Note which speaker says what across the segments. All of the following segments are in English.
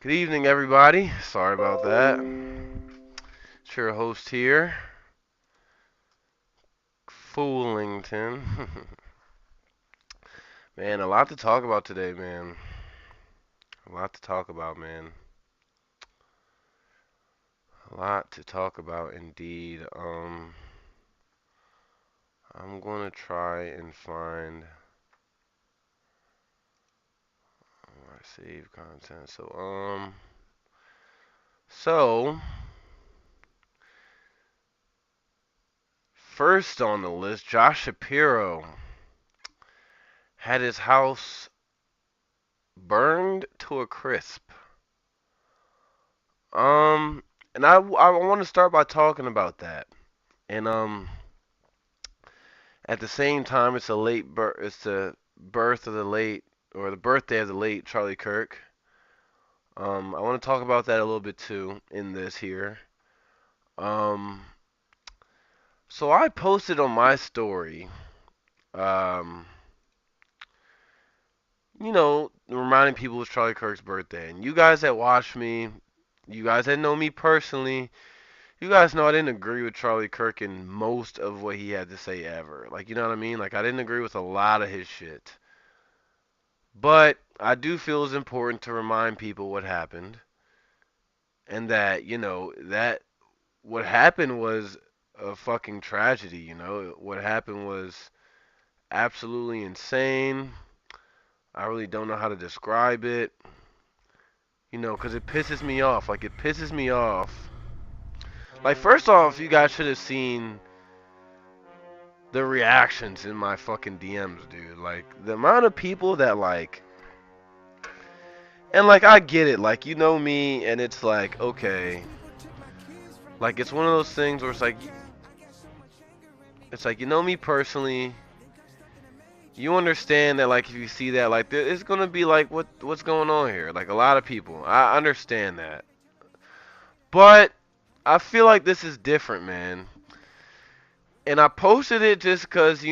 Speaker 1: Good evening, everybody. Sorry about that. It's your host here, Foolington. Man, a lot to talk about today, man. A lot to talk about, man. A lot to talk about indeed. I'm gonna try and find my save content. So first on the list, Josh Shapiro had his house burned to a crisp. Um, and I want to start by talking about that. And at the same time, it's a late birth. It's the birth of the late, or the birthday of the late Charlie Kirk. I want to talk about that a little bit too in this here. Um, so I posted on my story, um, reminding people it's Charlie Kirk's birthday. And you guys that watch me, you guys that know me personally, you guys know I didn't agree with Charlie Kirk in most of what he had to say ever. Like, you know what I mean? Like, I didn't agree with a lot of his shit. But I do feel it's important to remind people what happened. And that, that what happened was a fucking tragedy, What happened was absolutely insane. I really don't know how to describe it, because it pisses me off. Like, it pisses me off. Like, first off, you guys should have seen the reactions in my fucking DMs, dude. Like, the amount of people that, like, and, like, I get it. Like, you know me, and it's like, okay. Like, it's one of those things where it's like, you know me personally. You understand that, like, if you see that, like, it's gonna be like, what's going on here? Like, a lot of people. I understand that. But I feel like this is different, man. And I posted it just because,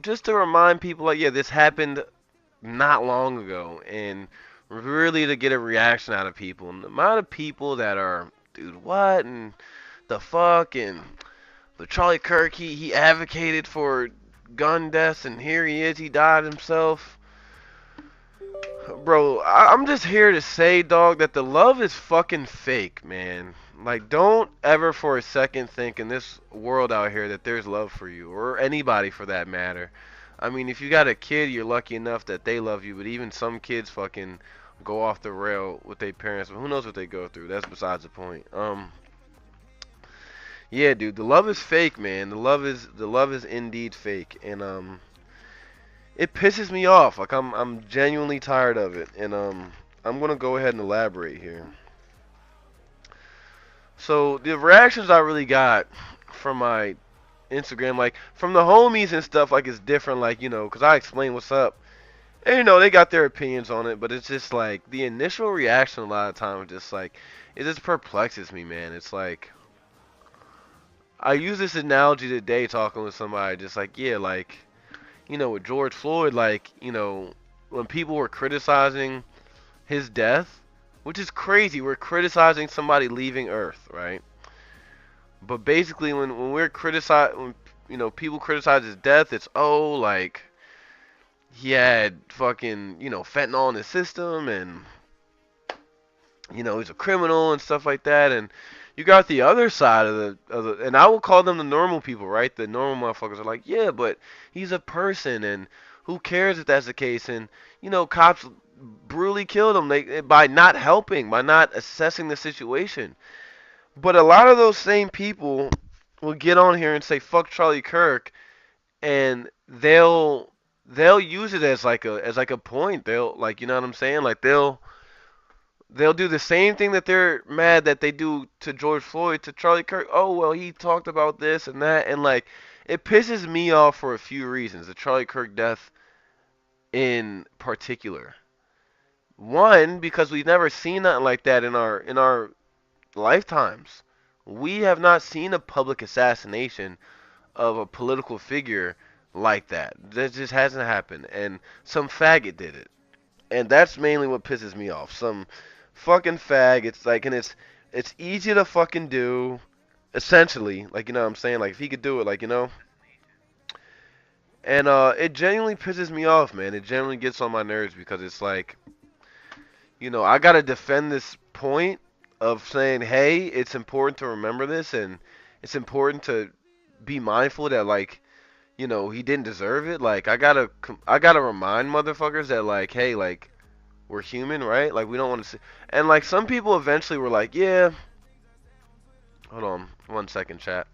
Speaker 1: just to remind people, like, yeah, this happened not long ago. And really to get a reaction out of people. And the amount of people that are, dude, what? And the fuck? And the Charlie Kirk, he advocated for gun deaths, and here he is, he died himself. Bro, I'm just here to say, dog, that the love is fucking fake, man. Like, don't ever for a second think in this world out here that there's love for you, or anybody for that matter. I mean, if you got a kid, you're lucky enough that they love you, but even some kids fucking go off the rail with their parents, but who knows what they go through. That's besides the point. Yeah, dude, the love is fake, man. The love is indeed fake, and it pisses me off. Like, I'm genuinely tired of it, and I'm gonna go ahead and elaborate here. So the reactions I really got from my Instagram, like from the homies and stuff, like it's different. Like, because I explain what's up, and they got their opinions on it, but it's just like the initial reaction a lot of times, just like it just perplexes me, man. It's like I use this analogy today talking with somebody, just like, yeah, like, with George Floyd, like, when people were criticizing his death, which is crazy. We're criticizing somebody leaving Earth, right? But basically, when we're when people criticize his death, it's, oh, like he had fucking fentanyl in his system, and he's a criminal and stuff like that. And you got the other side of the, and I will call them the normal people, right? The normal motherfuckers are like, yeah, but he's a person, and who cares if that's the case? And cops brutally killed him by not helping, by not assessing the situation. But a lot of those same people will get on here and say fuck Charlie Kirk, and they'll use it as like a point. They'll, like, you know what I'm saying? Like, they'll do the same thing that they're mad that they do to George Floyd to Charlie Kirk. Oh, well, he talked about this and that, and like it pisses me off for a few reasons. The Charlie Kirk death in particular. One, because we've never seen nothing like that in our lifetimes. We have not seen a public assassination of a political figure like that. That just hasn't happened. And some faggot did it. And that's mainly what pisses me off. Some fucking fag. It's like, and it's easy to fucking do, essentially. Like, you know what I'm saying? Like, if he could do it, like, you know. And it genuinely pisses me off, man. It genuinely gets on my nerves because it's like, you know, I gotta defend this point of saying, hey, it's important to remember this, and it's important to be mindful that, like, you know, he didn't deserve it. Like, I gotta remind motherfuckers that, like, hey, like, we're human, right? Like, we don't want to see. And like, some people eventually were like, yeah. Hold on, 1 second, chat.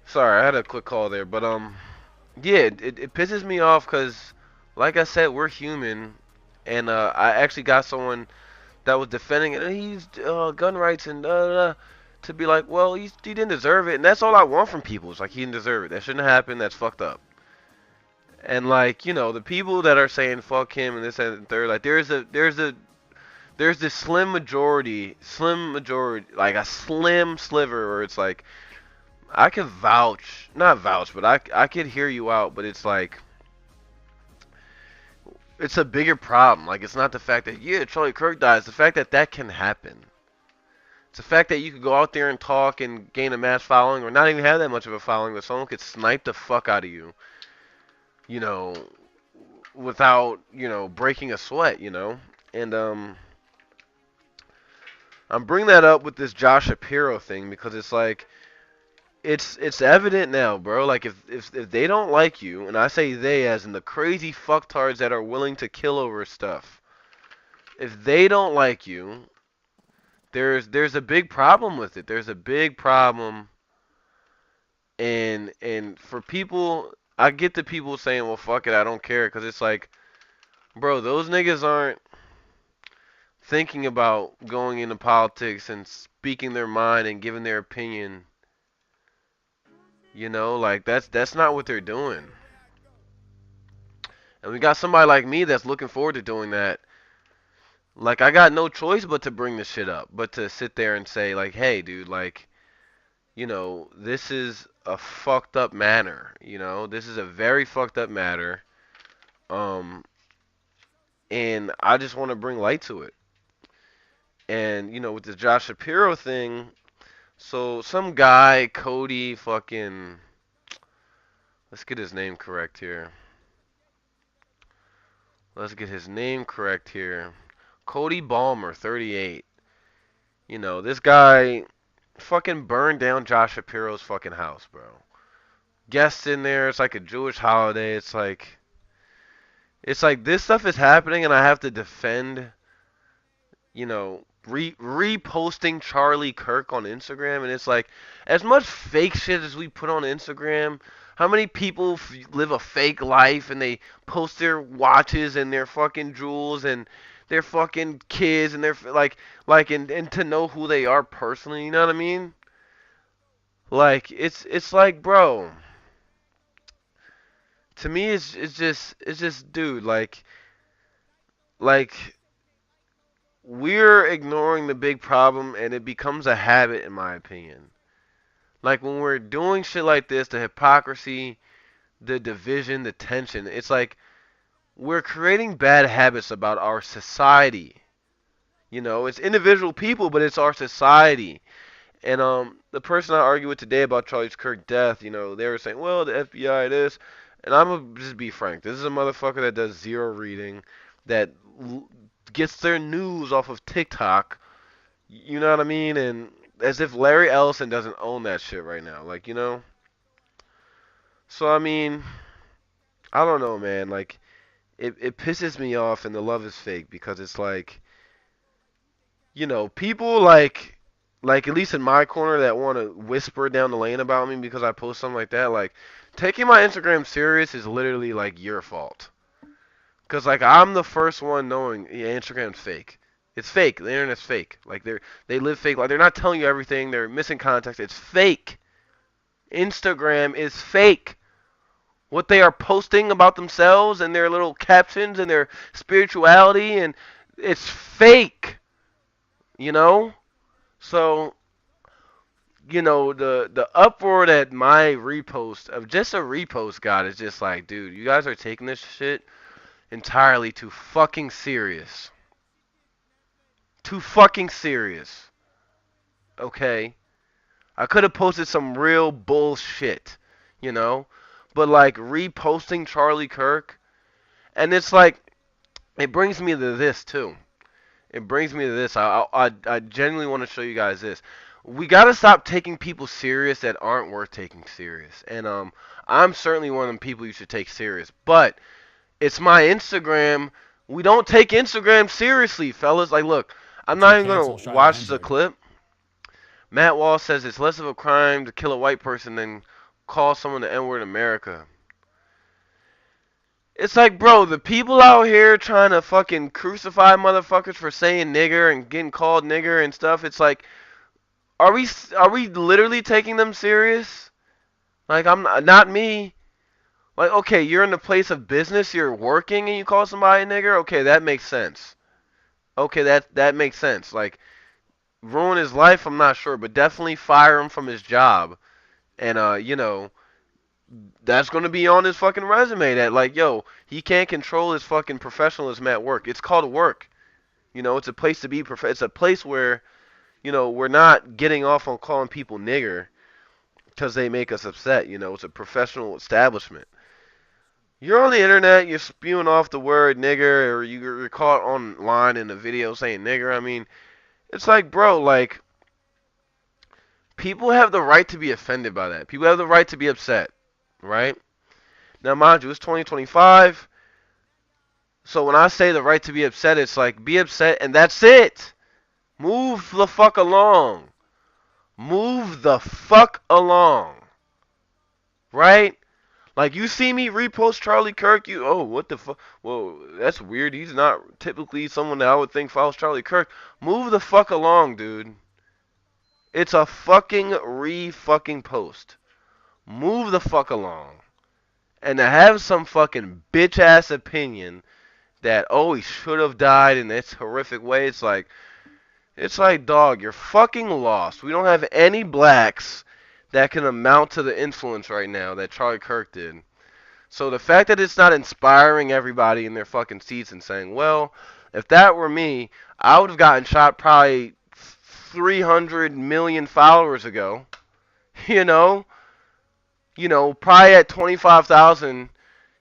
Speaker 1: Sorry, I had a quick call there, but yeah, it pisses me off because, like I said, we're human, and I actually got someone that was defending it. He's gun rights and to be like, well, he didn't deserve it, and that's all I want from people. It's like he didn't deserve it. That shouldn't happen. That's fucked up. And like, you know, the people that are saying fuck him and this and the third, like there's this slim majority, like a slim sliver where it's like I could vouch, not vouch, but I could hear you out, but it's like it's a bigger problem. Like, it's not the fact that yeah, Charlie Kirk dies, the fact that that can happen. It's the fact that you could go out there and talk and gain a mass following, or not even have that much of a following, but someone could snipe the fuck out of you, you know, without, you know, breaking a sweat, you know. And I'm bringing that up with this Josh Shapiro thing because it's like it's evident now, bro. Like, if they don't like you, and I say they as in the crazy fucktards that are willing to kill over stuff, if they don't like you, there's a big problem with it. There's a big problem, and for people, I get the people saying, well, fuck it, I don't care, because it's like, bro, those niggas aren't thinking about going into politics and speaking their mind and giving their opinion. You know, like that's not what they're doing. And we got somebody like me that's looking forward to doing that. Like, I got no choice but to bring this shit up, but to sit there and say, like, hey, dude, like, you know, this is a fucked up matter. You know, this is a very fucked up matter. Um, and I just want to bring light to it. And, you know, with the Josh Shapiro thing, so some guy, Cody, fucking, let's get his name correct here. Let's get his name correct here. Cody Balmer, 38. You know, this guy fucking burned down Josh Shapiro's fucking house, bro. Guests in there, it's like a Jewish holiday. It's like this stuff is happening and I have to defend, you know, reposting Charlie Kirk on Instagram, and it's like, as much fake shit as we put on Instagram, how many people live a fake life and they post their watches and their fucking jewels and their fucking kids and their like and to know who they are personally, you know what I mean? Like, it's like, bro, to me it's just dude, like we're ignoring the big problem and it becomes a habit in my opinion. Like, when we're doing shit like this, the hypocrisy, the division, the tension, it's like we're creating bad habits about our society. You know, it's individual people, but it's our society. And the person I argued with today about Charlie Kirk's death, you know, they were saying, well, the FBI this, and I'm gonna just be frank. This is a motherfucker that does zero reading, that gets their news off of TikTok. You know what I mean? And as if Larry Ellison doesn't own that shit right now, like, you know. So I mean, I don't know, man. Like, it pisses me off, and the love is fake because it's like, you know, people like at least in my corner that want to whisper down the lane about me because I post something like that. Like, taking my Instagram serious is literally like your fault. Cause like I'm the first one knowing, yeah, Instagram's fake. It's fake. The internet's fake. Like they live fake. Like, they're not telling you everything. They're missing context. It's fake. Instagram is fake. What they are posting about themselves and their little captions and their spirituality, and it's fake, you know? So, the uproar that my repost of just a repost got is just like, dude, you guys are taking this shit entirely too fucking serious. Too fucking serious. Okay? I could have posted some real bullshit, you know? But like reposting Charlie Kirk, and it's like, it brings me to this too. It brings me to this. I genuinely want to show you guys this. We gotta stop taking people serious that aren't worth taking serious. And I'm certainly one of them people you should take serious. But it's my Instagram. We don't take Instagram seriously, fellas. Like, look, I'm not even gonna watch the clip. Matt Wall says it's less of a crime to kill a white person than call someone the N-word in America. It's like, bro, the people out here trying to fucking crucify motherfuckers for saying nigger and getting called nigger and stuff. It's like, are we literally taking them serious? Like, I'm not me. Like, okay, you're in the place of business, you're working, and you call somebody a nigger. Okay, that makes sense. Okay, that makes sense. Like, ruin his life, I'm not sure, but definitely fire him from his job. And that's gonna be on his fucking resume that, like, yo, he can't control his fucking professionalism at work. It's called work. It's a place to be it's a place where, we're not getting off on calling people nigger because they make us upset. It's a professional establishment. You're on the internet, you're spewing off the word nigger, or you're caught online in a video saying nigger. I mean, it's like, bro, like, people have the right to be offended by that. People have the right to be upset, right? Now, mind you, it's 2025. So when I say the right to be upset, it's like, be upset and that's it. Move the fuck along. Move the fuck along. Right? Like, you see me repost Charlie Kirk, what the fuck? Well, that's weird. He's not typically someone that I would think follows Charlie Kirk. Move the fuck along, dude. It's a fucking re-fucking post. Move the fuck along. And to have some fucking bitch-ass opinion that, he should have died in this horrific way, it's like, dog, you're fucking lost. We don't have any blacks that can amount to the influence right now that Charlie Kirk did. So the fact that it's not inspiring everybody in their fucking seats and saying, well, if that were me, I would have gotten shot probably 300 million followers ago. You know? Probably at 25,000,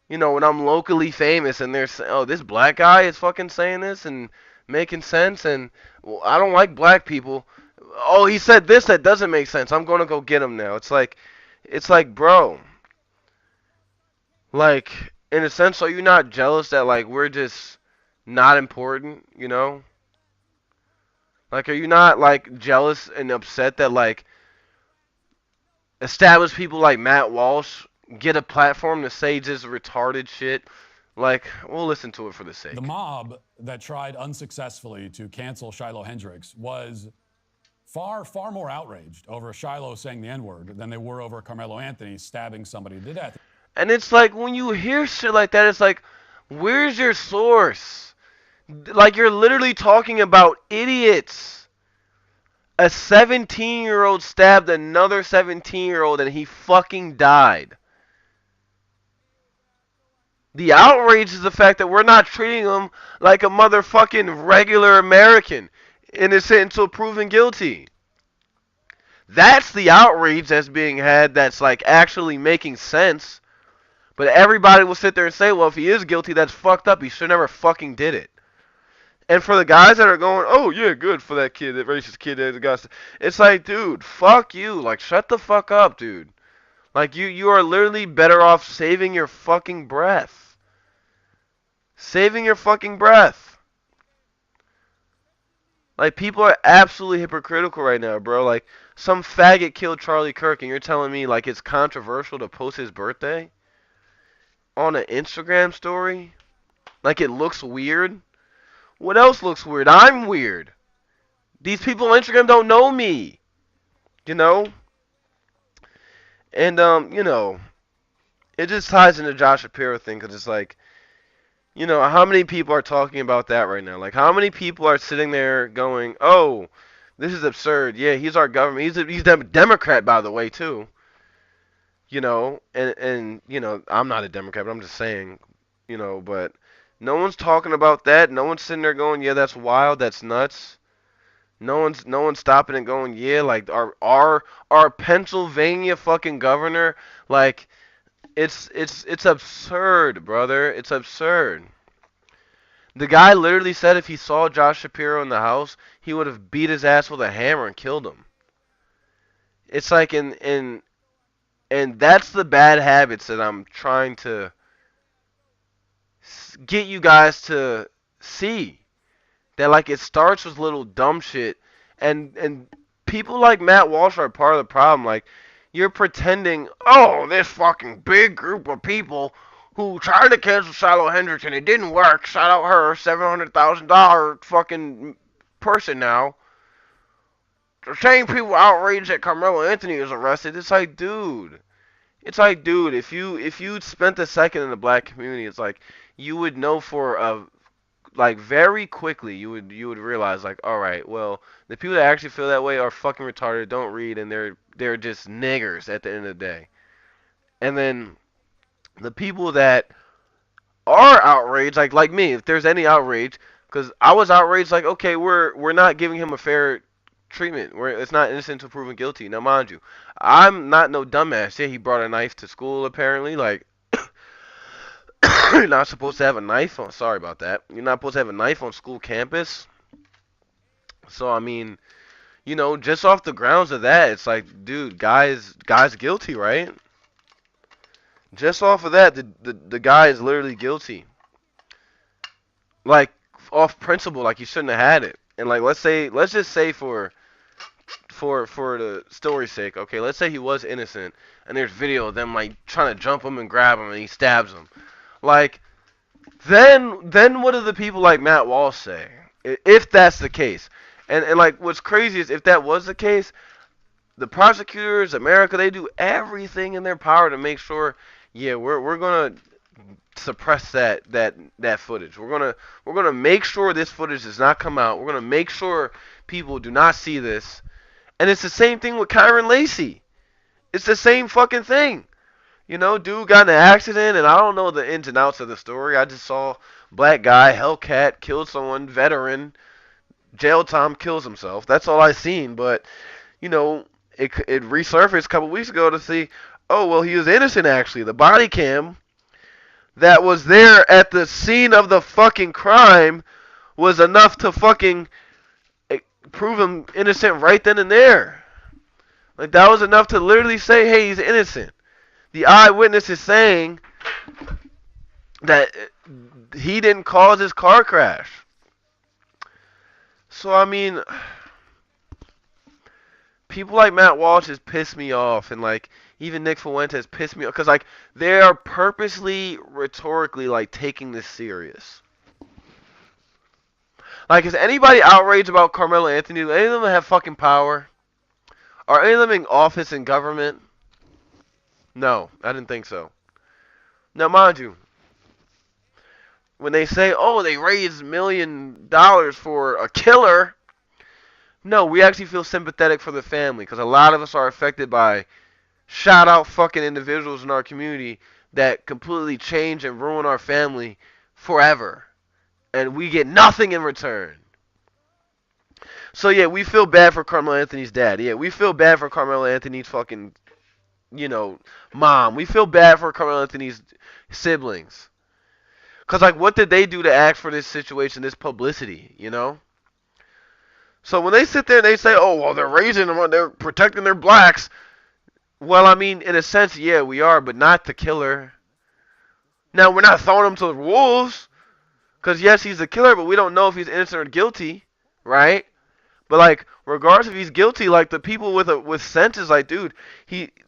Speaker 1: when I'm locally famous and they're saying, oh, this black guy is fucking saying this and making sense, and well, I don't like black people. Oh, he said this that doesn't make sense. I'm going to go get him now. It's like, bro, like, in a sense, are you not jealous that, like, we're just not important, Like, are you not, like, jealous and upset that, like, established people like Matt Walsh get a platform to say just retarded shit? Like, we'll listen to it for the sake.
Speaker 2: The mob that tried unsuccessfully to cancel Shiloh Hendricks was far, far more outraged over Shiloh saying the N-word than they were over Carmelo Anthony stabbing somebody to death.
Speaker 1: And it's like, when you hear shit like that, it's like, where's your source? Like, you're literally talking about idiots. A 17-year-old stabbed another 17-year-old and he fucking died. The outrage is the fact that we're not treating him like a motherfucking regular American, innocent until proven guilty. That's the outrage that's being had, that's like actually making sense. But everybody will sit there and say, well, if he is guilty, that's fucked up. He should never fucking did it. And for the guys that are going, oh yeah, good for that kid, that racist kid that got, it's like, dude, fuck you. Like, shut the fuck up, dude. Like, you are literally better off saving your fucking breath. Saving your fucking breath. Like, people are absolutely hypocritical right now, bro. Like, some faggot killed Charlie Kirk and you're telling me, like, it's controversial to post his birthday on an Instagram story? Like, it looks weird? What else looks weird? I'm weird. These people on Instagram don't know me. And it just ties into Josh Shapiro thing because it's like, how many people are talking about that right now? Like, how many people are sitting there going, "Oh, this is absurd." Yeah, he's our government. He's a Democrat, by the way, too. And I'm not a Democrat, but I'm just saying, but no one's talking about that. No one's sitting there going, "Yeah, that's wild. That's nuts." No one's stopping and going, "Yeah, like our Pennsylvania fucking governor, like it's absurd, brother. It's absurd." The guy literally said if he saw Josh Shapiro in the house, he would have beat his ass with a hammer and killed him. It's like and that's the bad habits that I'm trying to get you guys to see. That like it starts with little dumb shit, and people like Matt Walsh are part of the problem. Like you're pretending, oh, this fucking big group of people who tried to cancel Shiloh Hendricks and it didn't work. Shout out her, $700,000 fucking person now. The same people outraged that Carmelo Anthony was arrested. It's like, dude, if you spent a second in the black community, it's like you would know for a like very quickly you would realize like, all right, well, the people that actually feel that way are fucking retarded, don't read, and they're just niggers at the end of the day. And then the people that are outraged, like me, if there's any outrage, because I was outraged, like, okay, we're not giving him a fair treatment. It's not innocent until proven guilty. Now, mind you, I'm not no dumbass. Yeah, he brought a knife to school apparently. Like, you're not supposed to have a knife on. Sorry about that. You're not supposed to have a knife on school campus. So I mean, just off the grounds of that, it's like, dude, guy's guilty, right? Just off of that, the guy is literally guilty. Like off principle, like you shouldn't have had it. And like let's just say for the story's sake, okay, let's say he was innocent and there's video of them like trying to jump him and grab him and he stabs him. Like then what do the people like Matt Walsh say? If that's the case. And like what's crazy is if that was the case, the prosecutors, America, they do everything in their power to make sure, yeah, we're gonna suppress that footage. We're gonna make sure this footage does not come out. We're gonna make sure people do not see this. And it's the same thing with Kyron Lacey. It's the same fucking thing. Dude got in an accident, and I don't know the ins and outs of the story. I just saw black guy, Hellcat, killed someone, veteran, jail time, kills himself. That's all I seen. But it resurfaced a couple weeks ago to see, oh well, he was innocent actually. The body cam that was there at the scene of the fucking crime was enough to fucking prove him innocent right then and there. Like that was enough to literally say, hey, he's innocent. The eyewitness is saying that he didn't cause his car crash. So I mean, people like Matt Walsh has pissed me off, and like even Nick Fuentes pissed me off because like they are purposely rhetorically like taking this serious. Like, is anybody outraged about Carmelo Anthony? Do any of them have fucking power? Are any of them in office in government? No, I didn't think so. Now, mind you, when they say, oh, they raised $1 million for a killer, no, we actually feel sympathetic for the family because a lot of us are affected by shout out fucking individuals in our community that completely change and ruin our family forever. And we get nothing in return. So yeah, we feel bad for Carmelo Anthony's dad. Yeah, we feel bad for Carmelo Anthony's fucking, mom. We feel bad for Carmelo Anthony's siblings. Cause like, what did they do to ask for this situation, this publicity? So when they sit there and they say, oh well, they're raising them, they're protecting their blacks. Well, I mean, in a sense, yeah, we are, but not the killer. Now we're not throwing him to the wolves. Cause yes, he's the killer, but we don't know if he's innocent or guilty, right? But like, regardless if he's guilty, like the people with sense is like, dude,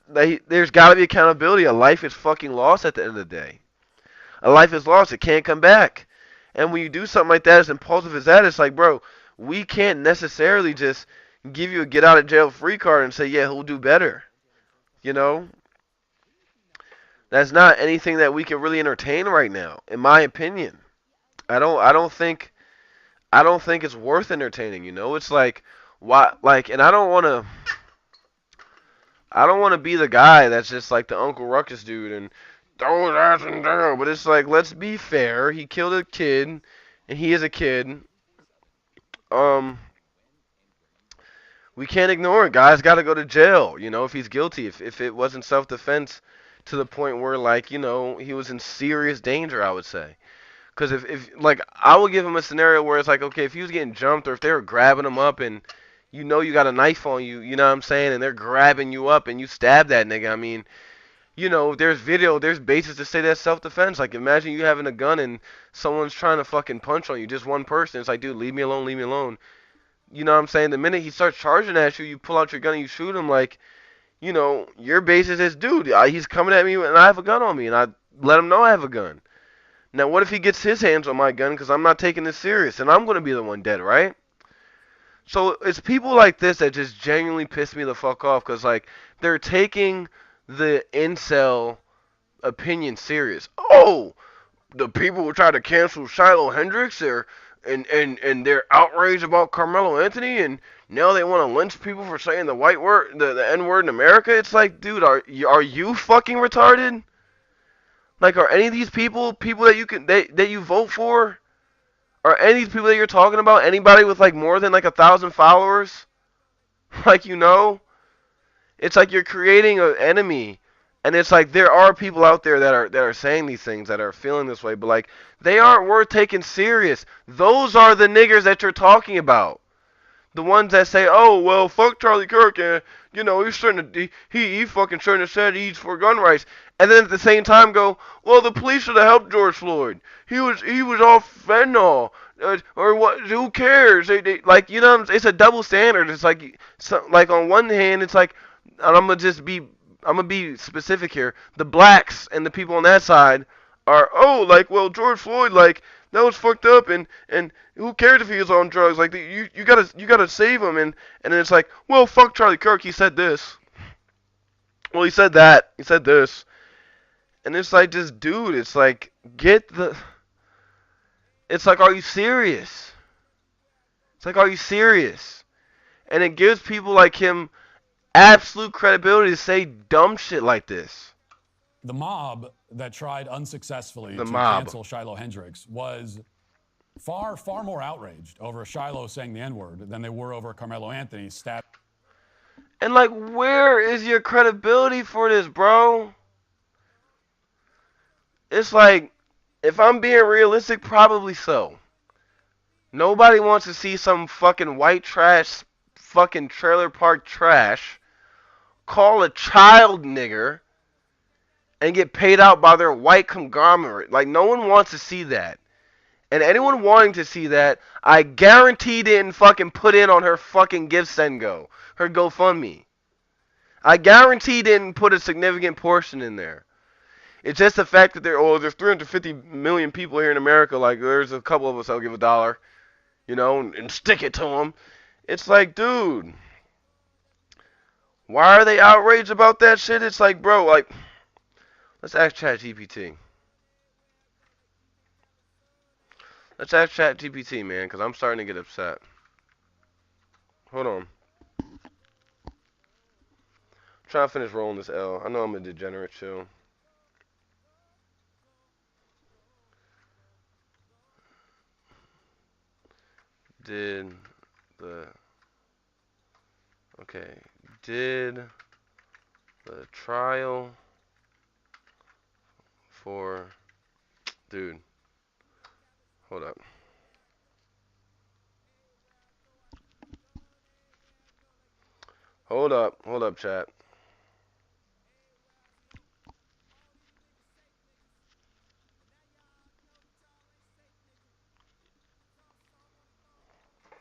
Speaker 1: there's got to be accountability. A life is fucking lost at the end of the day. A life is lost. It can't come back. And when you do something like that as impulsive as that, it's like, bro, we can't necessarily just give you a get out of jail free card and say, yeah, he'll do better. You know? That's not anything that we can really entertain right now, in my opinion. I don't think it's worth entertaining, you know? It's like why like and I don't want to be the guy that's just like the Uncle Ruckus dude and throw his ass in jail, but it's like let's be fair. He killed a kid and he is a kid. Um we can't ignore it. Guy's got to go to jail, you know, if he's guilty. If it wasn't self-defense to the point where like, you know, he was in serious danger, I would say. Because if like I would give him a scenario where it's like, okay, if he was getting jumped or if they were grabbing him up and you know you got a knife on you, you know what I'm saying, and they're grabbing you up and you stab that nigga, I mean, you know, there's basis to say that's self-defense. Like imagine you having a gun and someone's trying to fucking punch on you, just one person. It's like, dude, leave me alone, leave me alone. You know what I'm saying? The minute he starts charging at you, you pull out your gun and you shoot him. Like, you know, your basis is, dude, he's coming at me and I have a gun on me, and I let him know I have a gun. Now, what if he gets his hands on my gun because I'm not taking this serious and I'm going to be the one dead, right? So it's people like this that just genuinely piss me the fuck off because, like, they're taking the incel opinion serious. Oh, the people who try to cancel Shiloh Hendrix and they're outraged about Carmelo Anthony and now they want to lynch people for saying the white word, the N word in America. It's like, dude, are you fucking retarded? Like, are any of these people that you vote for? Are any of these people that you're talking about anybody with like more than like 1,000 followers? Like, you know, it's like you're creating an enemy, and it's like there are people out there that are saying these things that are feeling this way, but like they aren't worth taking serious. Those are the niggers that you're talking about. The ones that say, "Oh well, fuck Charlie Kirk," and you know he shouldn't, he fucking shouldn't have said he's for gun rights, and then at the same time go, "Well, the police should have helped George Floyd. He was off fentanyl, or what? Who cares?" They like, you know, it's a double standard. It's like like on one hand, it's like, and I'm gonna be specific here. The blacks and the people on that side are, oh, like, well, George Floyd, like, that was fucked up, and who cares if he was on drugs? Like, you gotta save him, and then it's like, well, fuck Charlie Kirk, he said this. Well, he said that. He said this, and it's like, just dude, it's like, get the. It's like, are you serious? It's like, are you serious? And it gives people like him absolute credibility to say dumb shit like this.
Speaker 2: The mob that tried unsuccessfully
Speaker 1: The
Speaker 2: to
Speaker 1: mob.
Speaker 2: cancel Shiloh Hendrix was far, far more outraged over Shiloh saying the N-word than they were over Carmelo Anthony stabbing.
Speaker 1: And like, where is your credibility for this, bro? It's like, if I'm being realistic, probably so. Nobody wants to see some fucking white trash, fucking trailer park trash call a child nigger and get paid out by their white conglomerate. Like, no one wants to see that. And anyone wanting to see that, I guarantee didn't fucking put in on her fucking GiveSendGo, her GoFundMe. I guarantee didn't put a significant portion in there. It's just the fact that there's 350 million people here in America. Like, there's a couple of us that'll give $1, you know, and stick it to them. It's like, dude, why are they outraged about that shit? It's like, bro, like, let's ask ChatGPT. Let's ask ChatGPT, man, because I'm starting to get upset. Hold on. I'm trying to finish rolling this L. I know I'm a degenerate, too. Did the Okay. Did the trial for dude, hold up. Hold up, chat.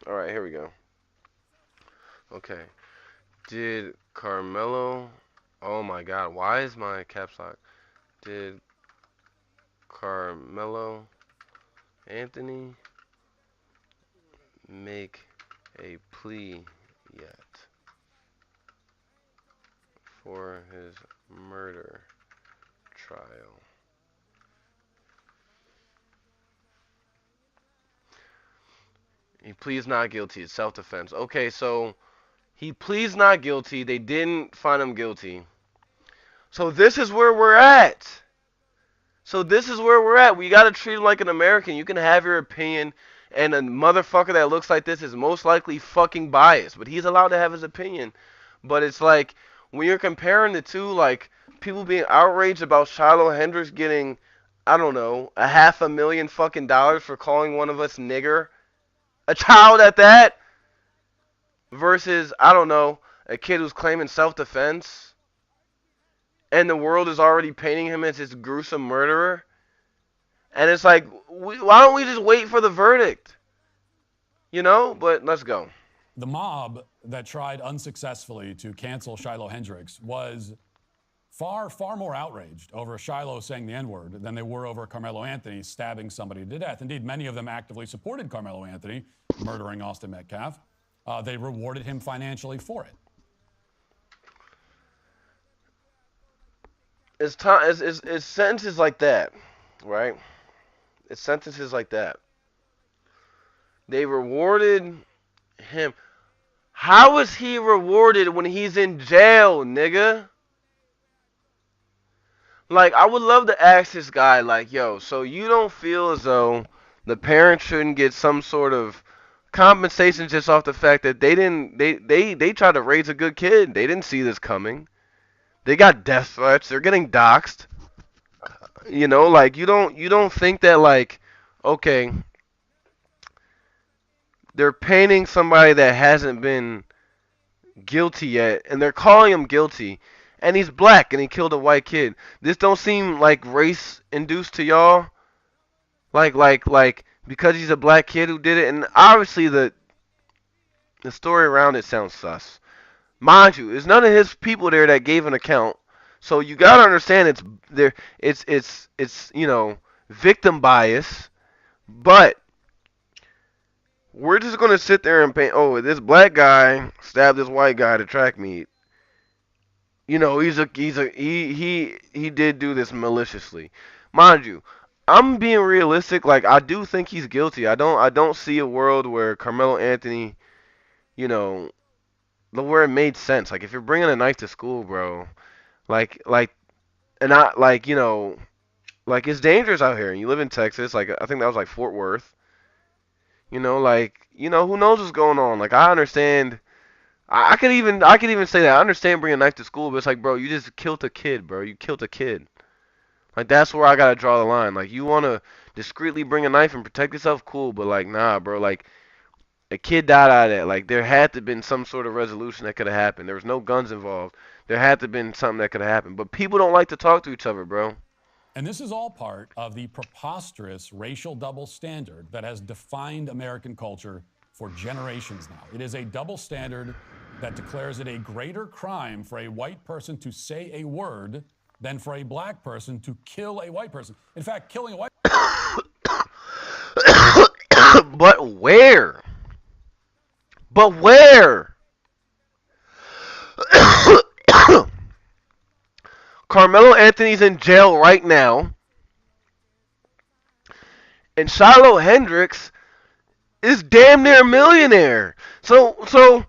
Speaker 1: All right, here we go. Okay. Did Carmelo Oh my god, why is my caps lock? Did Carmelo Anthony make a plea yet for his murder trial. He pleads not guilty. It's self-defense. Okay, so he pleads not guilty. They didn't find him guilty. So this is where we're at. We gotta treat him like an American. You can have your opinion, and a motherfucker that looks like this is most likely fucking biased. But he's allowed to have his opinion. But it's like when you're comparing the two, like people being outraged about Shiloh Hendricks getting, I don't know, $500,000 fucking dollars for calling one of us nigger, a child at that, versus I don't know, a kid who's claiming self-defense, and the world is already painting him as this gruesome murderer. And it's like, why don't we just wait for the verdict? You know? But let's go.
Speaker 2: The mob that tried unsuccessfully to cancel Shiloh Hendricks was far, far more outraged over Shiloh saying the N-word than they were over Carmelo Anthony stabbing somebody to death. Indeed, many of them actively supported Carmelo Anthony murdering Austin Metcalf. They rewarded him financially for it.
Speaker 1: It's sentences like that, right? It's sentences like that. They rewarded him. How is he rewarded when he's in jail, nigga? Like, I would love to ask this guy, like, yo, so you don't feel as though the parents shouldn't get some sort of compensation just off the fact that they tried to raise a good kid. They didn't see this coming. They got death threats. They're getting doxxed. You know, like you don't think that, like, okay, they're painting somebody that hasn't been guilty yet, and they're calling him guilty, and he's black and he killed a white kid. This don't seem like race induced to y'all, like because he's a black kid who did it, and obviously the story around it sounds sus. Mind you, there's none of his people there that gave an account, so you gotta understand it's there. It's you know, victim bias, but we're just gonna sit there and paint. Oh, this black guy stabbed this white guy to track meet. You know, he did do this maliciously. Mind you, I'm being realistic. Like, I do think he's guilty. I don't see a world where Carmelo Anthony, you know, where it made sense. Like, if you're bringing a knife to school, bro, like, and not like, you know, like, it's dangerous out here. And you live in Texas. Like, I think that was like Fort Worth. You know, like, you know, who knows what's going on? Like, I understand. I could even say that. I understand bringing a knife to school, but it's like, bro, you just killed a kid, bro. You killed a kid. Like, that's where I gotta draw the line. Like, you wanna discreetly bring a knife and protect yourself, cool, but like, nah, bro. Like, a kid died out of that. Like, there had to have been some sort of resolution that could have happened. There was no guns involved. There had to have been something that could have happened. But people don't like to talk to each other, bro.
Speaker 2: And this is all part of the preposterous racial double standard that has defined American culture for generations now. It is a double standard that declares it a greater crime for a white person to say a word than for a black person to kill a white person. In fact, killing a white
Speaker 1: But where? But where? Carmelo Anthony's in jail right now, and Shiloh Hendricks is damn near a millionaire. So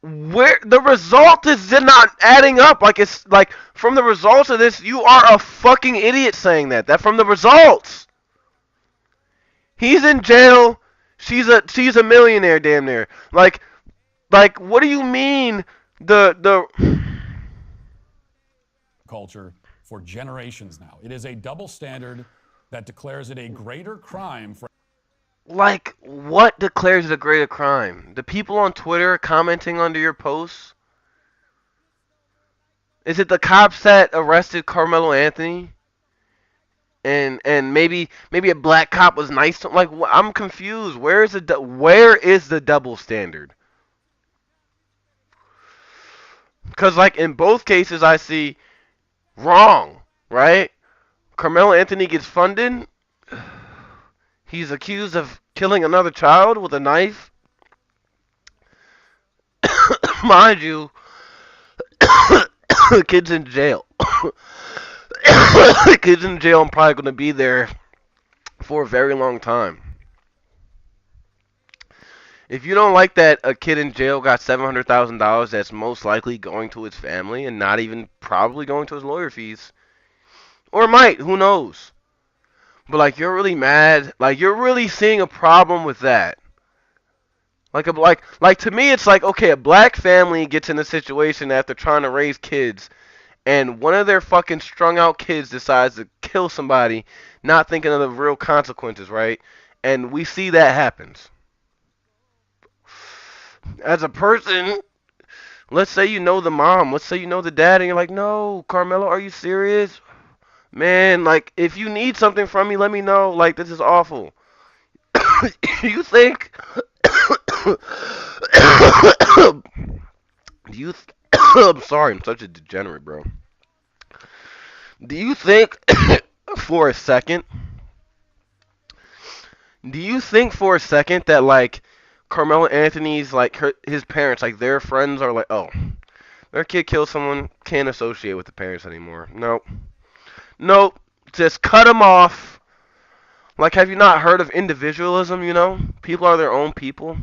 Speaker 1: where the result is not adding up. Like, it's like, from the results of this, you are a fucking idiot saying that. That from the results. He's in jail. She's a millionaire damn near. Like what do you mean the
Speaker 2: culture for generations now. It is a double standard that declares it a greater crime for
Speaker 1: like, what declares it a greater crime? The people on Twitter commenting under your posts? Is it the cops that arrested Carmelo Anthony? And maybe a black cop was nice to him? Like, I'm confused. Where is the double standard? Because, like, in both cases, I see wrong, right? Carmelo Anthony gets funded. He's accused of killing another child with a knife. Mind you, the kid's in jail. Kids in jail, I'm probably going to be there for a very long time. If you don't like that a kid in jail got $700,000 that's most likely going to his family and not even probably going to his lawyer fees, or might, who knows? But like you're really mad, like you're really seeing a problem with that. Like to me it's like okay, a black family gets in a situation after trying to raise kids and one of their fucking strung out kids decides to kill somebody not thinking of the real consequences, right? And we see that happens. As a person, let's say you know the mom, let's say you know the dad, and you're like, no, Carmelo, are you serious? Man, like, if you need something from me, let me know. Like, this is awful. You think. Do you. I'm sorry, I'm such a degenerate, bro. Do you think for a second. Do you think for a second that, like, Carmelo Anthony's, like, his parents, like, their friends are like, oh, their kid killed someone, can't associate with the parents anymore? Nope. Nope. Just cut them off. Like, have you not heard of individualism, you know? People are their own people.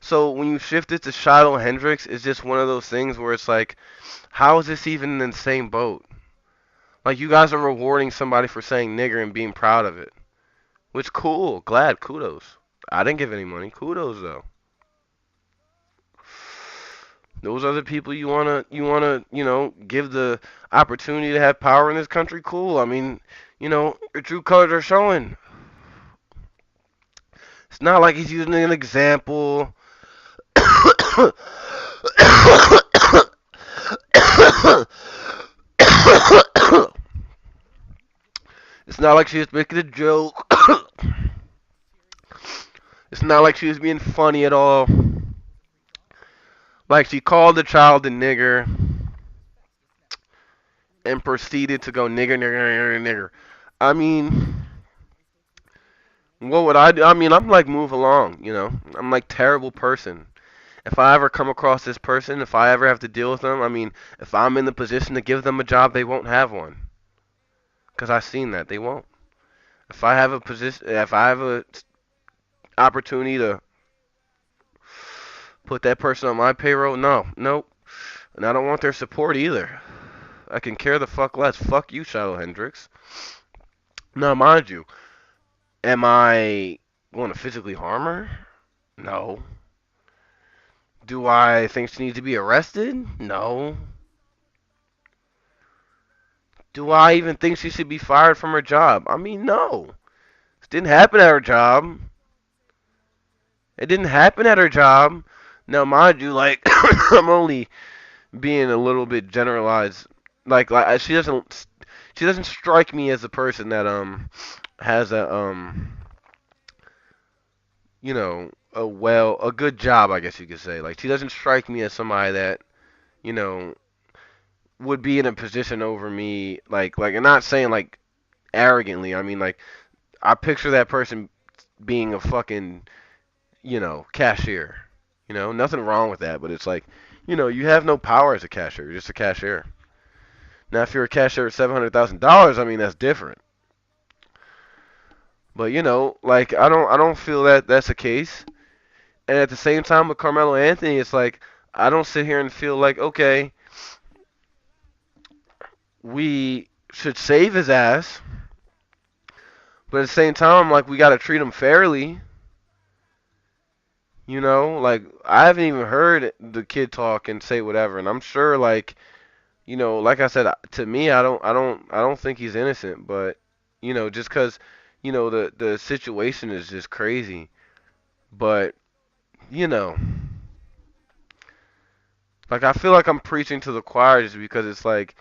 Speaker 1: So when you shift it to Shiloh Hendricks, it's just one of those things where it's like, how is this even in the same boat? Like, you guys are rewarding somebody for saying nigger and being proud of it. Which, cool. Glad. Kudos. I didn't give any money. Kudos, though. Those are the people give the opportunity to have power in this country. Cool. I mean, your true colors are showing. It's not like he's using an example. It's not like she was making a joke. It's not like she was being funny at all. Like she called the child a nigger and proceeded to go nigger, nigger, nigger, nigger. I mean, what would I do? I mean, I'm like, move along, I'm like terrible person. If I ever come across this person, if I ever have to deal with them, I mean, if I'm in the position to give them a job, they won't have one. Because I've seen that. They won't. If I have a opportunity to put that person on my payroll, no, nope. And I don't want their support either. I can care the fuck less. Fuck you, Shiloh Hendricks. Now, mind you, am I going to physically harm her? No. Do I think she needs to be arrested? No. Do I even think she should be fired from her job? I mean, no. It didn't happen at her job. It didn't happen at her job. Now, mind you, like, I'm only being a little bit generalized. Like she doesn't strike me as a person that has a good job, I guess you could say. Like she doesn't strike me as somebody that you know would be in a position over me. Like I'm not saying like arrogantly. I mean like I picture that person being a fucking cashier. Nothing wrong with that, but it's like you have no power as a cashier. You're just a cashier. Now, if you're a cashier at $700,000, I mean that's different. But like I don't feel that that's the case. And at the same time with Carmelo Anthony, it's like I don't sit here and feel like okay, we should save his ass, but at the same time, like we gotta treat him fairly. Like I haven't even heard the kid talk and say whatever, and I'm sure like like I said, to me, I don't think he's innocent, but just because the situation is just crazy, but you know, like I feel like I'm preaching to the choir just because it's like,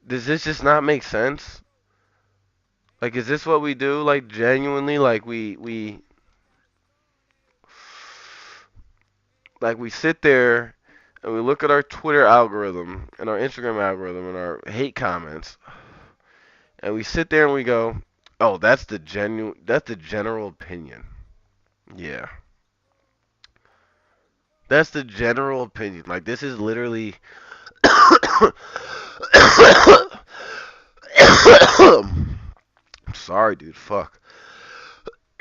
Speaker 1: does this just not make sense? Like, is this what we do? Like, genuinely, like we sit there and we look at our Twitter algorithm and our Instagram algorithm and our hate comments, and we sit there and we go, "Oh, that's the general opinion." Yeah. That's the general opinion. Like this is literally Sorry, dude. Fuck.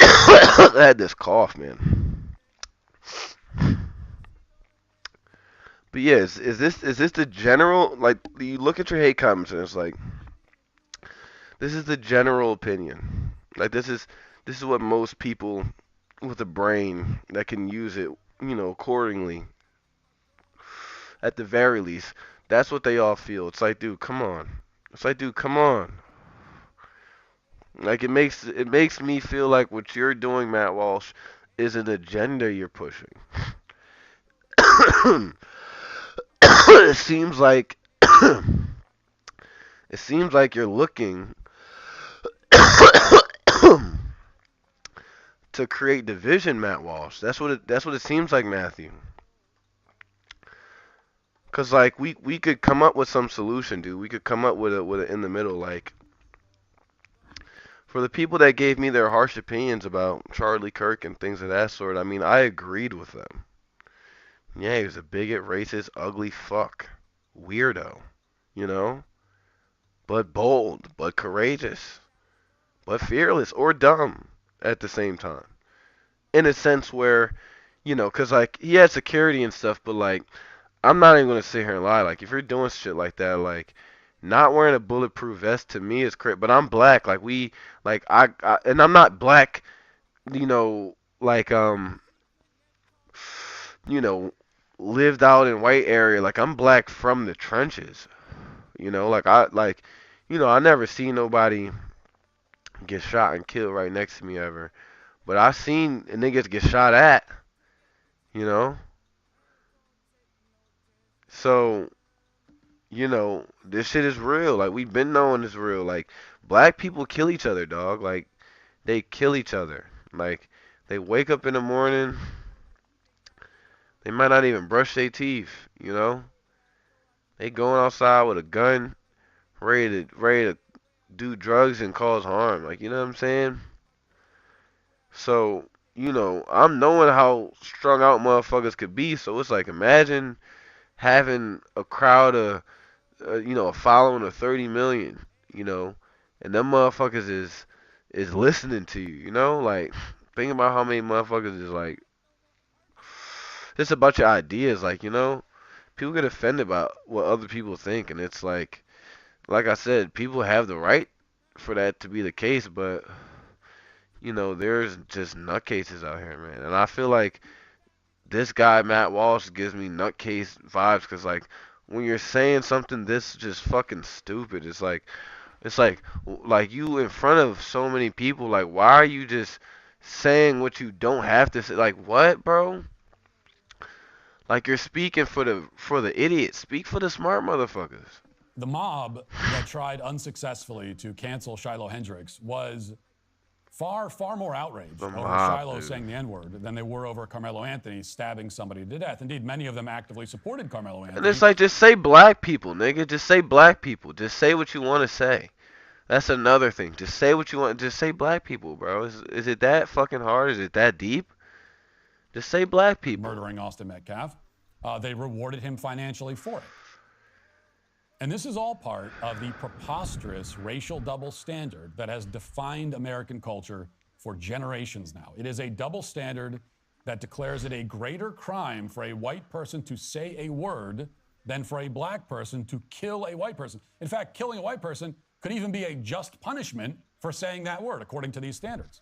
Speaker 1: I had this cough, man. But yeah, is this the general, like, you look at your hate comments and it's like, this is the general opinion. Like, this is what most people with a brain that can use it, accordingly, at the very least, that's what they all feel. It's like, dude, come on. It's like, dude, come on. Like, it makes me feel like what you're doing, Matt Walsh, is an agenda you're pushing. It seems like it seems like you're looking to create division, Matt Walsh. That's what it seems like, Matthew. Cause like we could come up with some solution, dude. We could come up with a in the middle. Like, for the people that gave me their harsh opinions about Charlie Kirk and things of that sort, I mean, I agreed with them. Yeah, he was a bigot, racist, ugly fuck, weirdo, you know, but bold, but courageous, but fearless or dumb at the same time. In a sense where, cause like he had security and stuff, but like I'm not even gonna sit here and lie. Like, if you're doing shit like that, like, not wearing a bulletproof vest to me is crazy. But I'm black. Like, and I'm not black. Like, you know, lived out in white area. Like, I'm black from the trenches. I never seen nobody get shot and killed right next to me ever. But I seen niggas get shot at. You know. So, this shit is real. Like, we've been knowing it's real. Like, black people kill each other, dog. Like, they kill each other. Like, they wake up in the morning, they might not even brush their teeth. They going outside with a gun, ready to do drugs and cause harm. Like, you know what I'm saying? So, I'm knowing how strung out motherfuckers could be. So it's like, imagine having a crowd of a following of 30 million, and them motherfuckers is listening to you. Like, think about how many motherfuckers is like just a bunch of ideas, like, people get offended about what other people think, and it's like I said, people have the right for that to be the case, but there's just nutcases out here, man, and I feel like this guy Matt Walsh gives me nutcase vibes, because like when you're saying something this just fucking stupid, it's like you in front of so many people. Like, why are you just saying what you don't have to say? Like, what, bro? Like, you're speaking for the idiots. Speak for the smart motherfuckers.
Speaker 2: The mob that tried unsuccessfully to cancel Shiloh Hendricks was far, far more outraged
Speaker 1: The
Speaker 2: over
Speaker 1: mob,
Speaker 2: Shiloh
Speaker 1: dude.
Speaker 2: saying the N-word than they were over Carmelo Anthony stabbing somebody to death. Indeed, many of them actively supported Carmelo
Speaker 1: And
Speaker 2: Anthony.
Speaker 1: it's like, just say black people, nigga. Just say black people. Just say what you want to say. That's another thing. Just say what you want. Just say black people, bro. Is it that fucking hard? Is it that deep? Just say black people.
Speaker 2: Murdering Austin Metcalf. They rewarded him financially for it. And this is all part of the preposterous racial double standard that has defined American culture for generations now. It is a double standard that declares it a greater crime for a white person to say a word than for a black person to kill a white person. In fact, killing a white person could even be a just punishment for saying that word, according to these standards.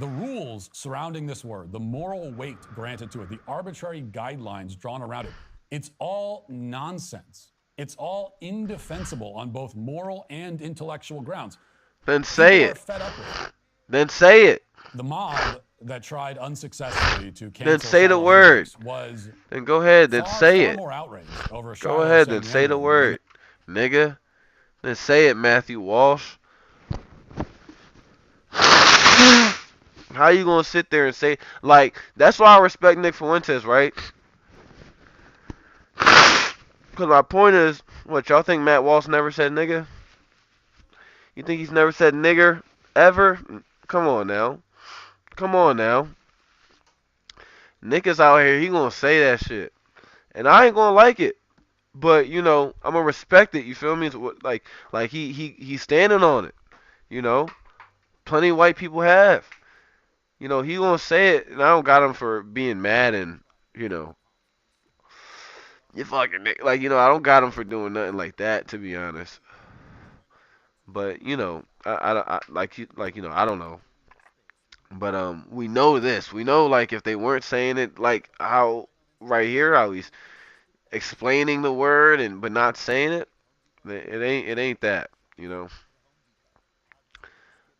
Speaker 2: The rules surrounding this word, the moral weight granted to it, the arbitrary guidelines drawn around it, it's all nonsense. It's all indefensible on both moral and intellectual grounds.
Speaker 1: Then say
Speaker 2: People are
Speaker 1: it.
Speaker 2: fed up with it.
Speaker 1: Then say it.
Speaker 2: The mob that tried unsuccessfully to cancel
Speaker 1: Then say the
Speaker 2: Shiloh
Speaker 1: word.
Speaker 2: Hendricks was
Speaker 1: Then go ahead. Then
Speaker 2: far,
Speaker 1: say
Speaker 2: far
Speaker 1: it.
Speaker 2: more outraged over
Speaker 1: Go
Speaker 2: Shiloh
Speaker 1: ahead.
Speaker 2: saying
Speaker 1: Then say the
Speaker 2: N-word
Speaker 1: word, nigga. Then say it, Matthew Walsh. How you gonna sit there and say, like, that's why I respect Nick Fuentes, right? Because my point is, what, y'all think Matt Walsh never said nigga? You think he's never said nigger ever? Come on now. Come on now. Nick is out here, he gonna say that shit. And I ain't gonna like it. But I'm gonna respect it. You feel me? It's like he's standing on it. You know, plenty of white people have. He gonna say it, and I don't got him for being mad and you know, you fucking like I don't got him for doing nothing like that to be honest. But I I don't know. But we know this. We know like if they weren't saying it like how right here, how he's explaining the word and but not saying it, it ain't that. You know,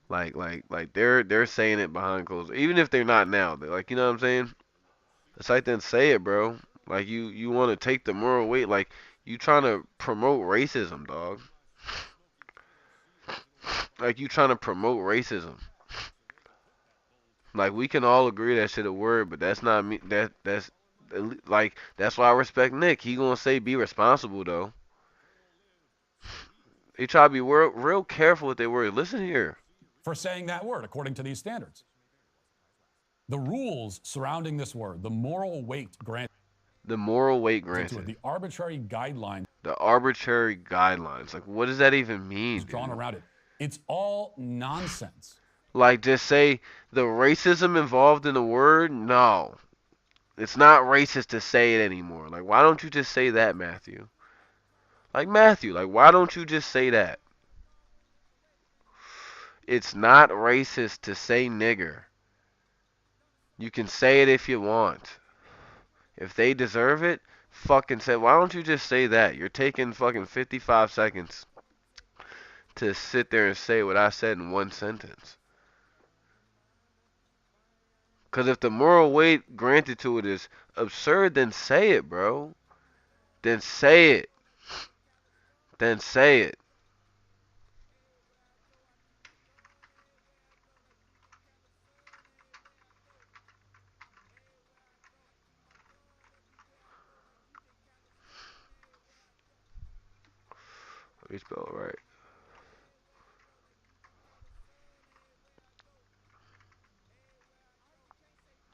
Speaker 1: like they're saying it behind closed. Even if they're not now, they're like what I'm saying. It's like then say it, bro. Like you want to take the moral weight. Like you trying to promote racism, dog. Like you trying to promote racism. Like we can all agree that shit a word, but that's not me. That's like that's why I respect Nick. He gonna say be responsible though. He try to be real careful with their words. Listen here.
Speaker 2: For saying that word, according to these standards. The rules surrounding this word, the moral weight granted
Speaker 1: The moral weight
Speaker 2: to it,
Speaker 1: granted.
Speaker 2: the arbitrary guidelines
Speaker 1: The arbitrary guidelines. Like what does that even mean?
Speaker 2: drawn
Speaker 1: Dude?
Speaker 2: around it. It's all nonsense.
Speaker 1: Like just say the racism involved in the word? No. It's not racist to say it anymore. Like why don't you just say that, Matthew? Like Matthew, like why don't you just say that? It's not racist to say nigger. You can say it if you want. If they deserve it, fucking say. Why don't you just say that? You're taking fucking 55 seconds to sit there and say what I said in one sentence. Because if the moral weight granted to it is absurd, then say it, bro. Then say it. Then say it. Let me spell it right.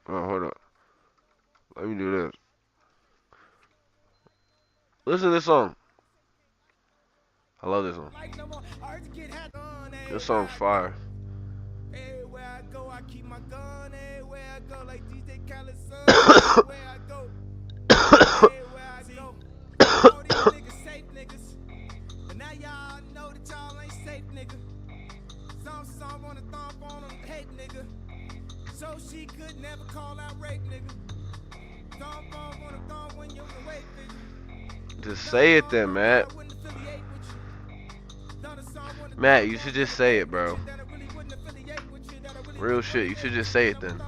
Speaker 1: Oh, hold up. Let me do this. Listen to this song. I love this song. This song's fire. Everywhere I go, I keep my gun. Everywhere I go, like DJ Khaled's son. Everywhere I go, everywhere I go. All these niggas safe niggas, but now y'all know that y'all ain't safe, nigga. Some wanna thump on them, hate, nigga. So she could never call out rape, nigga. Thump on wanna thump when you awake, nigga. Just say it then, Matt. Matt, you should just say it, bro. Real shit. You should just say it then.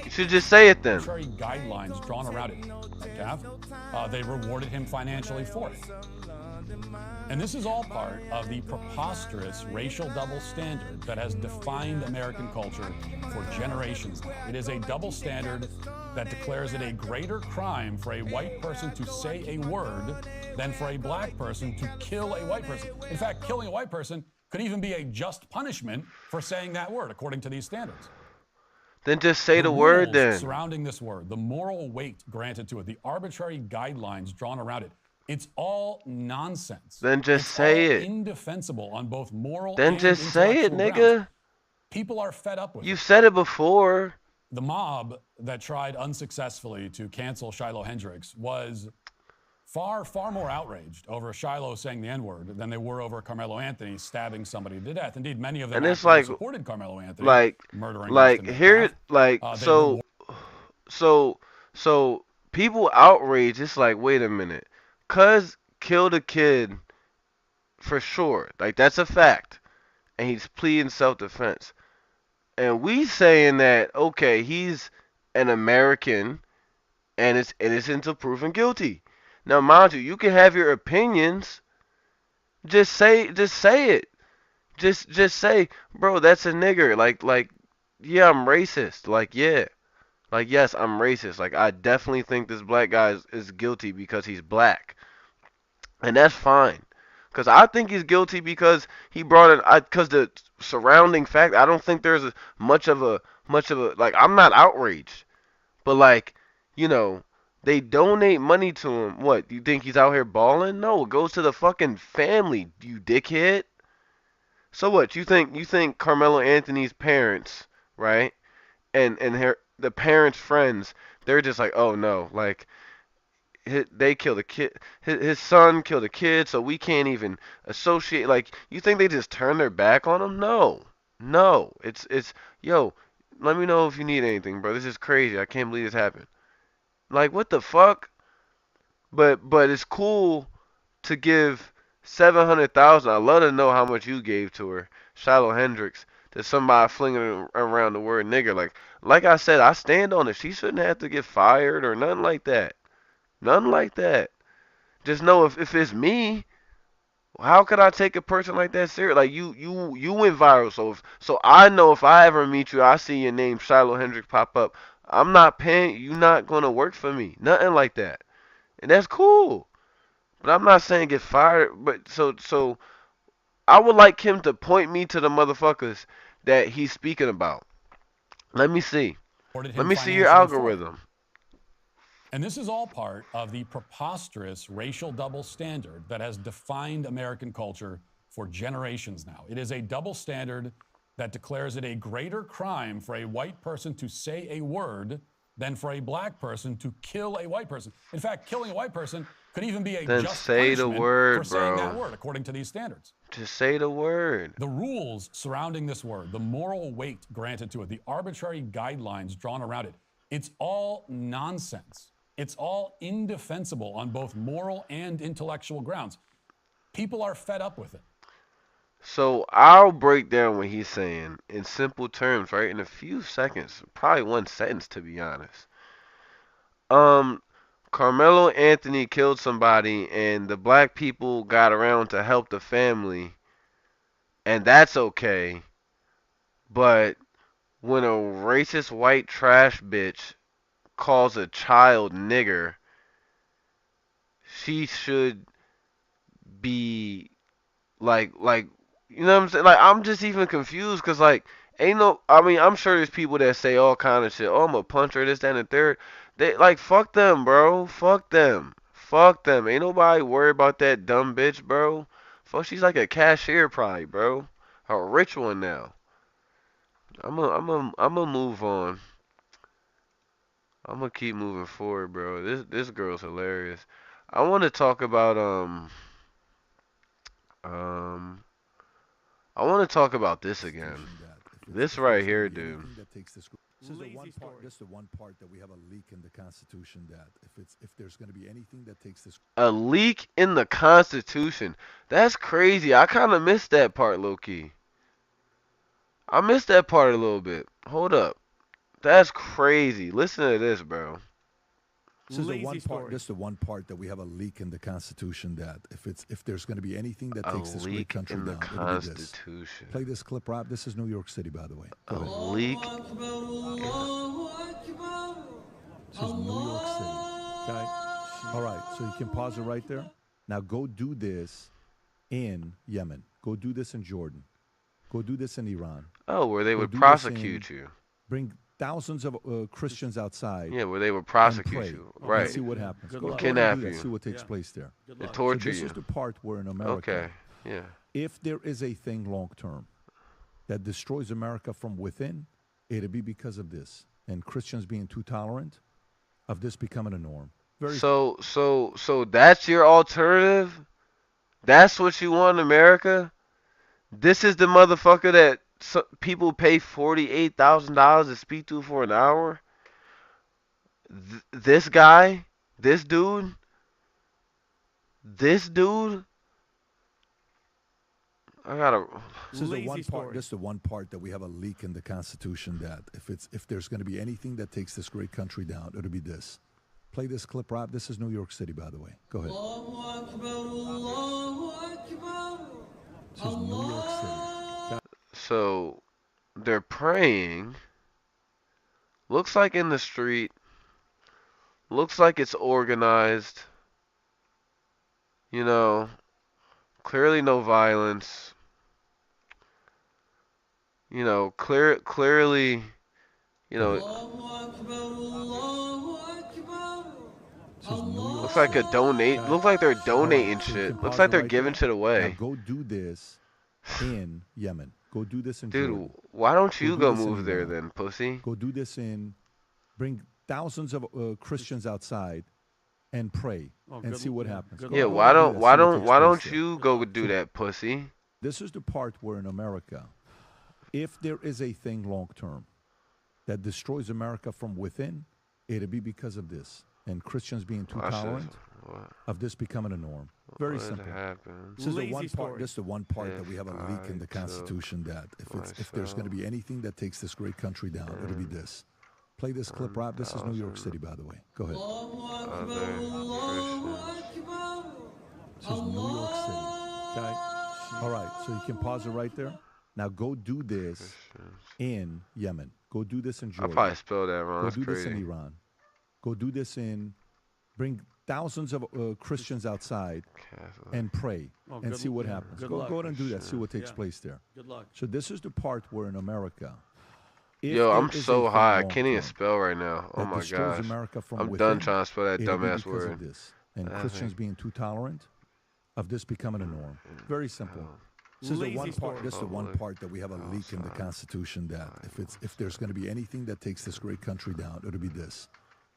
Speaker 1: You should just say it then.
Speaker 2: Arbitrary guidelines drawn around it. They rewarded him financially for it. And this is all part of the preposterous racial double standard that has defined American culture for generations now. It is a double standard that declares it a greater crime for a white person to say a word than for a black person to kill a white person. In fact, killing a white person could even be a just punishment for saying that word, according to these standards.
Speaker 1: Then just say the word then.
Speaker 2: Surrounding this word, the moral weight granted to it, the arbitrary guidelines drawn around it, it's all nonsense.
Speaker 1: Then just say it.
Speaker 2: Indefensible on both moral
Speaker 1: then
Speaker 2: and
Speaker 1: just say it, nigga.
Speaker 2: Grounds. People are fed up with it.
Speaker 1: You said it before.
Speaker 2: The mob that tried unsuccessfully to cancel Shiloh Hendricks was far more outraged over Shiloh saying the N-word than they were over Carmelo Anthony stabbing somebody to death. Indeed, many of them supported Carmelo Anthony murdering.
Speaker 1: Like here, like so people outraged. It's like, wait a minute, cuz killed a kid for sure. Like that's a fact, and he's pleading self-defense. And we saying that okay, he's an American, and it's innocent until proven guilty. Now, mind you, you can have your opinions. Just say it. Just say, bro, that's a nigger. Like, yeah, I'm racist. Like, yeah, like yes, I'm racist. Like, I definitely think this black guy is guilty because he's black, and that's fine. Cause I think he's guilty because he brought it. Cause the surrounding fact, I don't think there's much of a like. I'm not outraged, but like, you know, They donate money to him. What? You think he's out here balling? No, it goes to the fucking family, you dickhead. So what? You think Carmelo Anthony's parents, right? And the parents' friends, they're just like, oh no, like they killed a kid, his son killed a kid, so we can't even associate. Like, you think they just turn their back on him? No, no. It's yo. Let me know if you need anything, bro. This is crazy. I can't believe this happened. Like, what the fuck? But it's cool to give 700,000. I love to know how much you gave to her, Shiloh Hendricks, to somebody flinging around the word nigger. Like I said, I stand on it. She shouldn't have to get fired or nothing like that. Nothing like that. Just know if it's me, how could I take a person like that serious? Like you went viral, so I know if I ever meet you, I see your name Shiloh Hendricks pop up. I'm not paying. You not gonna work for me. Nothing like that, and that's cool. But I'm not saying get fired. But so I would like him to point me to the motherfuckers that he's speaking about. Let me see.
Speaker 2: Supported
Speaker 1: Let
Speaker 2: him
Speaker 1: me see your
Speaker 2: financially for it.
Speaker 1: algorithm.
Speaker 2: And this is all part of the preposterous racial double standard that has defined American culture for generations now. It is a double standard that declares it a greater crime for a white person to say a word than for a black person to kill a white person. In fact, killing a white person could even be a
Speaker 1: Then
Speaker 2: just
Speaker 1: say the
Speaker 2: punishment for
Speaker 1: word,
Speaker 2: saying that
Speaker 1: bro.
Speaker 2: word, according to these standards.
Speaker 1: Just say the word.
Speaker 2: The rules surrounding this word, the moral weight granted to it, the arbitrary guidelines drawn around it, it's all nonsense. It's all indefensible on both moral and intellectual grounds. People are fed up with it.
Speaker 1: So I'll break down what he's saying in simple terms, right? In a few seconds, probably one sentence to be honest. Um, Carmelo Anthony killed somebody, and the black people got around to help the family, and that's okay. But when a racist white trash bitch calls a child nigger, she should be like you know what I'm saying? Like, I'm just even confused because like ain't no. I mean, I'm sure there's people that say all kind of shit. Oh, I'm a puncher, this, that, and the third. They like fuck them, bro. Fuck them. Fuck them. Ain't nobody worried about that dumb bitch, bro. Fuck, she's like a cashier probably, bro. A rich one now. I'm a move on. I'm gonna keep moving forward, bro. This girl's hilarious. I want to talk about um I want to talk about this again. This right here, dude.
Speaker 3: This is the one part. This is the one part that we have a leak in the Constitution that if there's going to be anything that takes this.
Speaker 1: A leak in the Constitution. That's crazy. I kind of missed that part, low key. I missed that part a little bit. Hold up. That's crazy. Listen to this, bro.
Speaker 3: This is the one part. This is the one part that we have a leak in the Constitution that if there's going to be anything that
Speaker 1: A
Speaker 3: takes this great
Speaker 1: leak
Speaker 3: country
Speaker 1: in the
Speaker 3: down, it'll be this.
Speaker 1: Constitution.
Speaker 3: Play this clip, Rob. This is New York City, by the way.
Speaker 1: A
Speaker 3: Go ahead.
Speaker 1: leak.
Speaker 3: This is New York City. Okay. All right. So you can pause it right there. Now go do this in Yemen. Go do this in Jordan. Go do this in Iran.
Speaker 1: Oh, where they
Speaker 3: Go
Speaker 1: would
Speaker 3: do this
Speaker 1: prosecute you.
Speaker 3: Bring thousands of Christians outside.
Speaker 1: Yeah, where they would
Speaker 3: And
Speaker 1: prosecute
Speaker 3: pray.
Speaker 1: you.
Speaker 3: And
Speaker 1: Right.
Speaker 3: see what happens. Go
Speaker 1: Kidnap
Speaker 3: and do that.
Speaker 1: you.
Speaker 3: See what takes place there.
Speaker 1: They
Speaker 3: So
Speaker 1: torture
Speaker 3: this
Speaker 1: you.
Speaker 3: is the part where in America,
Speaker 1: Okay. Yeah.
Speaker 3: if there is a thing long term that destroys America from within, it'll be because of this and Christians being too tolerant of this becoming a norm. Very
Speaker 1: So that's your alternative? That's what you want in America? This is the motherfucker that people pay $48,000 to speak to for an hour? This guy? This dude? This dude? I gotta.
Speaker 3: This is the one part. This is the one part that we have a leak in the Constitution that if there's going to be anything that takes this great country down, it'll be this. Play this clip, Rob. This is New York City, by the way. Go ahead. This is New York City.
Speaker 1: So they're praying. Looks like in the street. Looks like it's organized. You know, clearly no violence. You know, clearly, you know, Looks like a donate. Looks like they're donating shit. Looks like they're giving shit
Speaker 3: Now
Speaker 1: away.
Speaker 3: go do this in Yemen. Go do this in
Speaker 1: Dude,
Speaker 3: Jordan.
Speaker 1: why don't you
Speaker 3: do
Speaker 1: go
Speaker 3: this in
Speaker 1: move there
Speaker 3: Iran.
Speaker 1: then, pussy?
Speaker 3: Go do this in. Bring thousands of Christians outside and pray and see what happens.
Speaker 1: Yeah,
Speaker 3: Go
Speaker 1: why
Speaker 3: and do
Speaker 1: don't
Speaker 3: that,
Speaker 1: why
Speaker 3: see what
Speaker 1: don't
Speaker 3: takes
Speaker 1: why
Speaker 3: place
Speaker 1: don't
Speaker 3: there.
Speaker 1: you go do that, pussy?
Speaker 3: This is the part where in America, if there is a thing long term that destroys America from within, it'll be because of this. And Christians being too
Speaker 1: Watch this.
Speaker 3: tolerant
Speaker 1: What?
Speaker 3: of this becoming a norm. Very
Speaker 1: What
Speaker 3: simple.
Speaker 1: happened?
Speaker 3: This is the
Speaker 4: Lazy
Speaker 3: one part.
Speaker 4: story.
Speaker 3: This is the one part that we have a
Speaker 1: If
Speaker 3: leak in the
Speaker 1: I took
Speaker 3: Constitution that if there's going to be anything that takes this great country down, it'll be this. Play this clip, Rob. This is New York City, by the way. Go ahead.
Speaker 1: Other Christians.
Speaker 3: This is New York City. Okay. All right. So you can pause it right there. Now go do this in Yemen. Go do this in
Speaker 1: I
Speaker 3: Jordan.
Speaker 1: probably spelled that wrong.
Speaker 3: Go
Speaker 1: That's
Speaker 3: do this in
Speaker 1: crazy.
Speaker 3: Iran. Go do this in. Bring thousands of Christians outside
Speaker 1: Catholic.
Speaker 3: and pray
Speaker 4: Oh,
Speaker 3: and
Speaker 4: good-
Speaker 3: see what
Speaker 4: yeah,
Speaker 3: happens.
Speaker 4: good
Speaker 3: Go
Speaker 4: luck.
Speaker 3: ahead and do that. See what takes
Speaker 4: Yeah.
Speaker 3: place there.
Speaker 4: Good luck.
Speaker 3: So this is the part where in America, if
Speaker 1: Yo,
Speaker 3: there
Speaker 1: I'm
Speaker 3: is
Speaker 1: so
Speaker 3: a
Speaker 1: high. I
Speaker 3: thing
Speaker 1: can't even
Speaker 3: long-term
Speaker 1: spell right now. Oh
Speaker 3: that
Speaker 1: my
Speaker 3: destroys
Speaker 1: gosh.
Speaker 3: America from
Speaker 1: I'm
Speaker 3: within,
Speaker 1: done trying to spell that
Speaker 3: it'll be
Speaker 1: dumbass
Speaker 3: because
Speaker 1: word.
Speaker 3: of this. And
Speaker 1: I
Speaker 3: Christians
Speaker 1: think-
Speaker 3: being too tolerant of this becoming a norm. Very simple. This is the
Speaker 4: Lazy
Speaker 3: one part.
Speaker 4: story.
Speaker 3: This is the one
Speaker 1: Public
Speaker 3: part that we have a leak in the Constitution that if there's going to be anything that takes this great country down, it'll be this.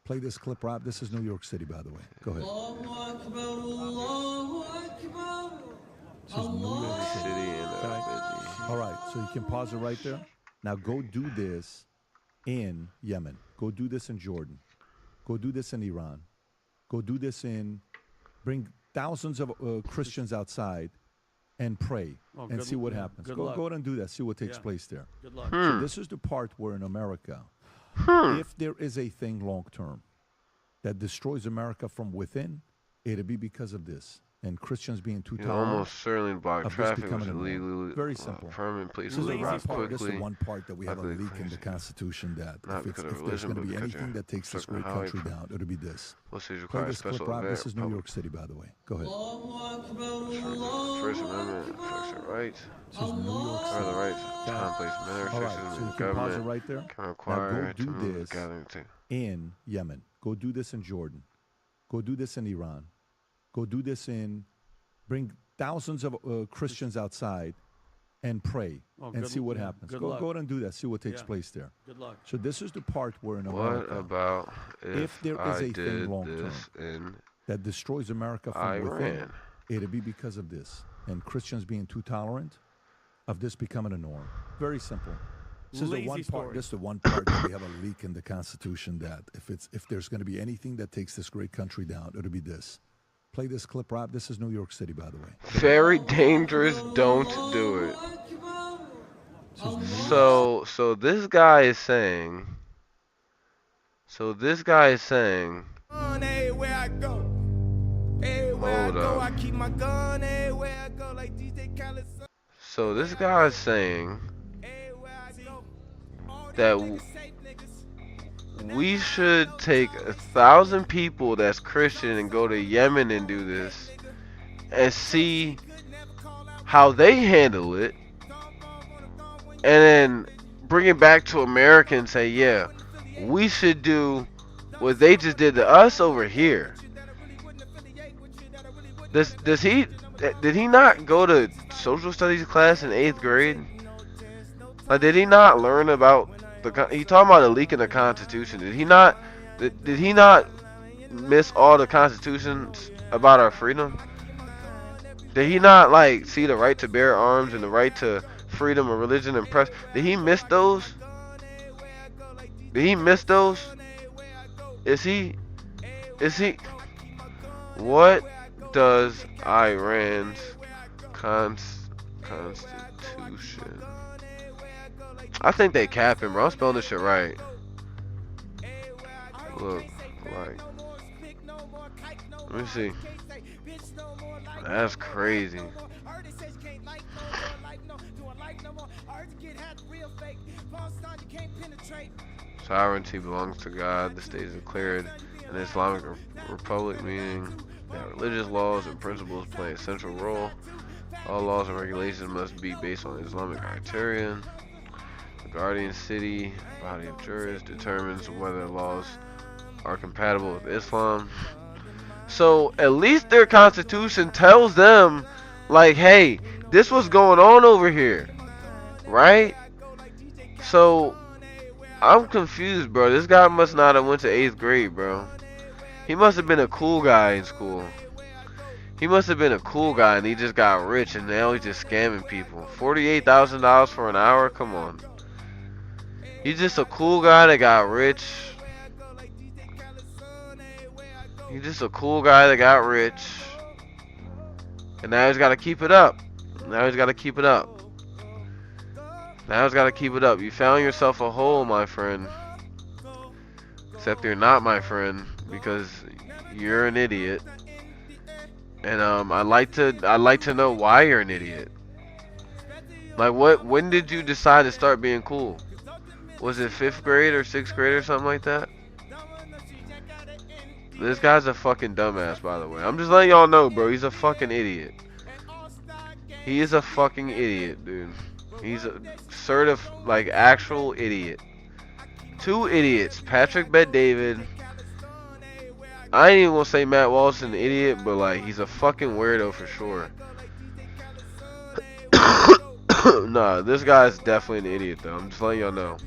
Speaker 3: Play this clip, Rob. This is New York City, by the way. Go ahead. This is New York City.
Speaker 1: City and
Speaker 3: Okay. All right, so you can pause it right there. Now go do this in Yemen. Go do this in Jordan. Go do this in Iran. Go do this in. Bring thousands of Christians outside and pray
Speaker 4: Oh,
Speaker 3: and
Speaker 4: good-
Speaker 3: see what
Speaker 4: yeah,
Speaker 3: happens.
Speaker 4: good
Speaker 3: Go
Speaker 4: luck.
Speaker 3: ahead and do that. See what takes
Speaker 4: Yeah.
Speaker 3: place there.
Speaker 4: Good luck.
Speaker 3: So this is the part where in America, if there is a thing long term that destroys America from within, it'll be because of this. And Christians being too
Speaker 1: You
Speaker 3: tolerant.
Speaker 1: almost certainly block
Speaker 3: of this
Speaker 1: traffic
Speaker 3: becoming
Speaker 1: was
Speaker 3: a norm.
Speaker 1: illegally
Speaker 3: Very simple.
Speaker 1: permanent. Please
Speaker 3: This is the
Speaker 4: Lazy
Speaker 3: one
Speaker 1: arrive
Speaker 4: story.
Speaker 3: part. This is the
Speaker 1: quickly.
Speaker 3: one part that we have a
Speaker 1: Ugly,
Speaker 3: leak in the
Speaker 1: crazy.
Speaker 3: Constitution that
Speaker 1: Not
Speaker 3: if
Speaker 1: because of
Speaker 3: there's
Speaker 1: religion,
Speaker 3: going to
Speaker 1: but
Speaker 3: be
Speaker 1: because
Speaker 3: anything
Speaker 1: you're
Speaker 3: that takes this
Speaker 1: stuck in
Speaker 3: great
Speaker 1: highway
Speaker 3: country down, it'll be this.
Speaker 1: Plus, these
Speaker 3: Play
Speaker 1: require
Speaker 3: this clip,
Speaker 1: special
Speaker 3: Rob.
Speaker 1: event.
Speaker 3: This is New York City, by the way. Go ahead.
Speaker 1: First Amendment protects your rights.
Speaker 3: This is New York
Speaker 1: Or
Speaker 3: City.
Speaker 1: the rights, time, place, manner,
Speaker 3: All right,
Speaker 1: restrictions
Speaker 3: so
Speaker 1: in
Speaker 3: you
Speaker 1: the
Speaker 3: can pause it
Speaker 1: government
Speaker 3: right there.
Speaker 1: can
Speaker 3: Now
Speaker 1: require
Speaker 3: go do
Speaker 1: to move
Speaker 3: this
Speaker 1: gathering to.
Speaker 3: in Yemen. Go do this in Jordan. Go do this in Iran. Go do this in. Bring thousands of Christians outside and pray
Speaker 4: Oh,
Speaker 3: and
Speaker 4: good-
Speaker 3: see what
Speaker 4: yeah,
Speaker 3: happens.
Speaker 4: good
Speaker 3: Go
Speaker 4: luck.
Speaker 3: ahead and do that. See what takes
Speaker 4: Yeah.
Speaker 3: place there.
Speaker 4: Good luck.
Speaker 3: So this is the part where in
Speaker 1: What
Speaker 3: America,
Speaker 1: about
Speaker 3: if there is
Speaker 1: I
Speaker 3: a thing
Speaker 1: did
Speaker 3: long
Speaker 1: this in
Speaker 3: that destroys America from within,
Speaker 1: Iran?
Speaker 3: it'll be because of this. And Christians being too tolerant of this becoming a norm. Very simple. This is the
Speaker 4: Lazy
Speaker 3: one part.
Speaker 4: story.
Speaker 3: This is the one part that we have a leak in the Constitution that if there's going to be anything that takes this great country down, it'll be this. Play this clip, Rob. This is New York City, by the way.
Speaker 1: Very dangerous. Don't do it.
Speaker 3: This is New York
Speaker 1: So this guy is saying. So this guy is saying.
Speaker 5: Everywhere I go, everywhere I
Speaker 1: Hold
Speaker 5: go,
Speaker 1: up.
Speaker 5: I keep my gun. Everywhere I go, like DJ Khaled.
Speaker 1: So this guy is saying
Speaker 5: Everywhere I go, all these
Speaker 1: that
Speaker 5: niggas safe niggas.
Speaker 1: we should take 1,000 people that's Christian and go to Yemen and do this and see how they handle it, and then bring it back to America and say, yeah, we should do what they just did to us over here. Did he not go to social studies class in 8th grade? Like, did he not learn about he talking about a leak in the Constitution? Did he not miss all the constitutions about our freedom? Did he not like see the right to bear arms and the right to freedom of religion and press? Did he miss those? Did he miss those? Is he what does Iran's constitution? I think they capping, bro. I'm spelling this shit right. Look, like, let me see. That's crazy. Sovereignty belongs to God. The state is declared an Islamic republic, meaning that religious laws and principles play a central role. All laws and regulations must be based on Islamic criterion. The guardian city body of jurists determines whether laws are compatible with Islam. So at least their constitution tells them, like, hey, this was going on over here, right? So I'm confused, bro. This guy must not have went to 8th grade, bro. He must have been a cool guy in school. He must have been a cool guy and he just got rich and now he's just scamming people. $48,000 for an hour? Come on. He's just a cool guy that got rich. He's just a cool guy that got rich. And now he's got to keep it up. Now he's got to keep it up. Now he's got to keep it up. You found yourself a hole, my friend. Except you're not, my friend, because you're an idiot. And I'd like to know why you're an idiot. Like, when did you decide to start being cool? Was it 5th grade or 6th grade or something like that? This guy's a fucking dumbass, by the way. I'm just letting y'all know, bro. He's a fucking idiot. He is a fucking idiot, dude. He's a like actual idiot. 2 idiots. Patrick Bet-David. I ain't even gonna say Matt Walsh is an idiot, but like he's a fucking weirdo for sure. Nah, this guy's definitely an idiot though. I'm just letting y'all know.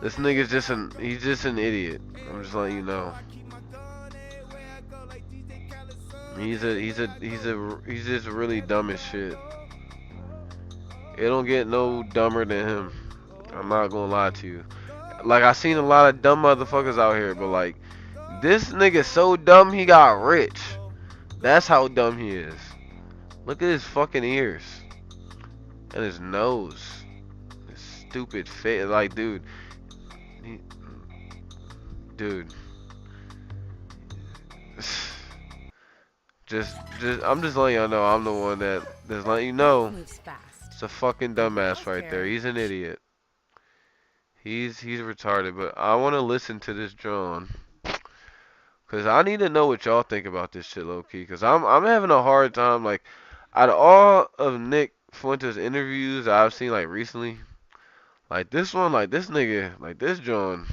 Speaker 1: This nigga's he's just an idiot. I'm just letting you know. He's just really dumb as shit. It don't get no dumber than him. I'm not gonna lie to you. Like, I seen a lot of dumb motherfuckers out here, but like, this nigga so dumb he got rich. That's how dumb he is. Look at his fucking ears. And his nose. His stupid face. Like, dude. Dude. I'm just letting y'all know I'm the one that's letting you know. It's a fucking dumbass right there. He's an idiot. He's retarded, but I want to listen to this John. Cause I need to know what y'all think about this shit, low key. Cause I'm having a hard time. Like, out of all of Nick Fuentes' interviews I've seen like recently, like this one, like this nigga, like this John,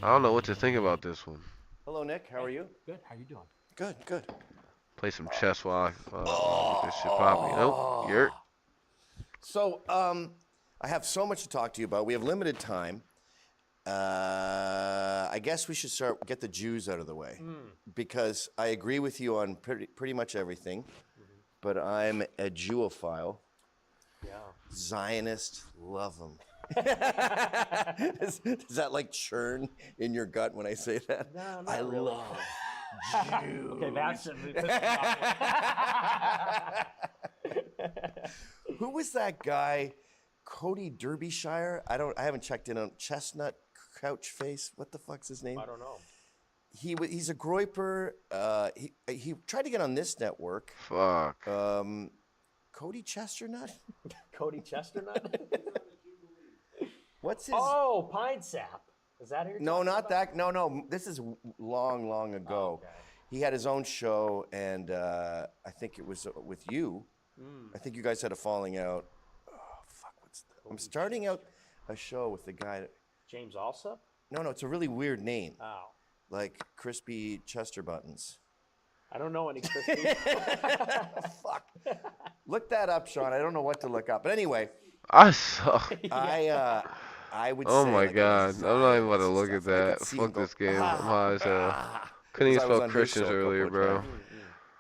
Speaker 1: I don't know what to think about this one.
Speaker 4: Hello, Nick. How are you?
Speaker 6: Good. How you doing?
Speaker 4: Good, good.
Speaker 1: Play some chess while I get this shit popping. Nope, you're.
Speaker 4: So, I have so much to talk to you about. We have limited time. I guess we should get the Jews out of the way because I agree with you on pretty much everything, but I'm a Jewophile.
Speaker 6: Yeah.
Speaker 4: Zionist, love them. Does that like churn in your gut when I say that?
Speaker 6: No,
Speaker 4: I
Speaker 6: not really.
Speaker 4: love Jews.
Speaker 6: Okay, that's
Speaker 4: Who was that guy? Cody Derbyshire? I haven't checked in on Chestnut Couch Face. What the fuck's his name?
Speaker 6: I don't know.
Speaker 4: He's a groiper. He tried to get on this network.
Speaker 1: Fuck.
Speaker 4: Cody Chesternut?
Speaker 6: Cody Chesternut?
Speaker 4: What's his?
Speaker 6: Oh, Pine Sap. Is that who you're
Speaker 4: No,
Speaker 6: talking
Speaker 4: not
Speaker 6: about?
Speaker 4: that. No. This is long ago.
Speaker 6: Oh, okay.
Speaker 4: He had his own show, and I think it was with you. I think you guys had a falling out. Oh, fuck. I'm starting out a show with the guy.
Speaker 6: James Alsop?
Speaker 4: No, it's a really weird name.
Speaker 6: Oh.
Speaker 4: Like Crispy Chester Buttons.
Speaker 6: I don't know any crispy.
Speaker 4: Fuck. Look that up, Sean. I don't know what to look up. But anyway,
Speaker 1: I suck.
Speaker 4: I would
Speaker 1: Oh
Speaker 4: say,
Speaker 1: my
Speaker 4: like,
Speaker 1: god. I'm not even about to look at
Speaker 4: stuff. I
Speaker 1: that.
Speaker 4: could see him
Speaker 1: Fuck
Speaker 4: go,
Speaker 1: this game. I'm high as hell. Couldn't
Speaker 4: Because
Speaker 1: even
Speaker 4: I was
Speaker 1: spell
Speaker 4: on his
Speaker 1: Christians
Speaker 4: show a couple
Speaker 1: earlier,
Speaker 4: of
Speaker 1: bro.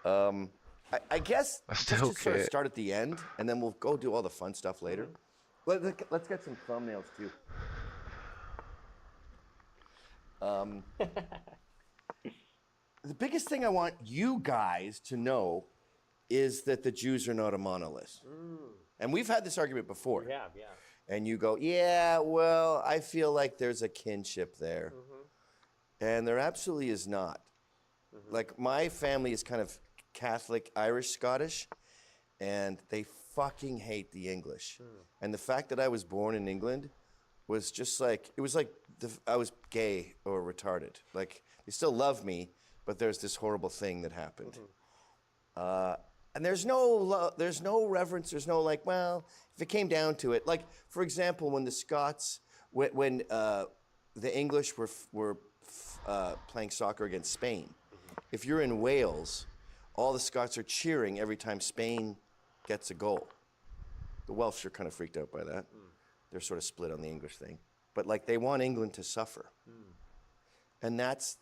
Speaker 4: times. I guess
Speaker 1: I
Speaker 4: just
Speaker 1: still
Speaker 4: to sort of
Speaker 1: can't.
Speaker 4: start at the end, and then we'll go do all the fun stuff later. Let's get some thumbnails too. The biggest thing I want you guys to know is that the Jews are not a monolith. And we've had this argument before.
Speaker 6: Yeah.
Speaker 4: And you go, yeah, well, I feel like there's a kinship there. And there absolutely is not. Like, my family is kind of Catholic, Irish, Scottish, and they fucking hate the English. And the fact that I was born in England was just like, it was like I was gay or retarded. Like, they still love me, but there's this horrible thing that happened. And there's no reverence. There's no like, well, if it came down to it, like, for example, when the Scots, when the English were playing soccer against Spain. If you're in Wales, all the Scots are cheering every time Spain gets a goal. The Welsh are kind of freaked out by that. They're sort of split on the English thing. But like they want England to suffer. And that's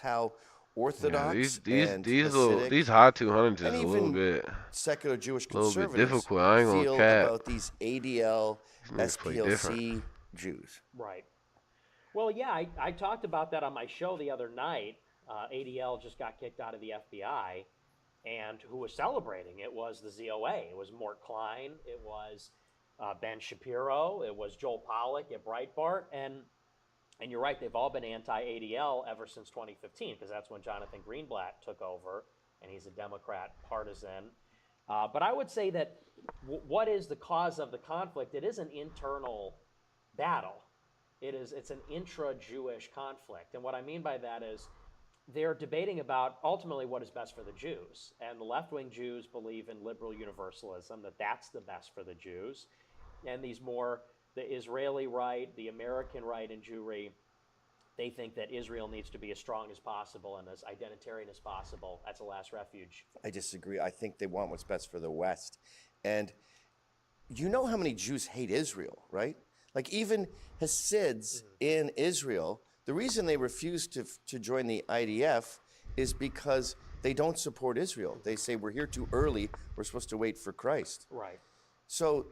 Speaker 4: how Orthodox and Hasidic
Speaker 1: these hot 200s
Speaker 4: and
Speaker 1: is a
Speaker 4: even secular Jewish
Speaker 1: little bit
Speaker 4: conservatives
Speaker 1: difficult. I ain't gonna
Speaker 4: feel
Speaker 1: cap.
Speaker 4: about these ADL,
Speaker 1: niggas play different.
Speaker 4: SPLC Jews.
Speaker 6: Right. Well, yeah, I talked about that on my show the other night. ADL just got kicked out of the FBI, and who was celebrating it was the ZOA. It was Mort Klein. It was Ben Shapiro. It was Joel Pollack at Breitbart. And you're right, they've all been anti-ADL ever since 2015, because that's when Jonathan Greenblatt took over, and he's a Democrat partisan. But I would say that what is the cause of the conflict? It is an internal battle. It's an intra-Jewish conflict. And what I mean by that is they're debating about ultimately what is best for the Jews. And the left-wing Jews believe in liberal universalism, that that's the best for the Jews. And the Israeli right, the American right in Jewry, they think that Israel needs to be as strong as possible and as identitarian as possible. That's a last refuge.
Speaker 4: I disagree. I think they want what's best for the West. And you know how many Jews hate Israel, right? Like even Hasids in Israel, the reason they refuse to join the IDF is because they don't support Israel. They say, we're here too early. We're supposed to wait for Christ.
Speaker 6: Right.
Speaker 4: So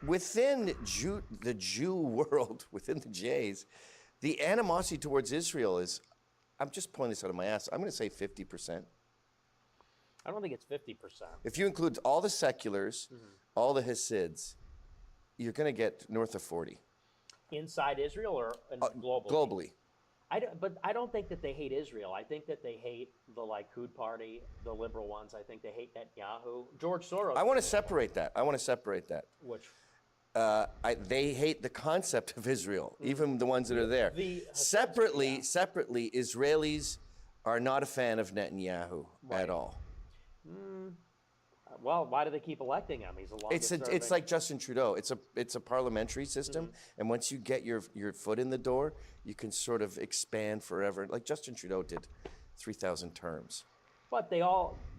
Speaker 4: within the Jew world, within the Jays, the animosity towards Israel is, I'm just pulling this out of my ass, I'm going to say 50%.
Speaker 6: I don't think it's 50%.
Speaker 4: If you include all the seculars, all the Hasids, you're going to get north of 40.
Speaker 6: Inside Israel or globally?
Speaker 4: Globally.
Speaker 6: But I don't think that they hate Israel. I think that they hate the Likud party, the liberal ones. I think they hate Netanyahu. George Soros.
Speaker 4: I want to separate that.
Speaker 6: Which?
Speaker 4: They hate the concept of Israel, even the ones that are there. Separately, Israelis are not a fan of Netanyahu at all.
Speaker 6: Well, why do they keep electing him? He's a longest-serving.
Speaker 4: It's like Justin Trudeau. It's a parliamentary system, and once you get your foot in the door, you can sort of expand forever. Like Justin Trudeau did 3,000 terms.
Speaker 6: But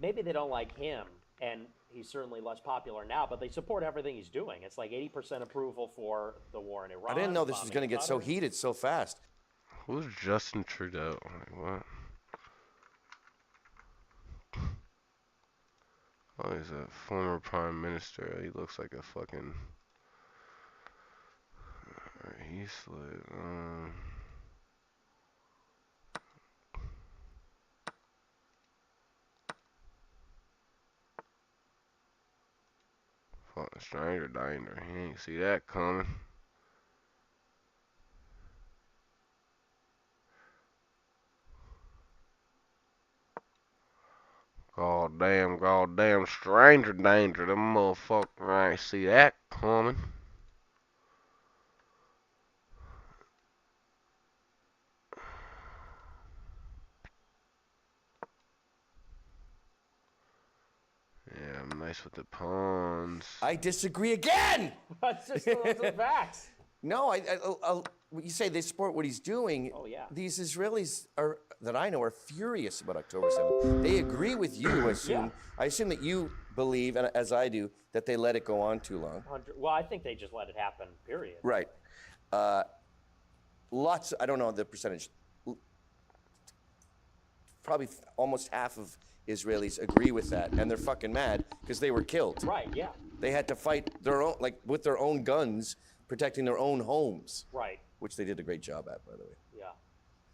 Speaker 6: maybe they don't like him, and he's certainly less popular now, but they support everything he's doing. It's like 80% approval for the war in Iran.
Speaker 4: I didn't know this was going to get so heated so fast.
Speaker 1: Who's Justin Trudeau? Like, what? Oh, he's a former prime minister. He looks like a fucking... He slid. Fucking stranger danger. He ain't see that coming. Goddamn stranger danger. Them motherfuckers, I ain't see that coming. Yeah, I'm nice with the pawns.
Speaker 4: I disagree again.
Speaker 6: That's just the facts.
Speaker 4: No, you say they support what he's doing.
Speaker 6: Oh, yeah.
Speaker 4: These Israelis that I know are furious about October 7th. They agree with you, I assume.
Speaker 6: Yeah.
Speaker 4: I assume that you believe, and as I do, that they let it go on too long.
Speaker 6: Well, I think they just let it happen, period.
Speaker 4: Right. Lots, I don't know the percentage. Probably almost half of Israelis agree with that, and they're fucking mad because they were killed.
Speaker 6: Right, yeah.
Speaker 4: They had to fight their own, with their own guns, protecting their own homes.
Speaker 6: Right.
Speaker 4: Which they did a great job at, by the way.
Speaker 6: Yeah.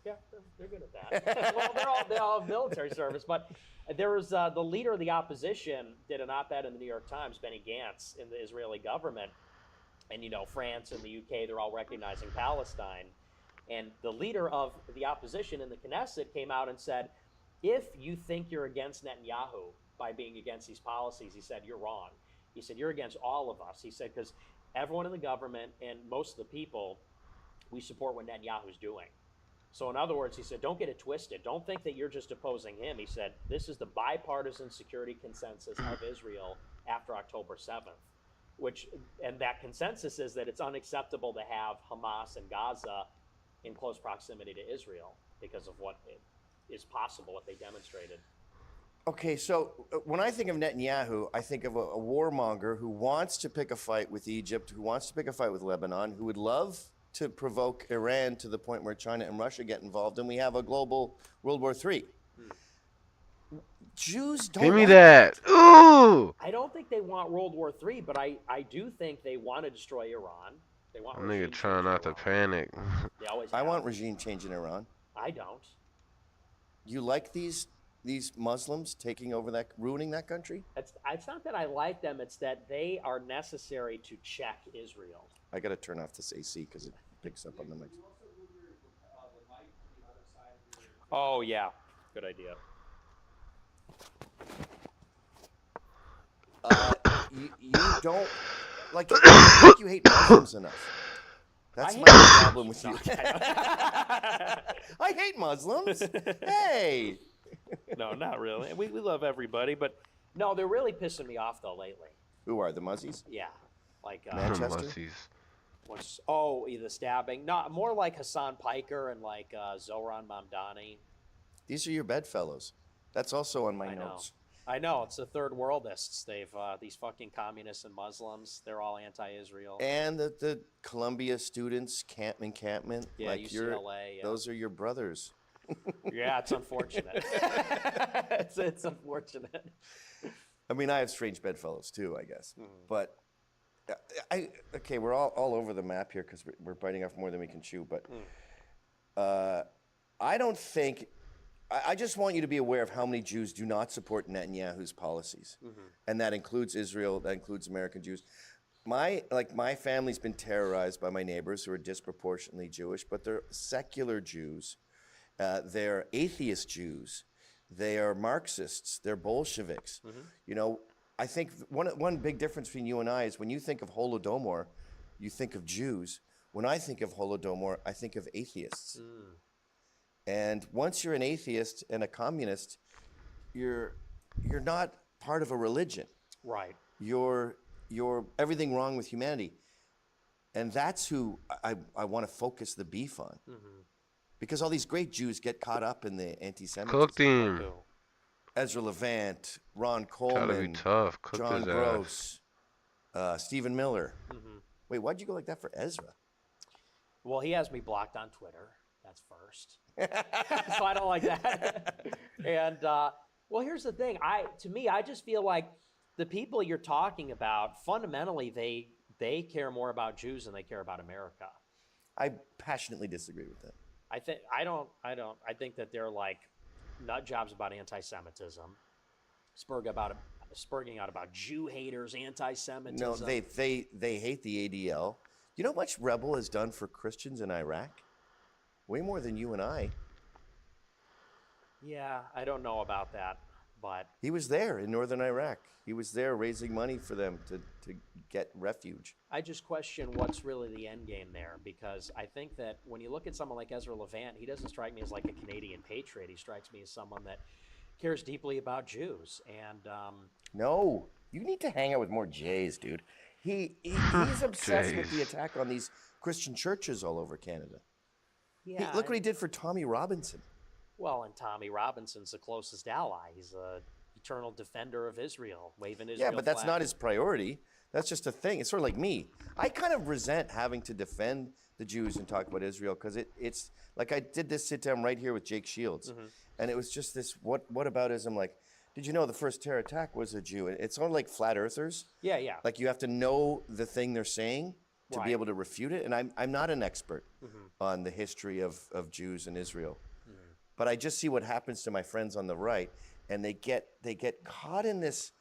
Speaker 6: Yeah, they're good at that. Well, they all have military service, but there was the leader of the opposition did an op-ed in the New York Times, Benny Gantz, in the Israeli government, and France and the UK, they're all recognizing Palestine, and the leader of the opposition in the Knesset came out and said, if you think you're against Netanyahu by being against these policies, he said, you're wrong. He said, you're against all of us. He said, because everyone in the government and most of the people, we support what Netanyahu's doing. So in other words, he said, don't get it twisted. Don't think that you're just opposing him. He said, this is the bipartisan security consensus of Israel after October 7th, and that consensus is that it's unacceptable to have Hamas and Gaza in close proximity to Israel. because of what is possible, what they demonstrated.
Speaker 4: Okay, so when I think of Netanyahu, I think of a warmonger who wants to pick a fight with Egypt, who wants to pick a fight with Lebanon, who would love to provoke Iran to the point where China and Russia get involved, and we have a global World War III. Jews don't
Speaker 1: Give me
Speaker 4: want
Speaker 1: that. Ooh.
Speaker 6: I don't think they want World War III, but I do think they want to destroy Iran. They want
Speaker 1: That
Speaker 6: regime
Speaker 1: nigga trying
Speaker 6: change
Speaker 1: not to
Speaker 6: in Iran.
Speaker 1: panic.
Speaker 6: They always
Speaker 4: I
Speaker 6: have.
Speaker 4: want regime change in Iran.
Speaker 6: I don't.
Speaker 4: You like these Muslims taking over that, ruining that country?
Speaker 6: It's not that I like them. It's that they are necessary to check Israel.
Speaker 4: I got to turn off this AC because it picks up on the mic.
Speaker 6: Oh yeah, good idea.
Speaker 4: You don't like. I think you hate Muslims enough. That's my problem with you. I hate Muslims. Hey.
Speaker 6: No, not really. We love everybody, but no, they're really pissing me off though lately.
Speaker 4: Who are the Muzzies?
Speaker 6: Yeah, like
Speaker 4: Manchester?
Speaker 1: Mussies.
Speaker 6: the stabbing. Not more like Hassan Piker and like Zohran Mamdani.
Speaker 4: These are your bedfellows. That's also on my notes.
Speaker 6: I know it's the third worldists. They've these fucking communists and Muslims. They're all anti-Israel.
Speaker 4: And the Columbia students, encampment.
Speaker 6: Yeah,
Speaker 4: like
Speaker 6: UCLA. Yeah.
Speaker 4: Those are your brothers.
Speaker 6: Yeah, it's unfortunate. it's unfortunate.
Speaker 4: I mean, I have strange bedfellows too, I guess. But we're all over the map here because we're biting off more than we can chew. But I don't think. I just want you to be aware of how many Jews do not support Netanyahu's policies, and that includes Israel. That includes American Jews. My family's been terrorized by my neighbors who are disproportionately Jewish, but they're secular Jews. They're atheist Jews. They are Marxists. They're Bolsheviks. You know, I think one big difference between you and I is when you think of Holodomor, you think of Jews. When I think of Holodomor, I think of atheists. And once you're an atheist and a communist, you're not part of a religion.
Speaker 6: Right.
Speaker 4: You're everything wrong with humanity. And that's who I want to focus the beef on. Because all these great Jews get caught up in the anti-Semitism.
Speaker 1: Cooked him.
Speaker 4: Ezra Levant, Ron
Speaker 1: Try to be
Speaker 4: Coleman,
Speaker 1: tough. Cooked
Speaker 4: John
Speaker 1: his
Speaker 4: Gross, Stephen Miller. Wait, why'd you go like that for Ezra?
Speaker 6: Well, he has me blocked on Twitter. That's first. So I don't like that. And well, here's the thing. To me, I just feel like the people you're talking about, fundamentally, they care more about Jews than they care about America.
Speaker 4: I passionately disagree with that.
Speaker 6: I think that they're like nut jobs about anti-Semitism, spurging out about Jew haters, anti-Semitism.
Speaker 4: No, they hate the ADL. You know how much Rebel has done for Christians in Iraq? Way more than you and I.
Speaker 6: Yeah, I don't know about that, but
Speaker 4: he was there in northern Iraq. He was there raising money for them to get refuge.
Speaker 6: I just question what's really the end game there, because I think that when you look at someone like Ezra Levant, he doesn't strike me as like a Canadian patriot. He strikes me as someone that cares deeply about Jews. And
Speaker 4: no, you need to hang out with more Jays, dude. He's obsessed with the attack on these Christian churches all over Canada.
Speaker 6: Yeah,
Speaker 4: look what he did for Tommy Robinson.
Speaker 6: Well, and Tommy Robinson's the closest ally. He's a eternal defender of Israel, waving Israel.
Speaker 4: Yeah, but that's not his priority. That's just a thing. It's sort of like me. I kind of resent having to defend the Jews and talk about Israel because it's like I did this sit down right here with Jake Shields, and it was just this whataboutism. Like, did you know the first terror attack was a Jew? It's sort of like flat earthers.
Speaker 6: Yeah, yeah.
Speaker 4: Like you have to know the thing they're saying to be able to refute it. And I'm not an expert on the history of Jews in Israel. But I just see what happens to my friends on the right, and they get caught in this.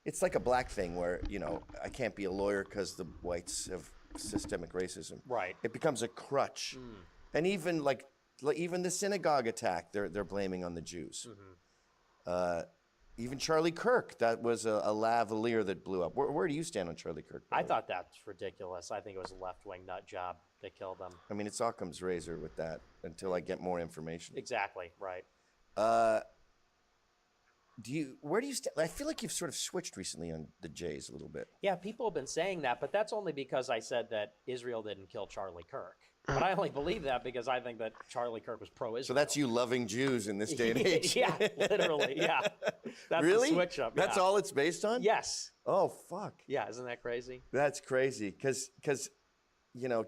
Speaker 4: It's like a black thing where, you know, I can't be a lawyer because the whites have systemic racism.
Speaker 6: Right.
Speaker 4: It becomes a crutch. And even even the synagogue attack, they're blaming on the Jews. Even Charlie Kirk, that was a lavalier that blew up. Where do you stand on Charlie Kirk?
Speaker 6: I thought that's ridiculous. I think it was a left-wing nut job that killed him.
Speaker 4: I mean, it's Occam's razor with that until I get more information.
Speaker 6: Exactly, right.
Speaker 4: Where do you stand? I feel like you've sort of switched recently on the Jays a little bit.
Speaker 6: Yeah, people have been saying that, but that's only because I said that Israel didn't kill Charlie Kirk. But I only believe that because I think that Charlie Kirk was pro-Israel.
Speaker 4: So that's you loving Jews in this day and age.
Speaker 6: Yeah, literally, yeah. That's
Speaker 4: Really?
Speaker 6: the switch up.
Speaker 4: That's
Speaker 6: yeah.
Speaker 4: all it's based on?
Speaker 6: Yes.
Speaker 4: Oh, fuck.
Speaker 6: Yeah, isn't that crazy?
Speaker 4: That's crazy. Because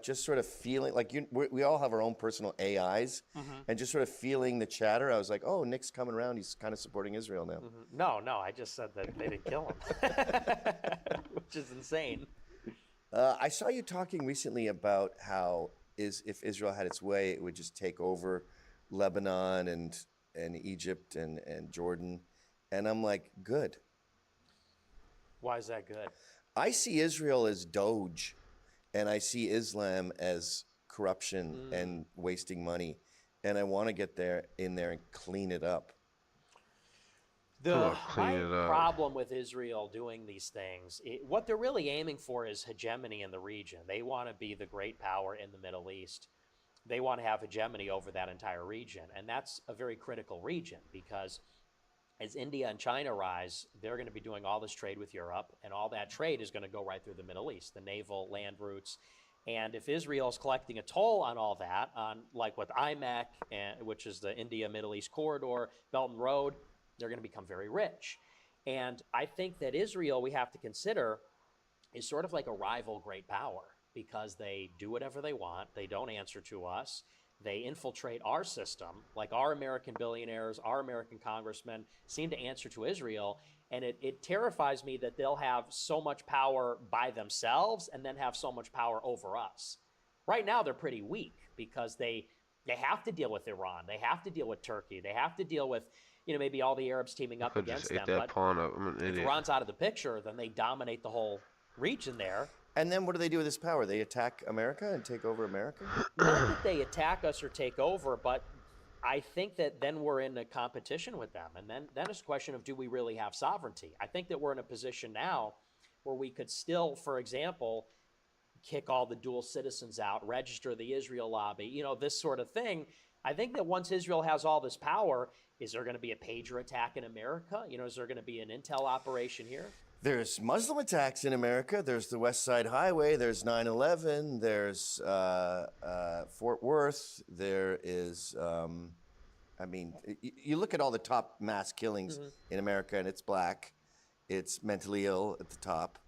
Speaker 4: just sort of feeling like we all have our own personal AIs, and just sort of feeling the chatter. I was like, oh, Nick's coming around. He's kind of supporting Israel now.
Speaker 6: No, I just said that they didn't kill him, which is insane.
Speaker 4: I saw you talking recently about how if Israel had its way, it would just take over Lebanon and Egypt and Jordan. And I'm like, good.
Speaker 6: Why is that good?
Speaker 4: I see Israel as Doge, and I see Islam as corruption and wasting money. And I want to get in there and clean it up.
Speaker 6: My problem with Israel doing these things, what they're really aiming for is hegemony in the region. They want to be the great power in the Middle East. They want to have hegemony over that entire region. And that's a very critical region because as India and China rise, they're going to be doing all this trade with Europe, and all that trade is going to go right through the Middle East, the naval land routes. And if Israel's collecting a toll on all that, on like with IMEC, which is the India-Middle East corridor, Belt and Road, they're going to become very rich. And I think that Israel, we have to consider, is sort of like a rival great power because they do whatever they want. They don't answer to us. They infiltrate our system, like our American billionaires, our American congressmen seem to answer to Israel. And it terrifies me that they'll have so much power by themselves and then have so much power over us. Right now, they're pretty weak because they have to deal with Iran. They have to deal with Turkey. They have to deal with, maybe all the Arabs teaming up against them. But if Iran's out of the picture, then they dominate the whole region there.
Speaker 4: And then what do they do with this power? They attack America and take over America?
Speaker 6: Not that they attack us or take over, but I think that then we're in a competition with them. And then it's a question of, do we really have sovereignty? I think that we're in a position now where we could still, for example, kick all the dual citizens out, register the Israel lobby, this sort of thing. I think that once Israel has all this power, is there going to be a pager attack in America? Is there going to be an intel operation here?
Speaker 4: There's Muslim attacks in America. There's the West Side Highway. There's 9/11. There's Fort Worth. There is, you look at all the top mass killings in America, and it's black. It's mentally ill at the top.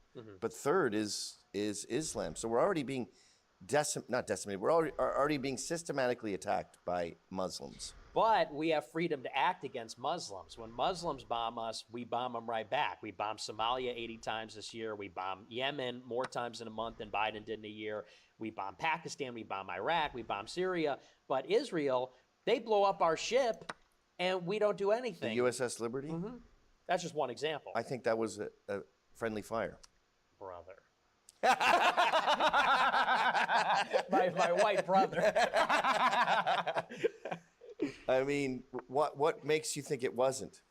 Speaker 4: But third is Islam. So we're already being not decimated. We're already being systematically attacked by Muslims.
Speaker 6: But we have freedom to act against Muslims. When Muslims bomb us, we bomb them right back. We bombed Somalia 80 times this year. We bombed Yemen more times in a month than Biden did in a year. We bombed Pakistan. We bombed Iraq. We bombed Syria. But Israel, they blow up our ship, and we don't do anything.
Speaker 4: The USS Liberty?
Speaker 6: That's just one example.
Speaker 4: I think that was a friendly fire.
Speaker 6: Brother. my white brother.
Speaker 4: I mean, what makes you think it wasn't?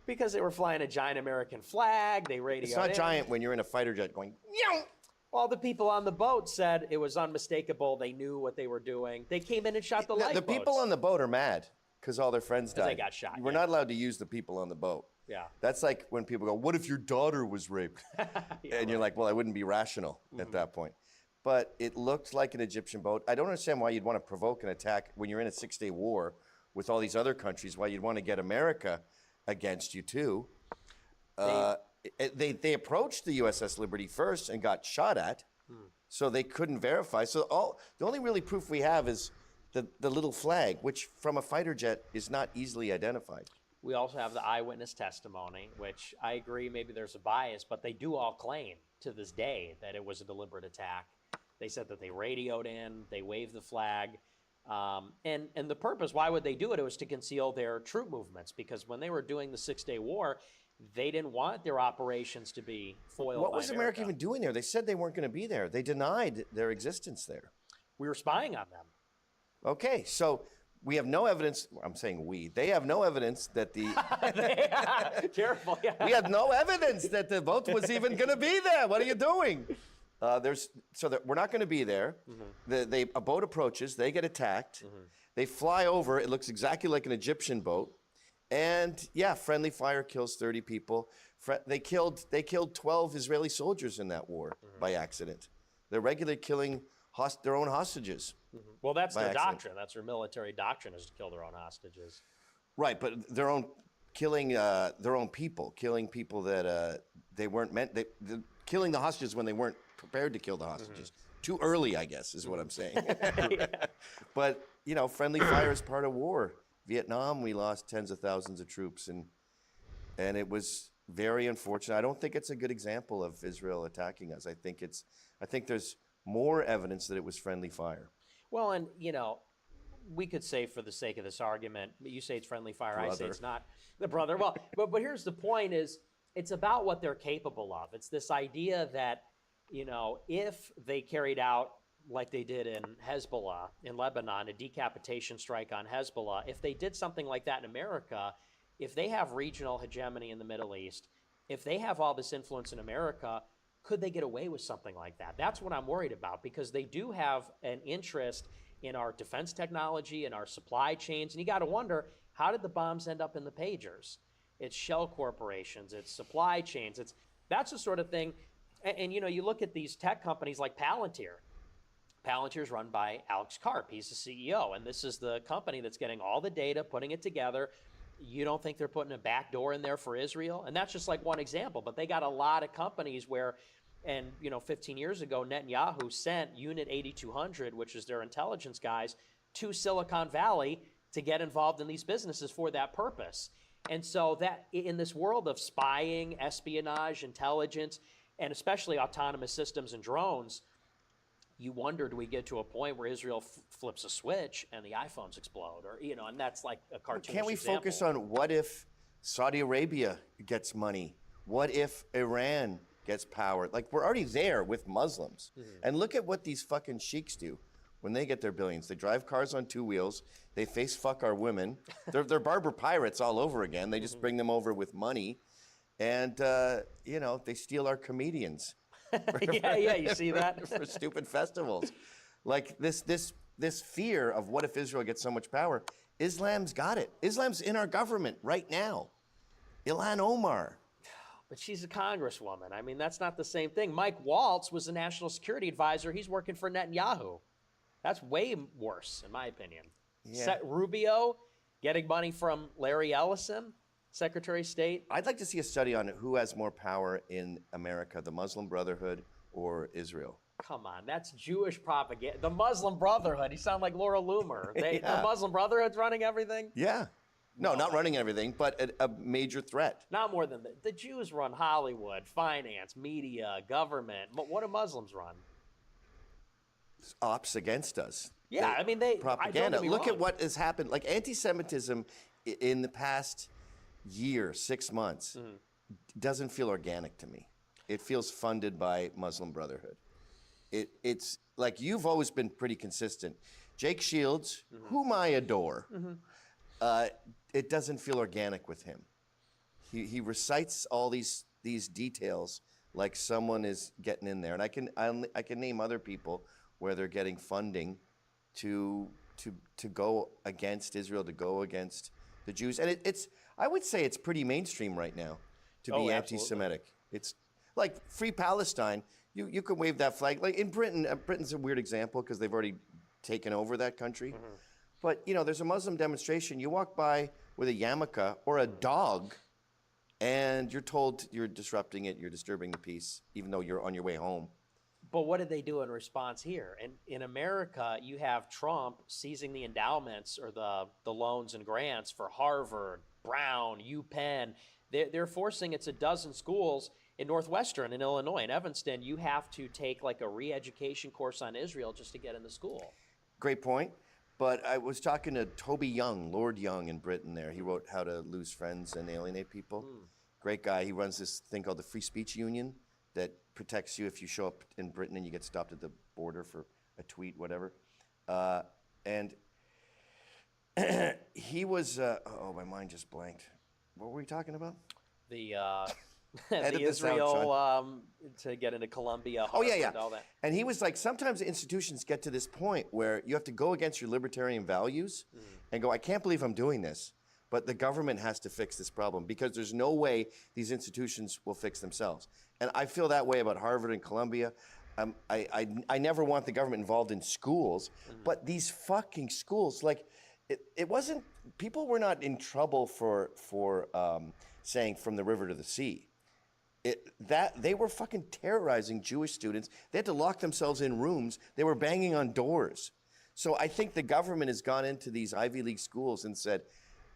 Speaker 6: Because they were flying a giant American flag. They radioed
Speaker 4: It's not
Speaker 6: in.
Speaker 4: giant when you're in a fighter jet going, Meow!
Speaker 6: All the people on the boat said it was unmistakable. They knew what they were doing. They came in and shot the lifeboats.
Speaker 4: The people on the boat are mad because all their friends died.
Speaker 6: They got shot.
Speaker 4: We're not allowed to use the people on the boat.
Speaker 6: Yeah.
Speaker 4: That's like when people go, what if your daughter was raped? And you're like, well, I wouldn't be rational at that point. But it looked like an Egyptian boat. I don't understand why you'd want to provoke an attack when you're in a 6-day war with all these other countries, why you'd want to get America against you too. They approached the USS Liberty first and got shot at, so they couldn't verify. So the only really proof we have is the little flag, which from a fighter jet is not easily identified.
Speaker 6: We also have the eyewitness testimony, which I agree maybe there's a bias, but they do all claim to this day that it was a deliberate attack. They said that they radioed in, they waved the flag. And the purpose, why would they do it? It was to conceal their troop movements, because when they were doing the 6-day war, they didn't want their operations to be foiled
Speaker 4: What
Speaker 6: by
Speaker 4: was America even doing there? They said they weren't going to be there. They denied their existence there.
Speaker 6: We were spying on them.
Speaker 4: Okay, so we have no evidence. I'm saying we. They have no evidence that the.
Speaker 6: Careful. Yeah.
Speaker 4: We have no evidence that the boat was even going to be there. What are you doing? We're not going to be there. A boat approaches. They get attacked. They fly over. It looks exactly like an Egyptian boat. And friendly fire kills 30 people. They killed 12 Israeli soldiers in that war by accident. They're regularly killing their own hostages.
Speaker 6: Well, that's
Speaker 4: By
Speaker 6: their
Speaker 4: accident.
Speaker 6: doctrine. That's their military doctrine, is to kill their own hostages.
Speaker 4: Right, but their own killing their own people, killing people that they weren't killing the hostages when they weren't prepared to kill the hostages. Too early, I guess, is what I'm saying. But friendly fire is part of war. Vietnam, we lost tens of thousands of troops, and it was very unfortunate. I don't think it's a good example of Israel attacking us. I think there's more evidence that it was friendly fire.
Speaker 6: Well, and we could say, for the sake of this argument, you say it's friendly fire, I say
Speaker 4: Brother.
Speaker 6: it's not. The brother. Well, but here's the point: is it's about what they're capable of. It's this idea that if they carried out, like they did in Hezbollah in Lebanon, a decapitation strike on Hezbollah, if they did something like that in America, if they have regional hegemony in the Middle East, if they have all this influence in America, could they get away with something like that? That's what I'm worried about, because they do have an interest in our defense technology and our supply chains. And you got to wonder, how did the bombs end up in the pagers? It's shell corporations, it's supply chains, that's the sort of thing. And you look at these tech companies like Palantir. Palantir's run by Alex Karp. He's the CEO, and this is the company that's getting all the data, putting it together. You don't think they're putting a back door in there for Israel? And that's just like one example, but they got a lot of companies where, and 15 years ago, Netanyahu sent Unit 8200, which is their intelligence guys, to Silicon Valley to get involved in these businesses for that purpose. And so that in this world of spying, espionage, intelligence, and especially autonomous systems and drones, you wonder, do we get to a point where Israel flips a switch and the iPhones explode, or and that's like a cartoonish
Speaker 4: Can't we
Speaker 6: example.
Speaker 4: focus on what if Saudi Arabia gets money? What if Iran gets power? Like, we're already there with Muslims. And look at what these fucking sheiks do when they get their billions. They drive cars on two wheels. They face fuck our women. They're barber pirates all over again. They just bring them over with money, and they steal our comedians.
Speaker 6: yeah, you see that?
Speaker 4: For stupid festivals. Like this fear of what if Israel gets so much power. Islam's got it. Islam's in our government right now. Ilhan Omar.
Speaker 6: But she's a congresswoman. I mean, that's not the same thing. Mike Waltz was a national security advisor. He's working for Netanyahu. That's way worse, in my opinion.
Speaker 4: Yeah.
Speaker 6: Rubio getting money from Larry Ellison, Secretary of State.
Speaker 4: I'd like to see a study on who has more power in America, the Muslim Brotherhood or Israel.
Speaker 6: Come on, that's Jewish propaganda. The Muslim Brotherhood. You sound like Laura Loomer. The
Speaker 4: Yeah.
Speaker 6: Muslim Brotherhood's running everything?
Speaker 4: Yeah. No, not running everything, but a major threat.
Speaker 6: Not more than the Jews run Hollywood, finance, media, government. What do Muslims run?
Speaker 4: Ops against us.
Speaker 6: Yeah, I mean, they
Speaker 4: propaganda.
Speaker 6: don't get me
Speaker 4: Look at
Speaker 6: wrong.
Speaker 4: what has happened. Like, anti-Semitism in the past year, 6 months, doesn't feel organic to me. It feels funded by Muslim Brotherhood. It's like, you've always been pretty consistent. Jake Shields, whom I adore, it doesn't feel organic with him. He recites all these details like someone is getting in there, and I can name other people where they're getting funding to go against Israel, to go against the Jews, and I would say it's pretty mainstream right now to be anti-Semitic. It's like Free Palestine. You could wave that flag. Like in Britain, Britain's a weird example because they've already taken over that country. But there's a Muslim demonstration. You walk by with a yarmulke or a dog, and you're told you're disrupting it, you're disturbing the peace, even though you're on your way home.
Speaker 6: But what did they do in response here? And in America, you have Trump seizing the endowments or the loans and grants for Harvard, Brown, UPenn. They're forcing, it's a dozen schools in Northwestern, in Illinois, in Evanston. You have to take like a re-education course on Israel just to get in the school.
Speaker 4: Great point. But I was talking to Toby Young, Lord Young in Britain there. He wrote How to Lose Friends and Alienate People. Great guy. He runs this thing called the Free Speech Union that protects you if you show up in Britain and you get stopped at the border for a tweet, whatever. And he was, my mind just blanked. What were we talking about?
Speaker 6: The
Speaker 4: Edit
Speaker 6: the
Speaker 4: this out,
Speaker 6: Israel to get into Columbia, Harvard, all that.
Speaker 4: And he was like, sometimes institutions get to this point where you have to go against your libertarian values and go, I can't believe I'm doing this, but the government has to fix this problem because there's no way these institutions will fix themselves. And I feel that way about Harvard and Columbia. I never want the government involved in schools, but these fucking schools, like, it wasn't, people were not in trouble for saying from the river to the sea. That they were fucking terrorizing Jewish students. They had to lock themselves in rooms. They were banging on doors. So I think the government has gone into these Ivy League schools and said,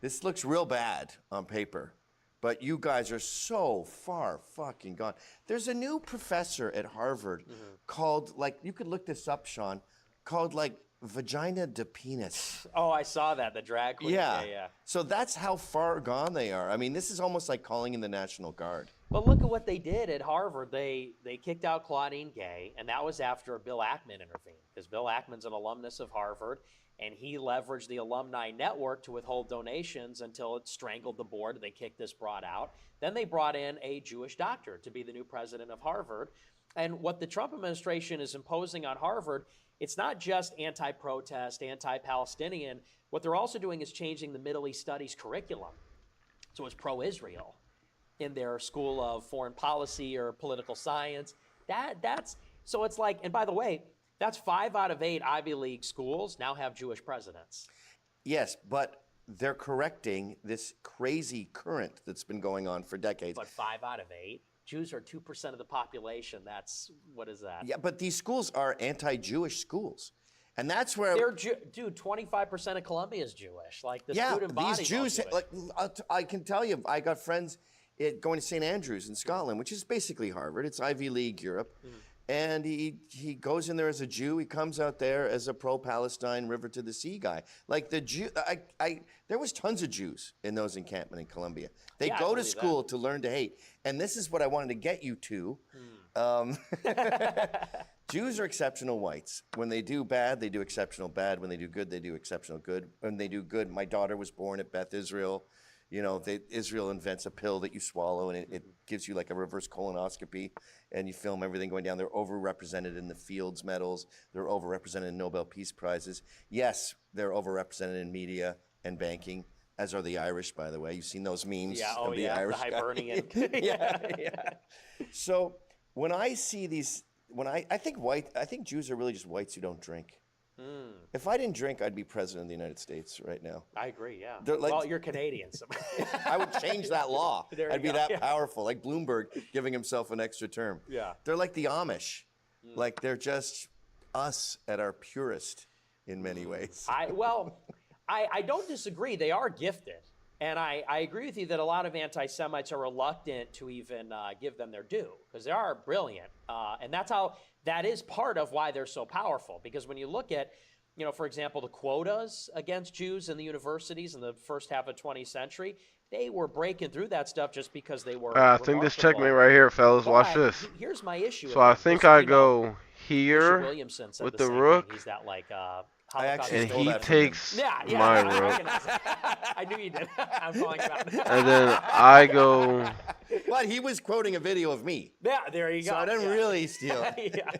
Speaker 4: this looks real bad on paper, but you guys are so far fucking gone. There's a new professor at Harvard called, like, you could look this up, Sean, called like Vagina de Penis.
Speaker 6: Oh, I saw that, the drag queen. Yeah.
Speaker 4: So that's how far gone they are. I mean, this is almost like calling in the National Guard.
Speaker 6: But look at what they did at Harvard. They kicked out Claudine Gay, and that was after Bill Ackman intervened, because Bill Ackman's an alumnus of Harvard, and he leveraged the alumni network to withhold donations until it strangled the board. They kicked this broad out. Then they brought in a Jewish doctor to be the new president of Harvard. And what the Trump administration is imposing on Harvard, it's not just anti-protest, anti-Palestinian. What they're also doing is changing the Middle East Studies curriculum. So it's pro-Israel in their School of Foreign Policy or Political Science. That's so it's like, and by the way, that's 5 out of 8 Ivy League schools now have Jewish presidents.
Speaker 4: Yes, but they're correcting this crazy current that's been going on for decades.
Speaker 6: But 5 out of 8? Jews are 2% of the population. That's, what is that?
Speaker 4: Yeah, but these schools are anti-Jewish schools. And that's where...
Speaker 6: Dude, 25% of Columbia is Jewish. Like, the student body.
Speaker 4: These Jews, like, I can tell you, I got friends going to St. Andrews in Scotland, which is basically Harvard. It's Ivy League Europe. And he goes in there as a Jew. He comes out there as a pro-Palestine, river to the sea guy. Like the Jew, there was tons of Jews in those encampments in Colombia. They go to school to learn to hate. And this is what I wanted to get you to. Jews are exceptional whites. When they do bad, they do exceptional bad. When they do good, they do exceptional good. When they do good, my daughter was born at Beth Israel. You know, Israel invents a pill that you swallow, and it gives you like a reverse colonoscopy, and you film everything going down. They're overrepresented in the Fields medals. They're overrepresented in Nobel Peace Prizes. Yes, they're overrepresented in media and banking, as are the Irish, by the way. You've seen those memes of the Irish
Speaker 6: the Hibernian.
Speaker 4: yeah. So when I see these, I think Jews are really just whites who don't drink. If I didn't drink, I'd be president of the United States right now.
Speaker 6: I agree, yeah.
Speaker 4: Like,
Speaker 6: well, you're Canadian. So.
Speaker 4: I would change that law. I'd be that
Speaker 6: yeah.
Speaker 4: powerful, like Bloomberg giving himself an extra term.
Speaker 6: Yeah.
Speaker 4: They're like the Amish. Like they're just us at our purest in many ways.
Speaker 6: I don't disagree. They are gifted. And I agree with you that a lot of anti-Semites are reluctant to even give them their due, because they are brilliant. And that is part of why they're so powerful. Because when you look at, for example, the quotas against Jews in the universities in the first half of the 20th century, they were breaking through that stuff just because they were
Speaker 1: I think this checkmate right here, fellas. Watch this.
Speaker 6: Here's my issue.
Speaker 1: So I think I go here with the rook.
Speaker 6: He's that like
Speaker 1: and he takes my rook.
Speaker 6: I knew you did. I'm calling him out.
Speaker 1: And then I go.
Speaker 4: But he was quoting a video of me.
Speaker 6: Yeah, there you go.
Speaker 4: So I didn't really steal.
Speaker 6: Yeah.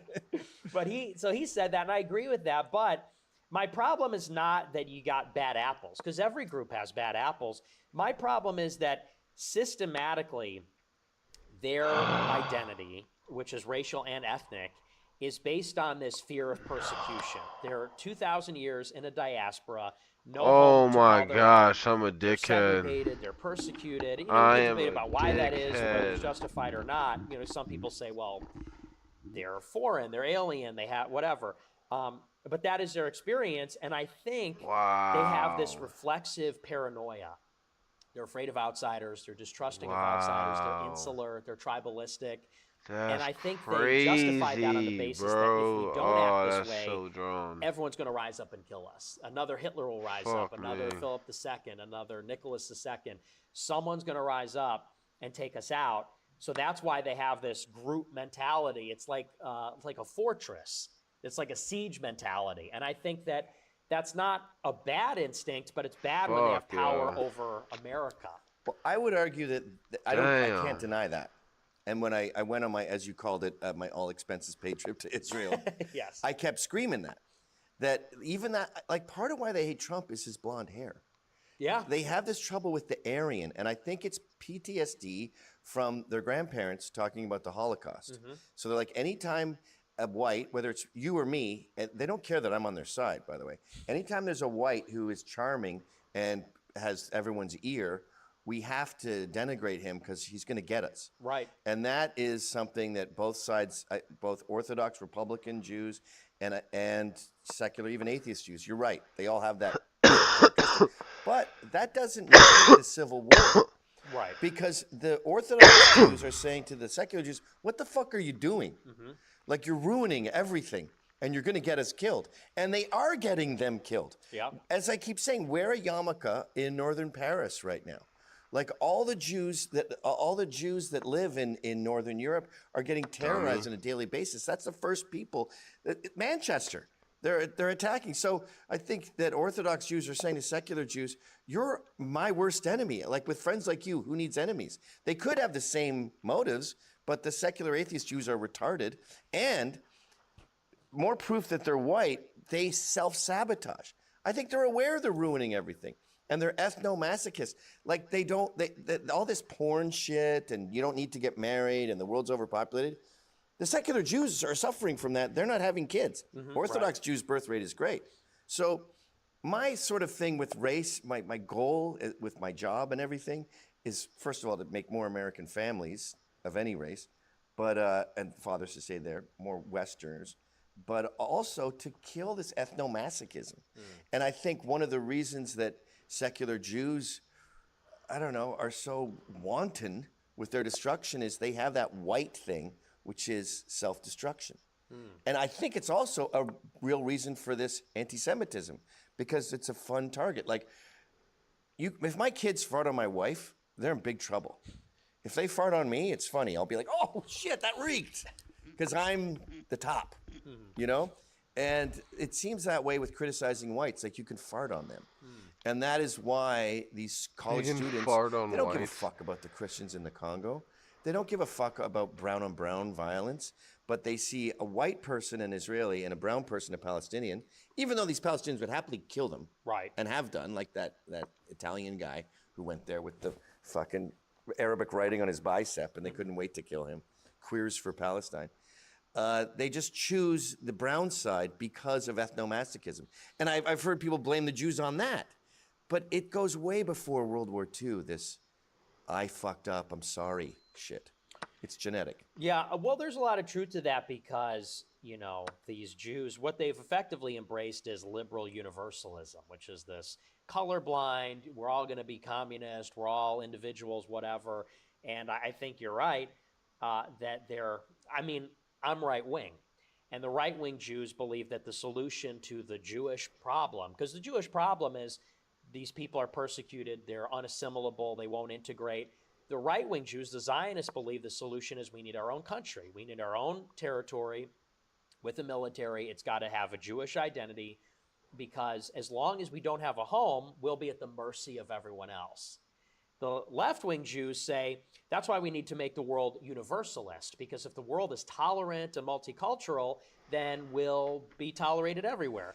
Speaker 6: But he said that, and I agree with that. But my problem is not that you got bad apples, because every group has bad apples. My problem is that systematically their identity, which is racial and ethnic, is based on this fear of persecution. They're 2,000 years in a diaspora.
Speaker 1: Oh my gosh, I'm a dickhead.
Speaker 6: Segregated, they're persecuted.
Speaker 1: I am
Speaker 6: debate about why that is, whether it's
Speaker 1: dickhead.
Speaker 6: justified or not. Some people say, well, they're foreign, they're alien, they have whatever. But that is their experience, and I think they have this reflexive paranoia. They're afraid of outsiders. They're distrusting of outsiders. They're insular. They're tribalistic.
Speaker 1: That's
Speaker 6: and I think
Speaker 1: crazy,
Speaker 6: they justify that on the basis that if we don't act this way,
Speaker 1: so
Speaker 6: everyone's going to rise up and kill us. Another Hitler will rise up. Another Philip II. Another Nicholas II. Someone's going to rise up and take us out. So that's why they have this group mentality. It's like a fortress. It's like a siege mentality. And I think that that's not a bad instinct, but it's bad when they have power over America.
Speaker 4: Well, I would argue that I can't deny that. And when I went on my, as you called it, my all expenses paid trip to Israel,
Speaker 6: Yes.
Speaker 4: I kept screaming that even that, like, part of why they hate Trump is his blonde hair.
Speaker 6: Yeah.
Speaker 4: They have this trouble with the Aryan, and I think it's PTSD from their grandparents talking about the Holocaust. So they're like, anytime a white, whether it's you or me, and they don't care that I'm on their side, by the way. Anytime there's a white who is charming and has everyone's ear, we have to denigrate him because he's going to get us.
Speaker 6: Right.
Speaker 4: And that is something that both sides, both Orthodox, Republican Jews, and secular, even atheist Jews, you're right. They all have that characteristic. But that doesn't make it the Civil War.
Speaker 6: Right.
Speaker 4: Because the Orthodox Jews are saying to the secular Jews, what the fuck are you doing? Like, you're ruining everything, and you're going to get us killed. And they are getting them killed.
Speaker 6: Yeah.
Speaker 4: As I keep saying, wear a yarmulke in northern Paris right now. Like, all the Jews that live in northern Europe are getting terrorized on a daily basis. That's the first people. Manchester. They're attacking. So I think that Orthodox Jews are saying to secular Jews, you're my worst enemy. Like, with friends like you, who needs enemies? They could have the same motives, but the secular atheist Jews are retarded. And more proof that they're white, they self-sabotage. I think they're aware they're ruining everything. And they're ethno-masochists. Like, they all this porn shit, and you don't need to get married, and the world's overpopulated. The secular Jews are suffering from that. They're not having kids. Orthodox Jews' birth rate is great. So my sort of thing with race, my goal with my job and everything is, first of all, to make more American families of any race, but and fathers to stay there, more Westerners, but also to kill this ethno-masochism. And I think one of the reasons that secular Jews, I don't know, are so wanton with their destruction is they have that white thing, which is self-destruction. And I think it's also a real reason for this anti-Semitism, because it's a fun target. Like, if my kids fart on my wife, they're in big trouble. If they fart on me, it's funny. I'll be like, oh, shit, that reeked, because I'm the top, you know? And it seems that way with criticizing whites. Like, you can fart on them. And that is why these college students, they don't give a fuck about the Christians in the Congo. They don't give a fuck about brown-on-brown violence, but they see a white person, an Israeli, and a brown person, a Palestinian, even though these Palestinians would happily kill them.
Speaker 6: Right.
Speaker 4: And have done, like that Italian guy who went there with the fucking Arabic writing on his bicep, and they couldn't wait to kill him. Queers for Palestine. They just choose the brown side because of ethnomasochism. And I've heard people blame the Jews on that. But it goes way before World War II, this I fucked up, I'm sorry shit. It's genetic.
Speaker 6: Yeah, well, there's a lot of truth to that because, these Jews, what they've effectively embraced is liberal universalism, which is this colorblind, we're all going to be communist, we're all individuals, whatever. And I think you're right that I'm right-wing. And the right-wing Jews believe that the solution to the Jewish problem, because the Jewish problem is these people are persecuted, they're unassimilable, they won't integrate. The right-wing Jews, the Zionists, believe the solution is we need our own country. We need our own territory with a military. It's got to have a Jewish identity because as long as we don't have a home, we'll be at the mercy of everyone else. The left-wing Jews say that's why we need to make the world universalist, because if the world is tolerant and multicultural, then we'll be tolerated everywhere.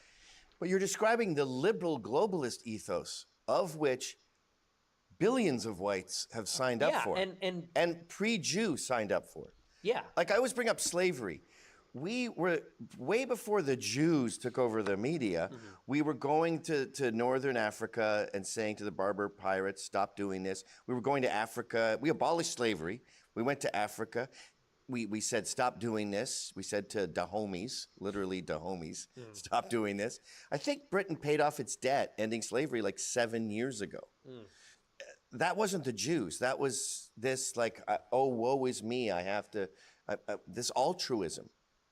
Speaker 4: But you're describing the liberal globalist ethos, of which billions of whites have signed up for it. And pre-Jew signed up for it.
Speaker 6: Yeah.
Speaker 4: Like, I always bring up slavery. We were, way before the Jews took over the media, we were going to northern Africa and saying to the Berber pirates, stop doing this. We were going to Africa. We abolished slavery. We went to Africa. We said, stop doing this. We said to Dahomies, literally Dahomies, stop doing this. I think Britain paid off its debt, ending slavery, like 7 years ago. That wasn't the Jews. That was this, like, oh, woe is me. I have to, this altruism.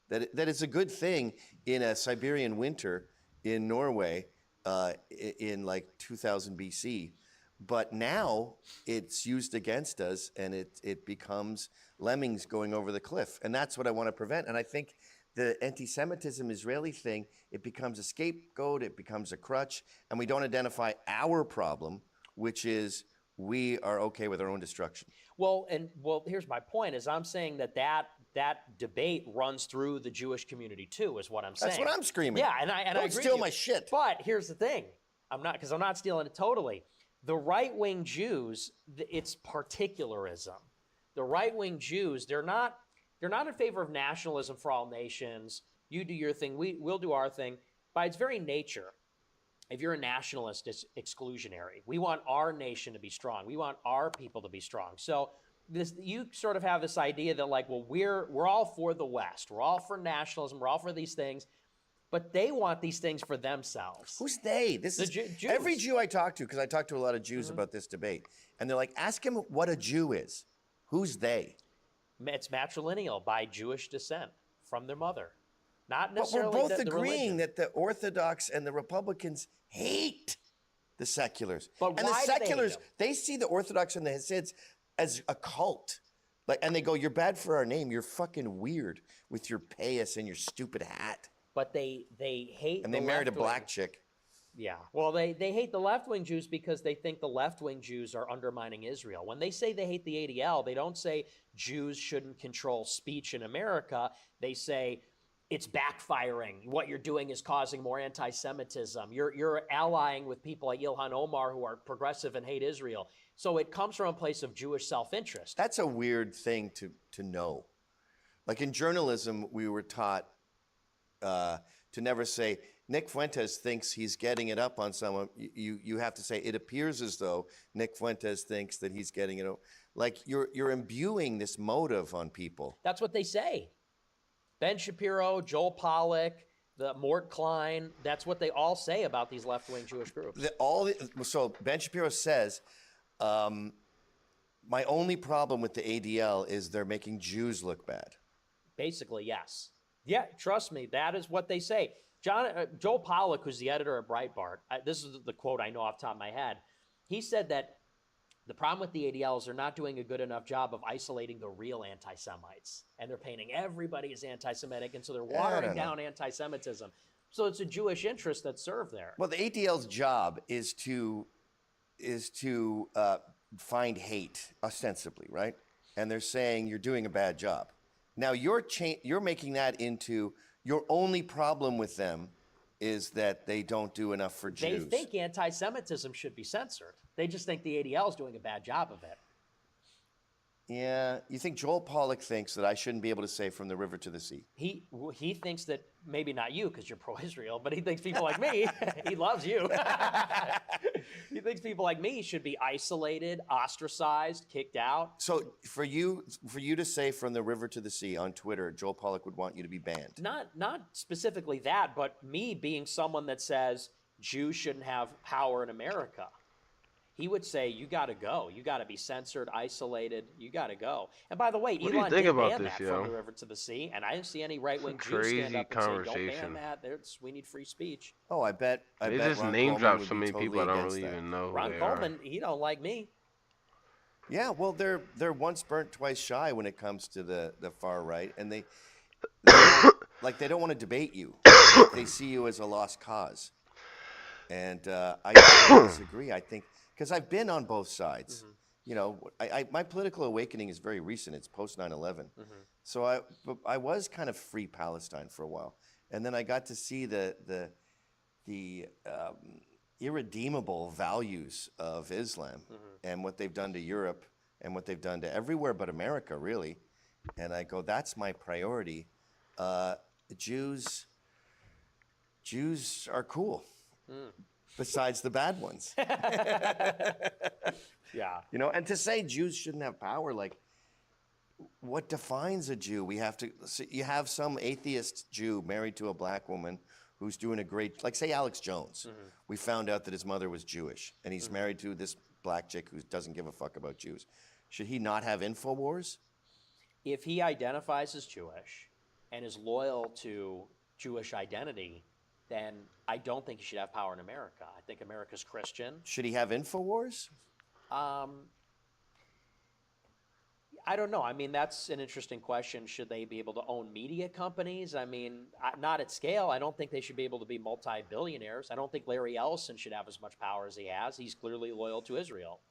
Speaker 4: That is a good thing in a Siberian winter in Norway in like 2000 BC. But now it's used against us, and it becomes lemmings going over the cliff. And that's what I want to prevent. And I think the anti-Semitism Israeli thing, it becomes a scapegoat, it becomes a crutch, and we don't identify our problem, which is we are okay with our own destruction.
Speaker 6: Well, here's my point, is I'm saying that debate runs through the Jewish community too, is what I'm saying.
Speaker 4: That's what I'm screaming.
Speaker 6: Yeah, and I
Speaker 4: don't
Speaker 6: agree
Speaker 4: steal
Speaker 6: with you.
Speaker 4: my shit.
Speaker 6: But here's the thing. I'm not stealing it totally. The right-wing Jews, it's particularism. The right-wing Jews, they're They're not in favor of nationalism for all nations. You do your thing, we'll do our thing. By its very nature, if you're a nationalist, it's exclusionary. We want our nation to be strong. We want our people to be strong. So you sort of have this idea that like, well, we're all for the West. We're all for nationalism. We're all for these things. But they want these things for themselves.
Speaker 4: Who's they? This is
Speaker 6: Jews.
Speaker 4: every Jew I talk to, because I talk to a lot of Jews about this debate, and they're like, ask him what a Jew is. Who's they?
Speaker 6: It's matrilineal by Jewish descent from their mother. Not
Speaker 4: But
Speaker 6: necessarily
Speaker 4: we're both
Speaker 6: the
Speaker 4: agreeing
Speaker 6: religion.
Speaker 4: that the Orthodox and the Republicans hate the seculars.
Speaker 6: But
Speaker 4: and
Speaker 6: why
Speaker 4: the
Speaker 6: do they hate
Speaker 4: seculars,
Speaker 6: them?
Speaker 4: they see the Orthodox and the Hasids as a cult. Like, and they go, you're bad for our name. You're fucking weird with your payas and your stupid hat.
Speaker 6: But they hate.
Speaker 4: And they
Speaker 6: the
Speaker 4: married a
Speaker 6: left-wing.
Speaker 4: black chick.
Speaker 6: Yeah. Well, they hate the left-wing Jews because they think the left-wing Jews are undermining Israel. When they say they hate the ADL, they don't say Jews shouldn't control speech in America. They say it's backfiring. What you're doing is causing more anti-Semitism. You're allying with people like Ilhan Omar who are progressive and hate Israel. So it comes from a place of Jewish self-interest.
Speaker 4: That's a weird thing to know. Like in journalism, we were taught to never say, Nick Fuentes thinks he's getting it up on someone. You have to say, it appears as though Nick Fuentes thinks that he's getting it up. Like you're imbuing this motive on people.
Speaker 6: That's what they say. Ben Shapiro, Joel Pollack, the Mort Klein, that's what they all say about these left-wing Jewish groups.
Speaker 4: So Ben Shapiro says, my only problem with the ADL is they're making Jews look bad.
Speaker 6: Basically, yes. Yeah, trust me, that is what they say. Joel Pollack, who's the editor of Breitbart, this is the quote I know off the top of my head. He said that the problem with the ADL is they're not doing a good enough job of isolating the real anti-Semites. And they're painting everybody as anti-Semitic, and so they're watering down anti-Semitism. So it's a Jewish interest that's served there.
Speaker 4: Well, the ADL's job is to find hate, ostensibly, right? And they're saying you're doing a bad job. Now you're making that into your only problem with them is that they don't do enough for Jews.
Speaker 6: They think anti-Semitism should be censored. They just think the ADL is doing a bad job of it.
Speaker 4: Yeah, you think Joel Pollack thinks that I shouldn't be able to say from the river to the sea?
Speaker 6: He thinks that, maybe not you because you're pro-Israel, but he thinks people like me, he loves you. He thinks people like me should be isolated, ostracized, kicked out.
Speaker 4: So for you to say from the river to the sea on Twitter, Joel Pollack would want you to be banned.
Speaker 6: Not specifically that, but me being someone that says Jews shouldn't have power in America. He would say, you got to go. You got to be censored, isolated. You got to go. And by the way,
Speaker 1: What do you
Speaker 6: Elon
Speaker 1: think
Speaker 6: did
Speaker 1: about
Speaker 6: ban
Speaker 1: this,
Speaker 6: that
Speaker 1: yo?
Speaker 6: from the river to the sea, and I didn't see any right-wing
Speaker 1: It's a
Speaker 6: Jews stand
Speaker 1: crazy
Speaker 6: up and say, don't ban
Speaker 1: conversation.
Speaker 6: that. We need free speech.
Speaker 4: Oh, I bet
Speaker 1: They just
Speaker 4: Ron
Speaker 1: name
Speaker 4: Coleman
Speaker 1: drop
Speaker 4: would
Speaker 1: so
Speaker 4: be
Speaker 1: many
Speaker 4: totally
Speaker 1: people I don't
Speaker 4: against
Speaker 1: really
Speaker 4: that.
Speaker 1: even know who
Speaker 6: Ron
Speaker 1: they
Speaker 6: Coleman, he don't like me.
Speaker 4: Yeah, well, they're once burnt, twice shy when it comes to the far right, and they don't want to debate you. They see you as a lost cause, and I disagree. I think because I've been on both sides.
Speaker 6: Mm-hmm.
Speaker 4: You know, my political awakening is very recent. It's post 9/11, so I was kind of free Palestine for a while, and then I got to see the irredeemable values of Islam and what they've done to Europe and what they've done to everywhere but America, really. And I go, that's my priority. Jews are cool, besides the bad ones.
Speaker 6: Yeah.
Speaker 4: You know, and to say Jews shouldn't have power, like, what defines a Jew? You have some atheist Jew married to a black woman who's doing a great, like say Alex Jones. We found out that his mother was Jewish, and he's married to this black chick who doesn't give a fuck about Jews. Should he not have InfoWars?
Speaker 6: If he identifies as Jewish and is loyal to Jewish identity, then I don't think he should have power in America. I think America's Christian.
Speaker 4: Should he have InfoWars?
Speaker 6: I don't know. I mean, that's an interesting question. Should they be able to own media companies? I mean, not at scale. I don't think they should be able to be multi-billionaires. I don't think Larry Ellison should have as much power as he has. He's clearly loyal to Israel.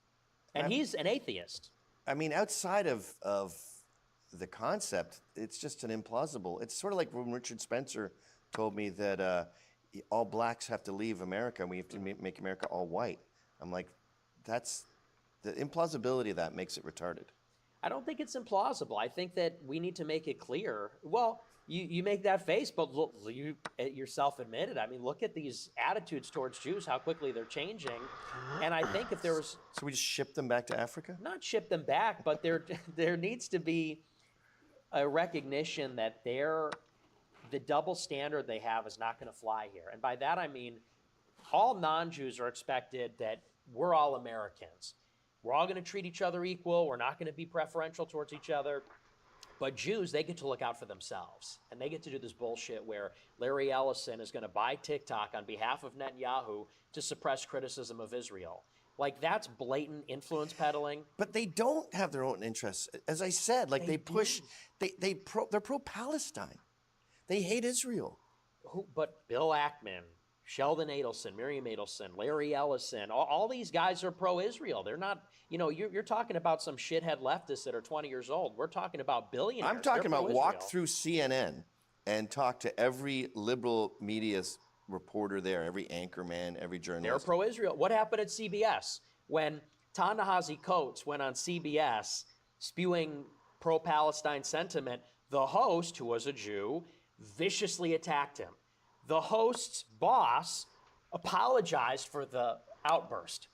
Speaker 6: And he's an atheist.
Speaker 4: I mean, outside of the concept, it's just an implausible. It's sort of like when Richard Spencer told me that all blacks have to leave America and we have to make America all white. I'm like, that's the implausibility of that makes it retarded.
Speaker 6: I don't think it's implausible. I think that we need to make it clear. Well, you make that face, but look, you yourself admitted. I mean, look at these attitudes towards Jews, how quickly they're changing. And I think if there was
Speaker 4: So we just ship them back to Africa?
Speaker 6: not ship them back, but there needs to be a recognition that the double standard they have is not going to fly here. And by that I mean all non-Jews are expected that we're all Americans. We're all going to treat each other equal. We're not going to be preferential towards each other. But Jews, they get to look out for themselves. And they get to do this bullshit where Larry Ellison is going to buy TikTok on behalf of Netanyahu to suppress criticism of Israel. Like, that's blatant influence peddling.
Speaker 4: But they don't have their own interests. As I said, like they push, they're pro-Palestine. They hate Israel.
Speaker 6: But Bill Ackman, Sheldon Adelson, Miriam Adelson, Larry Ellison, all these guys are pro-Israel. They're not, you're talking about some shithead leftists that are 20 years old. We're talking about billionaires.
Speaker 4: I'm talking
Speaker 6: They're
Speaker 4: about walk
Speaker 6: pro-Israel.
Speaker 4: through CNN and talk to every liberal media reporter there, every anchorman, every
Speaker 6: They're
Speaker 4: journalist.
Speaker 6: pro-Israel. What happened at CBS when Ta-Nehisi Coates went on CBS spewing pro-Palestine sentiment? The host, who was a Jew, viciously attacked him. The host's boss apologized for the outburst.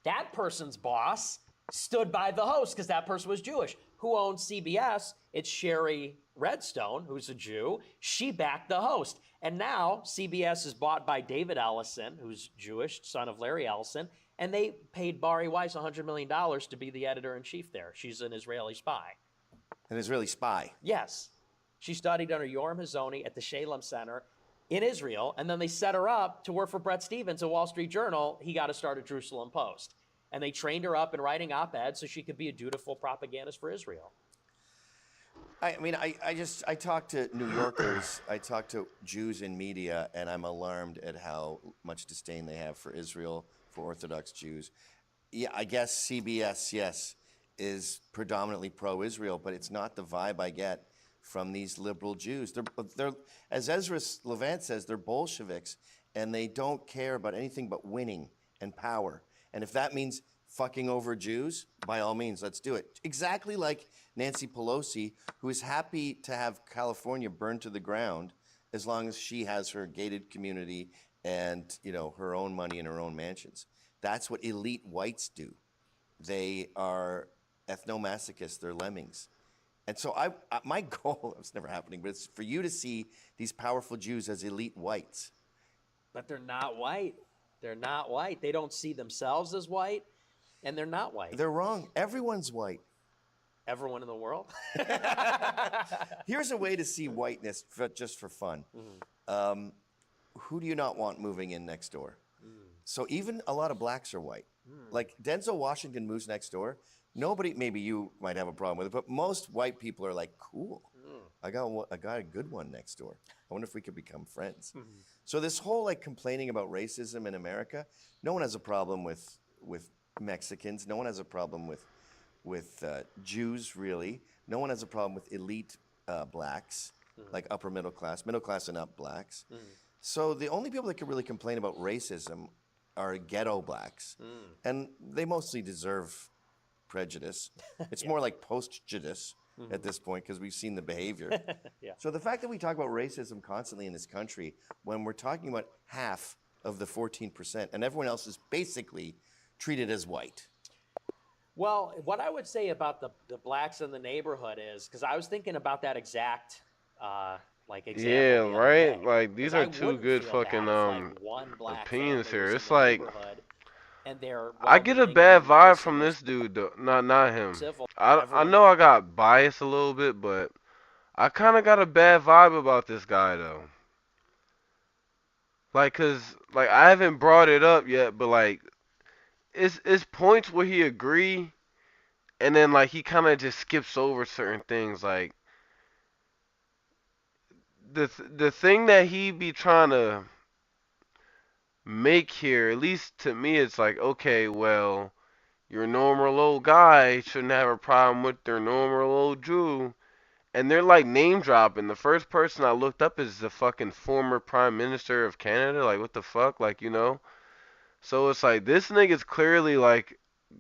Speaker 6: That person's boss stood by the host because that person was Jewish. Who owns CBS? It's Sherry Redstone, who's a Jew. She backed the host. And now CBS is bought by David Ellison, who's Jewish, son of Larry Ellison, and they paid Bari Weiss $100 million to be the editor-in-chief there. She's an Israeli spy.
Speaker 4: An Israeli spy.
Speaker 6: Yes. She studied under Yoram Hazony at the Shalem Center in Israel, and then they set her up to work for Bret Stephens at Wall Street Journal. He got to start at Jerusalem Post. And they trained her up in writing op-eds so she could be a dutiful propagandist for Israel.
Speaker 4: I talk to New Yorkers, I talk to Jews in media, and I'm alarmed at how much disdain they have for Israel, for Orthodox Jews. Yeah, I guess CBS, yes, is predominantly pro-Israel, but it's not the vibe I get from these liberal Jews. They're as Ezra Levant says, they're Bolsheviks, and they don't care about anything but winning and power. And if that means fucking over Jews, by all means, let's do it. Exactly like Nancy Pelosi, who is happy to have California burned to the ground as long as she has her gated community and, her own money and her own mansions. That's what elite whites do. They are ethnomasochists. They're lemmings. And so my goal, it's never happening, but it's for you to see these powerful Jews as elite whites.
Speaker 6: But they're not white. They're not white. They don't see themselves as white, and they're not white.
Speaker 4: They're wrong. Everyone's white.
Speaker 6: Everyone in the world?
Speaker 4: Here's a way to see whiteness just for fun. Mm-hmm. Who do you not want moving in next door? So even a lot of blacks are white. Like Denzel Washington moves next door. Nobody, maybe you might have a problem with it, but most white people are like, cool. I got a good one next door. I wonder if we could become friends. So this whole complaining about racism in America, no one has a problem with Mexicans. No one has a problem with Jews, really. No one has a problem with elite blacks, like upper middle class and up blacks. So the only people that can really complain about racism are ghetto blacks. And they mostly deserve prejudice. It's more like post-judice at this point because we've seen the behavior.
Speaker 6: Yeah.
Speaker 4: So the fact that we talk about racism constantly in this country when we're talking about half of the 14% and everyone else is basically treated as white.
Speaker 6: Well, what I would say about the blacks in the neighborhood is, because I was thinking about that exact example.
Speaker 1: Yeah,
Speaker 6: the other
Speaker 1: right?
Speaker 6: day,
Speaker 1: Like, these
Speaker 6: 'cause
Speaker 1: are
Speaker 6: I
Speaker 1: two
Speaker 6: wouldn't
Speaker 1: good
Speaker 6: feel bad
Speaker 1: fucking
Speaker 6: if, one black
Speaker 1: opinions
Speaker 6: family
Speaker 1: here.
Speaker 6: was in
Speaker 1: It's
Speaker 6: the
Speaker 1: like,
Speaker 6: neighborhood and they're
Speaker 1: I get a
Speaker 6: well-meaning
Speaker 1: bad
Speaker 6: and
Speaker 1: vibe
Speaker 6: nice
Speaker 1: from
Speaker 6: and
Speaker 1: this dude, though. Not him.
Speaker 6: civil.
Speaker 1: I
Speaker 6: Everyone-
Speaker 1: know I got biased a little bit, but I kind of got a bad vibe about this guy, though. Like, cause I haven't brought it up yet, but it's points where he agree, and then he kind of just skips over certain things. Like the thing that he be trying to make here, at least to me, it's like, okay, well, your normal old guy shouldn't have a problem with their normal old Jew. And they're name dropping. The first person I looked up is the fucking former Prime Minister of Canada. Like, what the fuck? So it's this nigga's clearly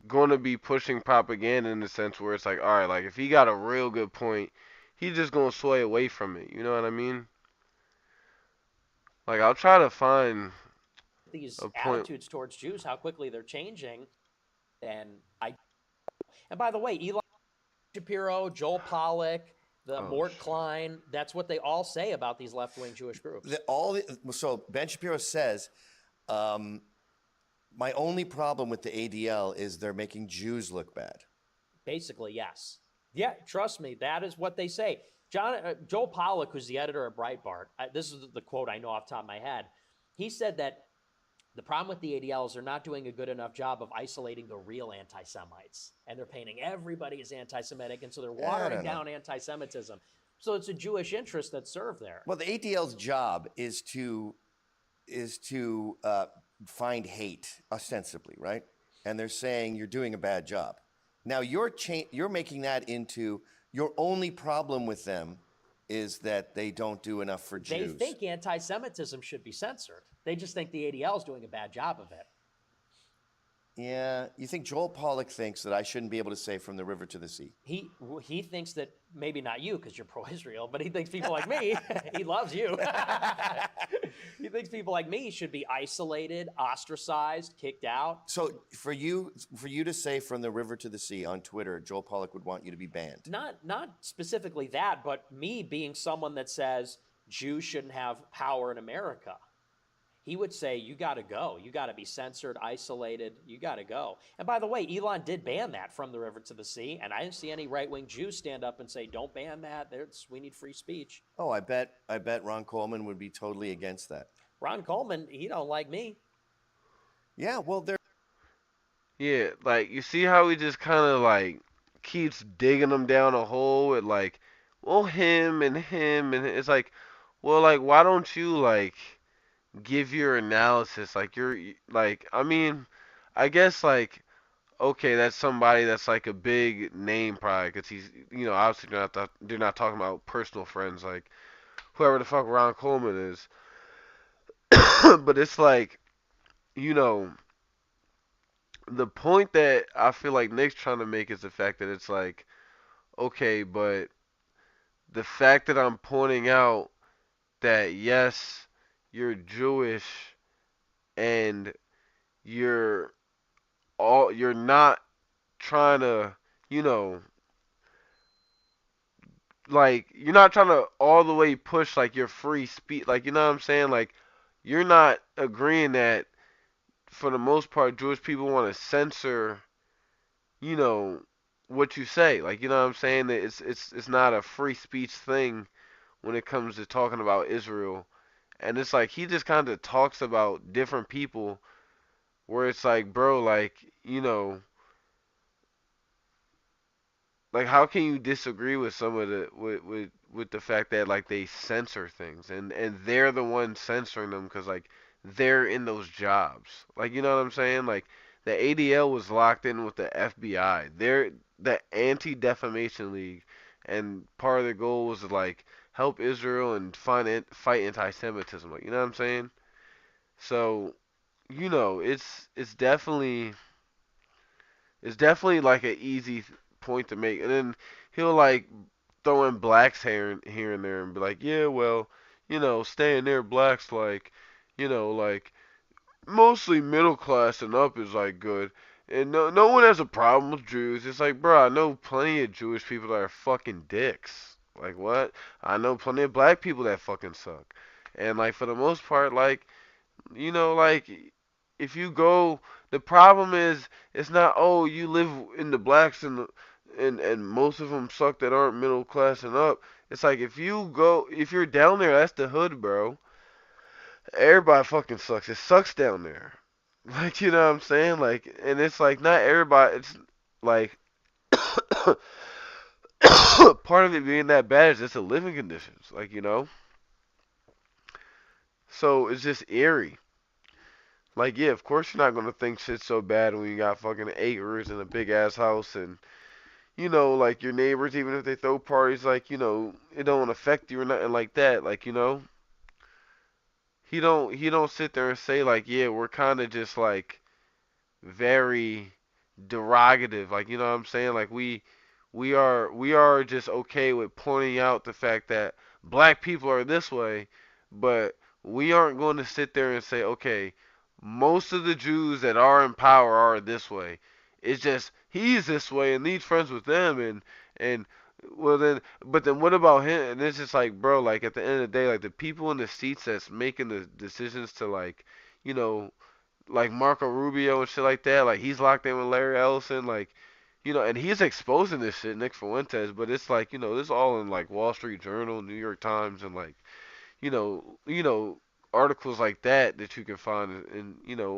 Speaker 1: going to be pushing propaganda in the sense where it's like, all right, like if he got a real good point, he's just going to sway away from it. You know what I mean? Like I'll try to find
Speaker 6: these
Speaker 1: a point.
Speaker 6: attitudes towards Jews, how quickly they're changing. And by the way, Elon Shapiro, Joel Pollack, the
Speaker 1: Oh
Speaker 6: Mort
Speaker 1: shit.
Speaker 6: Klein, that's what they all say about these left-wing Jewish groups.
Speaker 4: So Ben Shapiro says, my only problem with the ADL is they're making Jews look bad.
Speaker 6: Basically, yes. Yeah, trust me, that is what they say. Joel Pollack, who's the editor of Breitbart, this is the quote I know off the top of my head. He said that the problem with the ADL is they're not doing a good enough job of isolating the real anti-Semites. And they're painting everybody as anti-Semitic, and so they're watering down anti-Semitism. So it's a Jewish interest that's served there.
Speaker 4: Well, the ADL's job is to find hate, ostensibly, right? And they're saying you're doing a bad job. Now you're making that into your only problem with them is that they don't do enough for Jews.
Speaker 6: They think anti-Semitism should be censored. They just think the ADL is doing a bad job of it.
Speaker 4: Yeah, you think Joel Pollack thinks that I shouldn't be able to say from the river to the sea?
Speaker 6: He thinks that, maybe not you because you're pro-Israel, but he thinks people like me, he loves you. He thinks people like me should be isolated, ostracized, kicked out.
Speaker 4: So for you to say from the river to the sea on Twitter, Joel Pollack would want you to be banned.
Speaker 6: Not specifically that, but me being someone that says Jews shouldn't have power in America. He would say, you got to go. You got to be censored, isolated. You got to go. And by the way, Elon did ban that from the river to the sea, and I didn't see any right-wing Jews stand up and say, don't ban that. We need free speech.
Speaker 4: Oh, I bet Ron Coleman would be totally against that.
Speaker 6: Ron Coleman, he don't like me.
Speaker 4: Yeah, well,
Speaker 1: Yeah, like you see how he just kind of like keeps digging them down a hole with like, well, him and it's like, well, like why don't you like give your analysis? Like like, I mean, I guess like okay, that's somebody that's like a big name probably because he's obviously they're not talking about personal friends like whoever the fuck Ron Coleman is, but it's like you know the point that I feel like Nick's trying to make is the fact that it's like okay, but the fact that I'm pointing out that yes, you're Jewish and you're you're not trying to, you know, like you're not trying to all the way push like your free speech, like you know what I'm saying? Like you're not agreeing that for the most part Jewish people want to censor, you know, what you say. Like you know what I'm saying? That it's not a free speech thing when it comes to talking about Israel. And it's like he just kind of talks about different people where it's like, bro, like, like how can you disagree with some of the with the fact that like they censor things and they're the ones censoring them because like they're in those jobs. Like, you know what I'm saying? Like the ADL was locked in with the FBI. They're the Anti-Defamation League, and part of their goal was to like help Israel and fight anti-Semitism. Like, you know what I'm saying? So, it's definitely like an easy point to make, and then he'll like throw in blacks here and there and be like, yeah, well, staying near blacks like, like mostly middle class and up is like good, and no one has a problem with Jews. It's like, bro, I know plenty of Jewish people that are fucking dicks. Like what? I know plenty of black people that fucking suck, and like for the most part, like like if you go, the problem is it's not you live in the blacks and most of them suck that aren't middle class and up. It's like if you're down there, that's the hood, bro. Everybody fucking sucks. It sucks down there. Like you know what I'm saying? Like, and it's like not everybody. It's like part of it being that bad is just the living conditions. Like so it's just eerie. Like, yeah, of course you're not gonna think shit's so bad when you got fucking acres and a big ass house and like your neighbors, even if they throw parties, like, it don't affect you or nothing like that. Like, he don't sit there and say like, yeah, we're kinda just like very, derogative. Like, you know what I'm saying? Like we are just okay with pointing out the fact that black people are this way, but we aren't going to sit there and say, okay, most of the Jews that are in power are this way. It's just he's this way and he's friends with them and well then but then what about him? And it's just like, bro, like at the end of the day, like the people in the seats that's making the decisions to, like, you know, like Marco Rubio and shit like that. Like he's locked in with Larry Ellison, like, you know, and he's exposing this shit, Nick Fuentes. But it's like, you know, this is all in like Wall Street Journal, New York Times, and like, articles like that you can find in,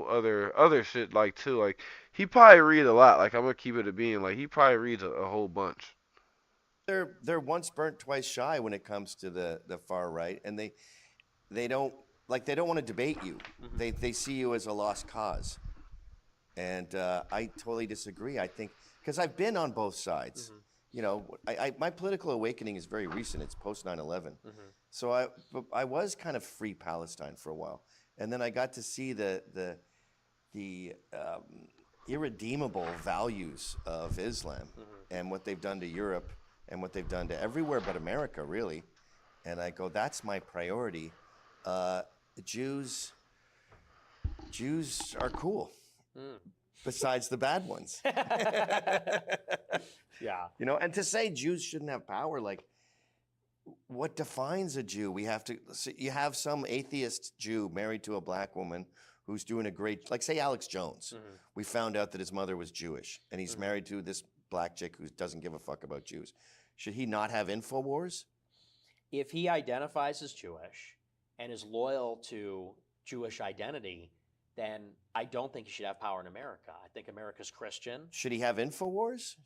Speaker 1: other shit like too. Like he probably read a lot. Like I'm gonna keep it a being. Like he probably reads a whole bunch.
Speaker 4: They're once burnt, twice shy when it comes to the far right, and they don't want to debate you. They see you as a lost cause, and I totally disagree. I think because I've been on both sides. You know, my political awakening is very recent. It's post 9/11. So I was kind of free Palestine for a while, and then I got to see the irredeemable values of Islam and what they've done to Europe and what they've done to everywhere but America, really. And I go, that's my priority. Jews are cool, besides the bad ones.
Speaker 6: Yeah.
Speaker 4: You know, and to say Jews shouldn't have power, like, what defines a Jew? You have some atheist Jew married to a black woman who's doing a great, like say Alex Jones. We found out that his mother was Jewish, and he's married to this black chick who doesn't give a fuck about Jews. Should he not have InfoWars?
Speaker 6: If he identifies as Jewish and is loyal to Jewish identity, then I don't think he should have power in America. I think America's Christian.
Speaker 4: Should he have InfoWars?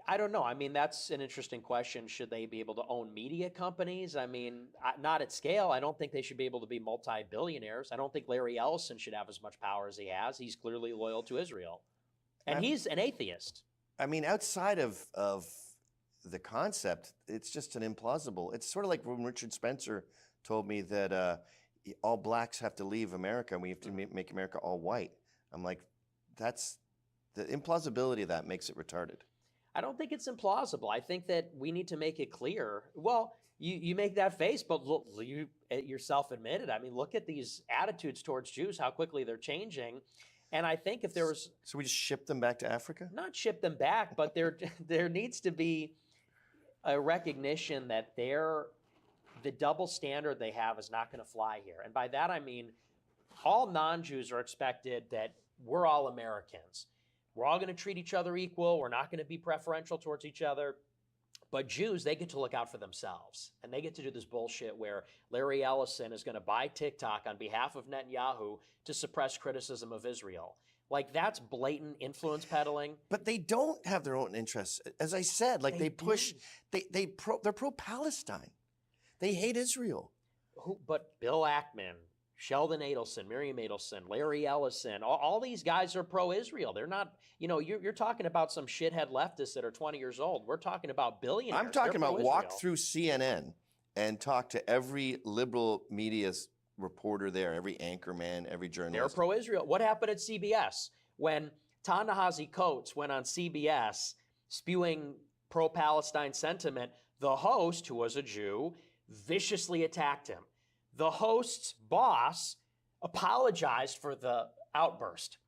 Speaker 6: I don't know. I mean, that's an interesting question. Should they be able to own media companies? I mean, not at scale. I don't think they should be able to be multi-billionaires. I don't think Larry Ellison should have as much power as he has. He's clearly loyal to Israel. And he's an atheist.
Speaker 4: I mean, outside of the concept, it's just an implausible. It's sort of like when Richard Spencer told me that all blacks have to leave America and we have to make America all white. I'm like, that's the implausibility of that makes it retarded.
Speaker 6: I don't think it's implausible. I think that we need to make it clear. Well, you make that face, but look, you yourself admitted. I mean, look at these attitudes towards Jews, how quickly they're changing. And I think if there was...
Speaker 4: So we just ship them back to Africa?
Speaker 6: Not ship them back, but there needs to be a recognition that the double standard they have is not going to fly here. And by that I mean all non-Jews are expected that we're all Americans. We're all going to treat each other equal. We're not going to be preferential towards each other. But Jews, they get to look out for themselves. And they get to do this bullshit where Larry Ellison is going to buy TikTok on behalf of Netanyahu to suppress criticism of Israel. Like, that's blatant influence peddling.
Speaker 4: But they don't have their own interests. As I said, like they're pro-Palestine. They hate Israel.
Speaker 6: But Bill Ackman, Sheldon Adelson, Miriam Adelson, Larry Ellison, all these guys are pro-Israel. They're not, you're talking about some shithead leftists that are 20 years old. We're talking about billionaires.
Speaker 4: I'm talking about walk through CNN and talk to every liberal media's reporter there, every anchorman, every journalist.
Speaker 6: They're pro-Israel. What happened at CBS when Ta-Nehisi Coates went on CBS spewing pro-Palestine sentiment? The host, who was a Jew, viciously attacked him. The host's boss apologized for the outburst.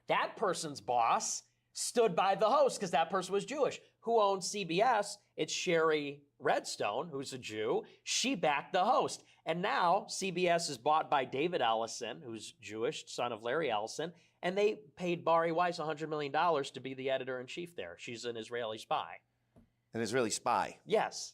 Speaker 6: That person's boss stood by the host because that person was Jewish. Who owns CBS? It's Sherry Redstone, who's a Jew. She backed the host. And now CBS is bought by David Ellison, who's Jewish, son of Larry Ellison, and they paid Bari Weiss $100 million to be the editor-in-chief there. She's an Israeli spy.
Speaker 4: An Israeli spy?
Speaker 6: Yes.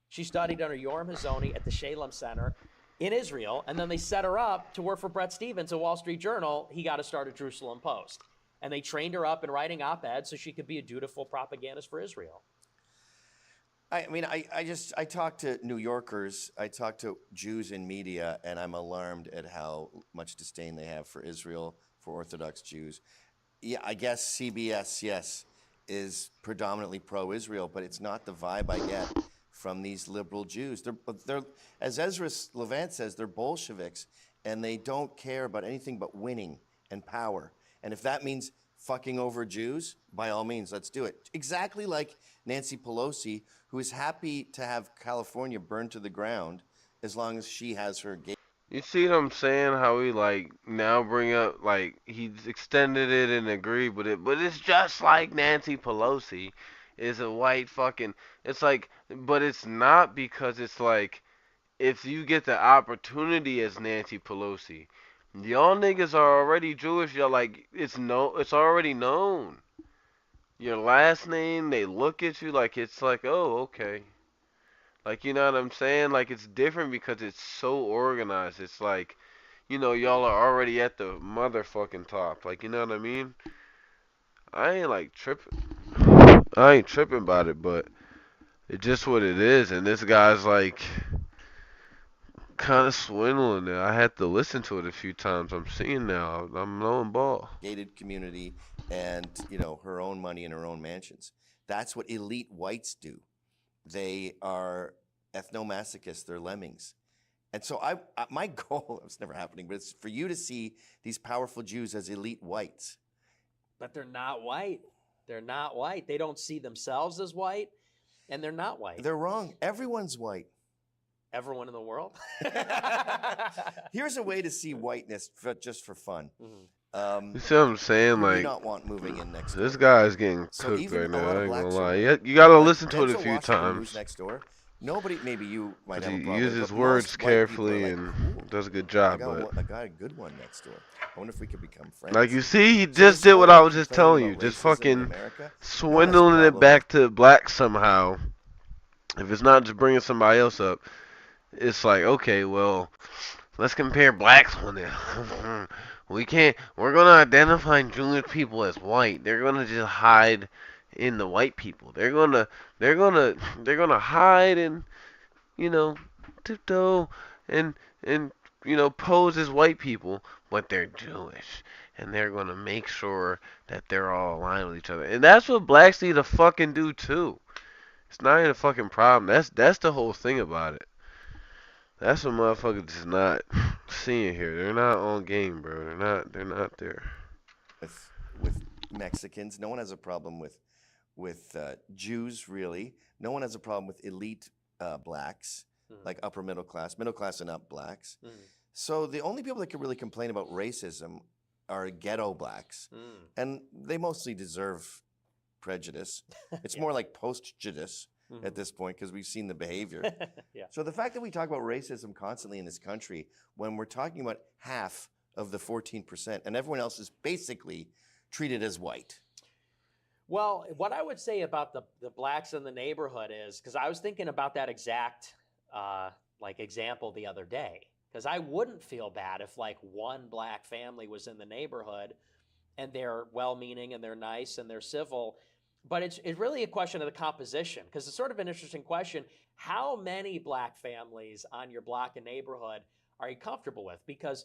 Speaker 6: She studied under Yoram Hazony at the Shalem Center in Israel, and then they set her up to work for Bret Stephens at Wall Street Journal. He got to start at Jerusalem Post. And they trained her up in writing op-eds so she could be a dutiful propagandist for Israel.
Speaker 4: I mean, I talk to New Yorkers, I talk to Jews in media, and I'm alarmed at how much disdain they have for Israel, for Orthodox Jews. Yeah, I guess CBS, yes, is predominantly pro-Israel, but it's not the vibe I get from these liberal Jews. They're as Ezra Levant says, they're Bolsheviks, and they don't care about anything but winning and power. And if that means fucking over Jews, by all means, let's do it. Exactly like Nancy Pelosi, who is happy to have California burned to the ground as long as she has her gay.
Speaker 1: You see what I'm saying? How he like now bring up like he's extended it and agreed with it, but it's just like Nancy Pelosi is a white fucking. It's like, but it's not because it's like if you get the opportunity as Nancy Pelosi, y'all niggas are already Jewish. Y'all like it's already known. Your last name, they look at you like it's like, oh, okay. Like, you know what I'm saying? Like, it's different because it's so organized. It's like, y'all are already at the motherfucking top. Like, you know what I mean? I ain't like tripping. I ain't tripping about it, but it's just what it is. And this guy's like kind of swindling it. I had to listen to it a few times. I'm seeing now. I'm knowing ball.
Speaker 4: Gated community and, her own money in her own mansions. That's what elite whites do. They are ethnomasochists. They're lemmings. And so my goal, it's never happening, but it's for you to see these powerful Jews as elite whites.
Speaker 6: But they're not white. They're not white. They don't see themselves as white, and they're not white.
Speaker 4: They're wrong. Everyone's white.
Speaker 6: Everyone in the world?
Speaker 4: Here's a way to see whiteness just for fun.
Speaker 1: You see what I'm saying?
Speaker 4: Who do
Speaker 1: Like,
Speaker 4: you not want moving in next door?
Speaker 1: this guy's getting
Speaker 4: So
Speaker 1: cooked
Speaker 4: even
Speaker 1: right
Speaker 4: a
Speaker 1: now.
Speaker 4: lot of
Speaker 1: I ain't gonna
Speaker 4: blacks
Speaker 1: lie.
Speaker 4: are-
Speaker 1: You gotta
Speaker 4: Like
Speaker 1: listen to it a
Speaker 4: Denzel
Speaker 1: few
Speaker 4: Washington
Speaker 1: times.
Speaker 4: moves next door. Nobody, maybe you might have a
Speaker 1: He
Speaker 4: problem.
Speaker 1: uses
Speaker 4: but
Speaker 1: words
Speaker 4: most white people are
Speaker 1: carefully
Speaker 4: like,
Speaker 1: and
Speaker 4: "Cool.
Speaker 1: does a good
Speaker 4: I
Speaker 1: job.
Speaker 4: got a good one next door. I wonder if we could become friends."
Speaker 1: Like, you see, he
Speaker 4: So
Speaker 1: just
Speaker 4: this
Speaker 1: did
Speaker 4: whole,
Speaker 1: what I was just
Speaker 4: complaining
Speaker 1: telling you.
Speaker 4: about
Speaker 1: Just
Speaker 4: racism in
Speaker 1: fucking
Speaker 4: America, no one has a
Speaker 1: swindling it
Speaker 4: problem
Speaker 1: back to blacks somehow. If it's not just bringing somebody else up, it's like, okay, well, let's compare blacks on it. We're gonna identify Jewish people as white. They're gonna just hide in the white people. They're gonna hide and, tiptoe and, pose as white people, but they're Jewish. And they're gonna make sure that they're all aligned with each other. And that's what blacks need to fucking do too. It's not even a fucking problem. That's the whole thing about it. That's what motherfuckers is not seeing here. They're not on game, bro. They're not there.
Speaker 4: with Mexicans. No one has a problem with Jews, really. No one has a problem with elite blacks, like upper middle class and up blacks. So the only people that can really complain about racism are ghetto blacks, and they mostly deserve prejudice. It's more like post-judice at this point because we've seen the behavior.
Speaker 6: Yeah.
Speaker 4: So the fact that we talk about racism constantly in this country when we're talking about half of the 14% and everyone else is basically treated as white.
Speaker 6: Well, what I would say about the blacks in the neighborhood is, because I was thinking about that exact example the other day, because I wouldn't feel bad if like one black family was in the neighborhood and they're well-meaning and they're nice and they're civil, but it's really a question of the composition, because it's sort of an interesting question. How many black families on your block and neighborhood are you comfortable with? Because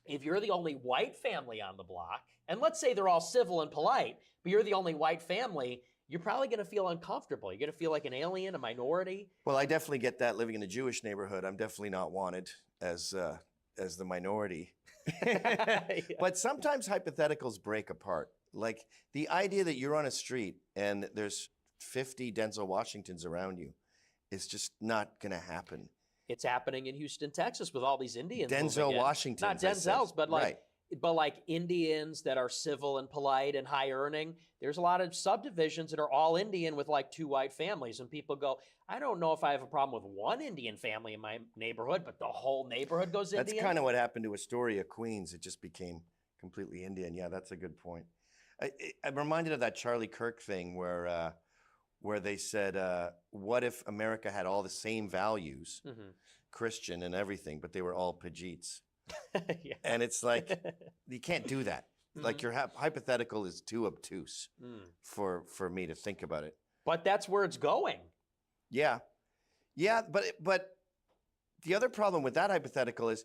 Speaker 6: if you're the only white family on the block, and let's say they're all civil and polite, but you're the only white family, you're probably going to feel uncomfortable. You're going to feel like an alien, a minority.
Speaker 4: Well, I definitely get that living in a Jewish neighborhood. I'm definitely not wanted as the minority.
Speaker 6: Yeah.
Speaker 4: But sometimes hypotheticals break apart. Like the idea that you're on a street and there's 50 Denzel Washingtons around you is just not going to happen.
Speaker 6: It's happening in Houston, Texas, with all these Indians.
Speaker 4: Denzel Washington,
Speaker 6: not Denzel's, but like Indians that are civil and polite and high earning. There's a lot of subdivisions that are all Indian with like two white families, and people go, I don't know if I have a problem with one Indian family in my neighborhood, but the whole neighborhood goes Indian.
Speaker 4: That's kind of what happened to Astoria, Queens. It just became completely Indian. Yeah, that's a good point. I'm reminded of that Charlie Kirk thing where they said, what if America had all the same values, Christian and everything, but they were all Pajeets?
Speaker 6: Yeah.
Speaker 4: And it's like, you can't do that. Like your hypothetical is too obtuse for me to think about it.
Speaker 6: But that's where it's going.
Speaker 4: Yeah. Yeah, but the other problem with that hypothetical is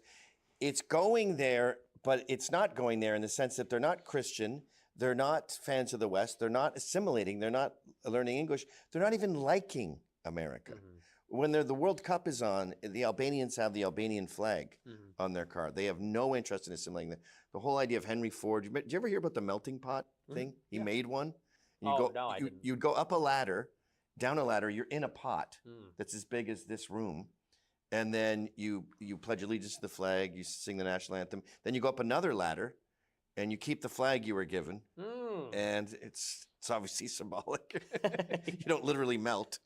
Speaker 4: it's going there, but it's not going there in the sense that they're not Christian. They're not fans of the West. They're not assimilating. They're not learning English. They're not even liking America. when the World Cup is on, the Albanians have the Albanian flag on their car. They have no interest in assimilating. The whole idea of Henry Ford. Did you ever hear about the melting pot thing? He made one. And
Speaker 6: I didn't.
Speaker 4: You'd go up a ladder, down a ladder. You're in a pot that's as big as this room, and then you pledge allegiance to the flag. You sing the national anthem. Then you go up another ladder, and you keep the flag you were given. And it's obviously symbolic. You don't literally melt.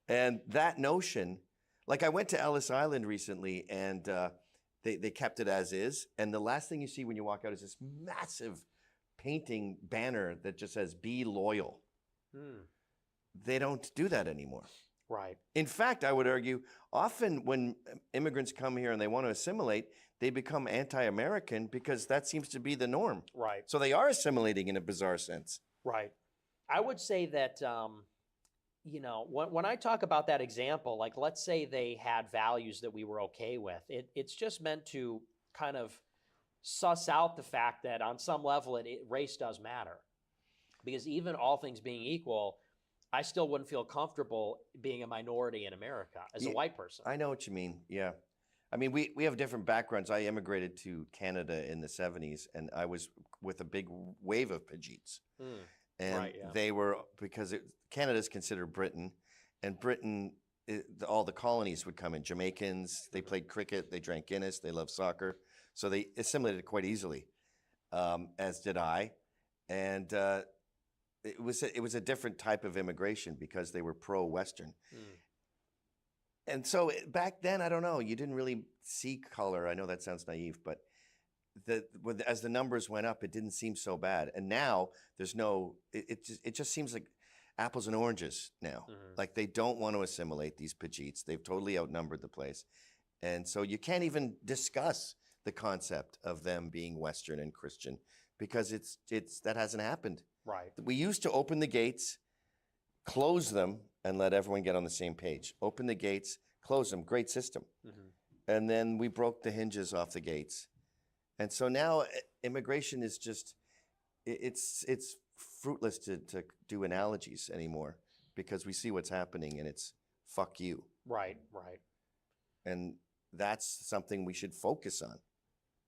Speaker 4: And that notion, like I went to Ellis Island recently, and they kept it as is. And the last thing you see when you walk out is this massive painting banner that just says "Be loyal." They don't do that anymore.
Speaker 6: Right.
Speaker 4: In fact, I would argue often when immigrants come here and they want to assimilate, they become anti-American because that seems to be the norm.
Speaker 6: Right.
Speaker 4: So they are assimilating in a bizarre sense.
Speaker 6: Right. I would say that, when I talk about that example, like let's say they had values that we were okay with, it's just meant to kind of suss out the fact that on some level race does matter. Because even all things being equal, I still wouldn't feel comfortable being a minority in America as a white person.
Speaker 4: I know what you mean, yeah. I mean, we have different backgrounds. I immigrated to Canada in the 70s, and I was with a big wave of Pajeets. And they were, because Canada is considered Britain, and Britain, all the colonies would come in. Jamaicans, they played cricket, they drank Guinness, they loved soccer. So they assimilated quite easily, as did I. And it was a different type of immigration because they were pro-Western. And so back then, I don't know, you didn't really see color. I know that sounds naive, but as the numbers went up, it didn't seem so bad. And now there's it just seems like apples and oranges now. Like they don't want to assimilate these Pajeets. They've totally outnumbered the place. And so you can't even discuss the concept of them being Western and Christian because that hasn't happened.
Speaker 6: Right.
Speaker 4: We used to open the gates, close them, and let everyone get on the same page. Open the gates, close them, great system. And then we broke the hinges off the gates. And so now immigration is just, it's fruitless to do analogies anymore because we see what's happening and it's fuck you.
Speaker 6: Right, right.
Speaker 4: And that's something we should focus on,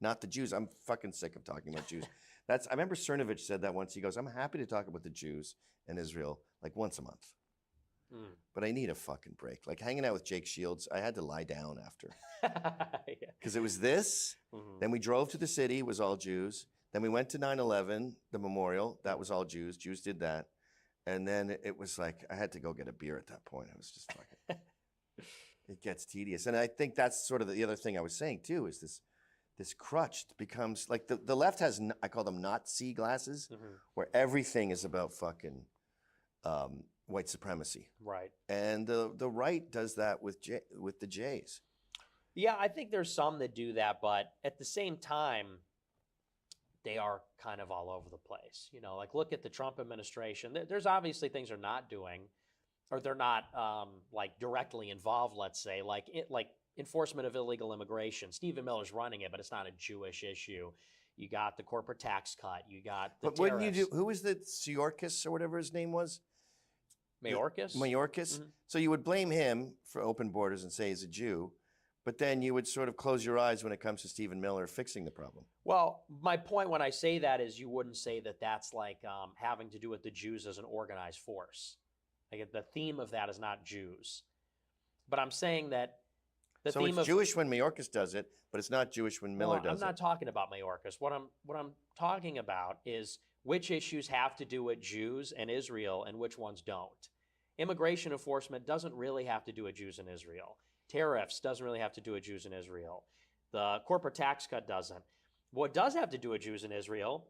Speaker 4: not the Jews. I'm fucking sick of talking about Jews. I remember Cernovich said that once. He goes, I'm happy to talk about the Jews and Israel like once a month. But I need a fucking break. Like hanging out with Jake Shields, I had to lie down after. Because it was this. Then we drove to the city, it was all Jews. Then we went to 9/11, the memorial, that was all Jews. Jews did that. And then it was like, I had to go get a beer at that point. I was just fucking, it gets tedious. And I think that's sort of the other thing I was saying too, is this crutch becomes, like the left has, I call them Nazi glasses, where everything is about fucking white supremacy.
Speaker 6: Right.
Speaker 4: And the right does that with the Jays.
Speaker 6: Yeah, I think there's some that do that, but at the same time, they are kind of all over the place. Like look at the Trump administration. There's obviously things they're not doing, or they're not like directly involved. Let's say like enforcement of illegal immigration. Stephen Miller's running it, but it's not a Jewish issue. You got the corporate tax cut. You got the
Speaker 4: But wouldn't you do? Who was the Mayorkas or whatever his name was?
Speaker 6: Mayorkas?
Speaker 4: Mayorkas. So you would blame him for open borders and say he's a Jew, but then you would sort of close your eyes when it comes to Stephen Miller fixing the problem.
Speaker 6: Well, my point when I say that is you wouldn't say that that's like having to do with the Jews as an organized force. Like the theme of that is not Jews. But I'm saying that the theme
Speaker 4: it's Jewish when Mayorkas does it, but it's not Jewish when Miller does it.
Speaker 6: I'm not talking about Mayorkas. What I'm talking about is which issues have to do with Jews and Israel and which ones don't. Immigration enforcement doesn't really have to do with Jews and Israel. Tariffs doesn't really have to do with Jews and Israel. The corporate tax cut doesn't. What does have to do with Jews and Israel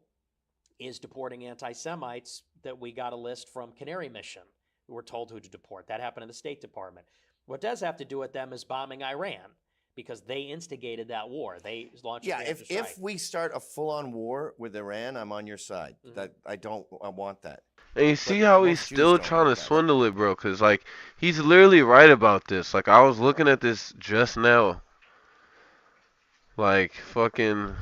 Speaker 6: is deporting anti-Semites that we got a list from Canary Mission. We were told who to deport. That happened in the State Department. What does have to do with them is bombing Iran because they instigated that war. They launched.
Speaker 4: Yeah, if we start a full-on war with Iran, I'm on your side. I want that.
Speaker 1: And you see how he's still trying to swindle it, bro, because, like, he's literally right about this. Like, I was looking at this just now. Like, fucking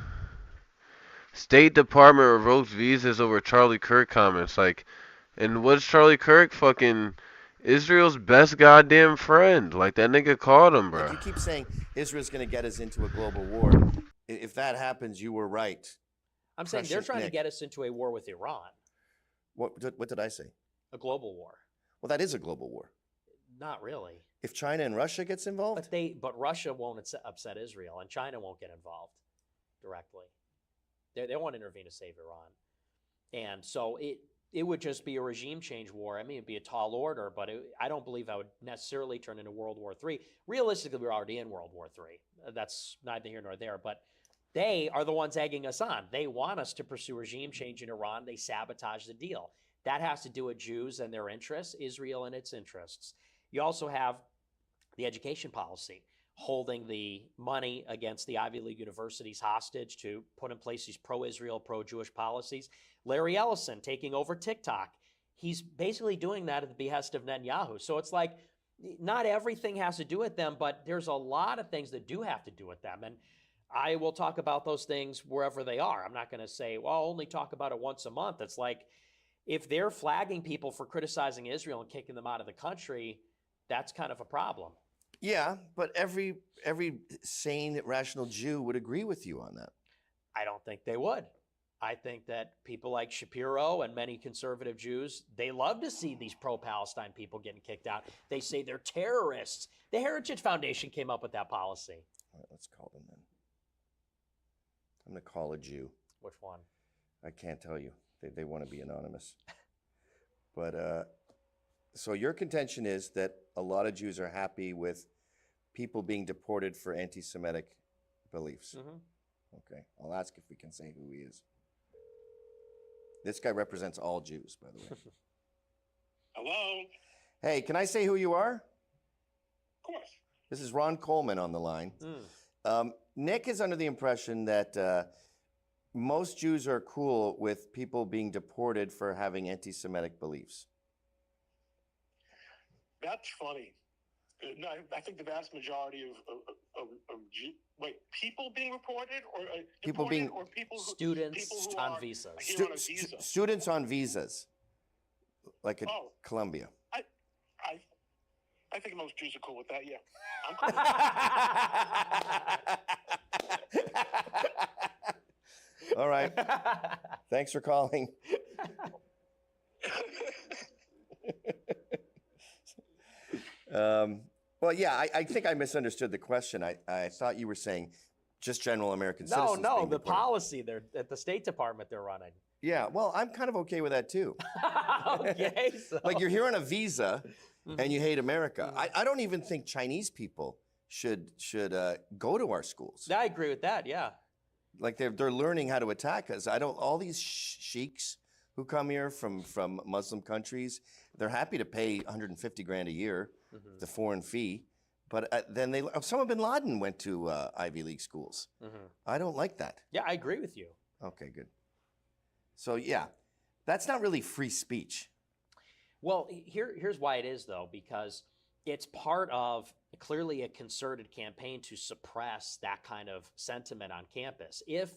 Speaker 1: State Department revokes visas over Charlie Kirk comments. Like, and what's Charlie Kirk? Fucking Israel's best goddamn friend. Like that nigga called him,
Speaker 4: Like
Speaker 1: bro.
Speaker 4: you keep saying Israel's going to get us into a global war. If that happens, you were right.
Speaker 6: I'm saying they're
Speaker 4: Prescient
Speaker 6: trying to
Speaker 4: Nick.
Speaker 6: get us into a war with Iran,
Speaker 4: What did I say?
Speaker 6: a global war.
Speaker 4: Well, that is a global war.
Speaker 6: Not really.
Speaker 4: If China and Russia gets involved,
Speaker 6: But Russia won't upset Israel, and China won't get involved directly. They won't intervene to save Iran, and so it would just be a regime change war. I mean, it'd be a tall order, but I don't believe that would necessarily turn into World War III. Realistically, we're already in World War III. That's neither here nor there, but they are the ones egging us on. They want us to pursue regime change in Iran. They sabotage the deal. That has to do with Jews and their interests, Israel and its interests. You also have the education policy, holding the money against the Ivy League universities hostage to put in place these pro-Israel, pro-Jewish policies. Larry Ellison taking over TikTok. He's basically doing that at the behest of Netanyahu. So it's like, not everything has to do with them, but there's a lot of things that do have to do with them. And I will talk about those things wherever they are. I'm not going to say, well, I'll only talk about it once a month. It's like, if they're flagging people for criticizing Israel and kicking them out of the country, that's kind of a problem.
Speaker 4: yeah, but every sane, rational Jew would agree with you on that.
Speaker 6: I don't think they would. I think that people like Shapiro and many conservative Jews, they love to see these pro-Palestine people getting kicked out. They say they're terrorists. The Heritage Foundation came up with that policy.
Speaker 4: All right, let's call them then. I'm going to call a Jew.
Speaker 6: Which one?
Speaker 4: I can't tell you. They want to be anonymous. But so your contention is that a lot of Jews are happy with people being deported for anti-Semitic beliefs.
Speaker 6: Mm-hmm.
Speaker 4: Okay, I'll ask if we can say who he is. This guy represents all Jews, by the way.
Speaker 7: Hello?
Speaker 4: Hey, can I say who you are?
Speaker 7: Of course.
Speaker 4: This is Ron Coleman on the line. Nick is under the impression that most Jews are cool with people being deported for having anti-Semitic beliefs.
Speaker 7: That's funny. No, I think the vast majority of people being reported or
Speaker 4: People
Speaker 7: deported,
Speaker 4: being-
Speaker 7: or people who,
Speaker 6: Students
Speaker 7: people who
Speaker 6: on
Speaker 7: are
Speaker 6: visas.
Speaker 7: here on a visa.
Speaker 4: Students on visas, like at
Speaker 7: Oh.
Speaker 4: Columbia.
Speaker 7: I think most Jews are cool with that. Yeah, I'm cool with that.
Speaker 4: All right. Thanks for calling. Well, yeah, I think I misunderstood the question. I thought you were saying just general American citizens.
Speaker 6: No,
Speaker 4: being
Speaker 6: the
Speaker 4: deported.
Speaker 6: policy they're at the State Department they're running.
Speaker 4: Yeah, well, I'm kind of okay with that too.
Speaker 6: Okay, so.
Speaker 4: Like you're here on a visa and you hate America. I don't even think Chinese people should go to our schools.
Speaker 6: I agree with that. Yeah.
Speaker 4: Like they're learning how to attack us. All these sheiks who come here from Muslim countries, they're happy to pay 150 grand a year, the foreign fee. But then Osama bin Laden went to Ivy League schools. I don't like that.
Speaker 6: Yeah, I agree with you.
Speaker 4: Okay, good. So yeah, that's not really free speech.
Speaker 6: Well, here's why it is, though, because it's part of clearly a concerted campaign to suppress that kind of sentiment on campus. If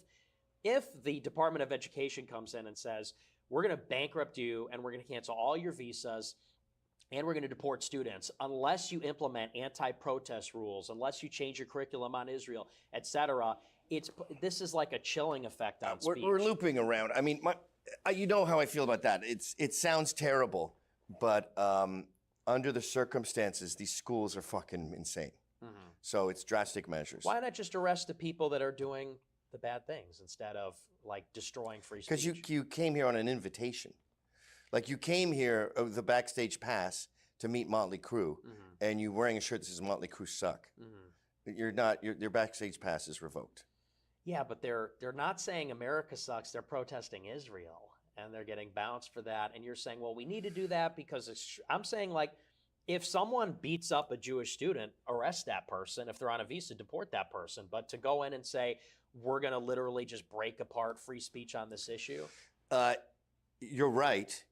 Speaker 6: the Department of Education comes in and says, we're going to bankrupt you and we're going to cancel all your visas and we're going to deport students unless you implement anti-protest rules, unless you change your curriculum on Israel, etc., this is like a chilling effect on speech.
Speaker 4: We're looping around. I mean, you know how I feel about that. It sounds terrible, but under the circumstances, these schools are fucking insane. So it's drastic measures.
Speaker 6: Why not just arrest the people that are doing the bad things instead of like destroying free speech?
Speaker 4: Because you came here on an invitation. Like you came here with the backstage pass to meet Motley Crue, and you're wearing a shirt that says Motley Crue suck. You're not. Your backstage pass is revoked.
Speaker 6: Yeah, but they're not saying America sucks. They're protesting Israel, and they're getting bounced for that. And you're saying, well, we need to do that because I'm saying, like, if someone beats up a Jewish student, arrest that person. If they're on a visa, deport that person. But to go in and say, we're going to literally just break apart free speech on this issue?
Speaker 4: You're right.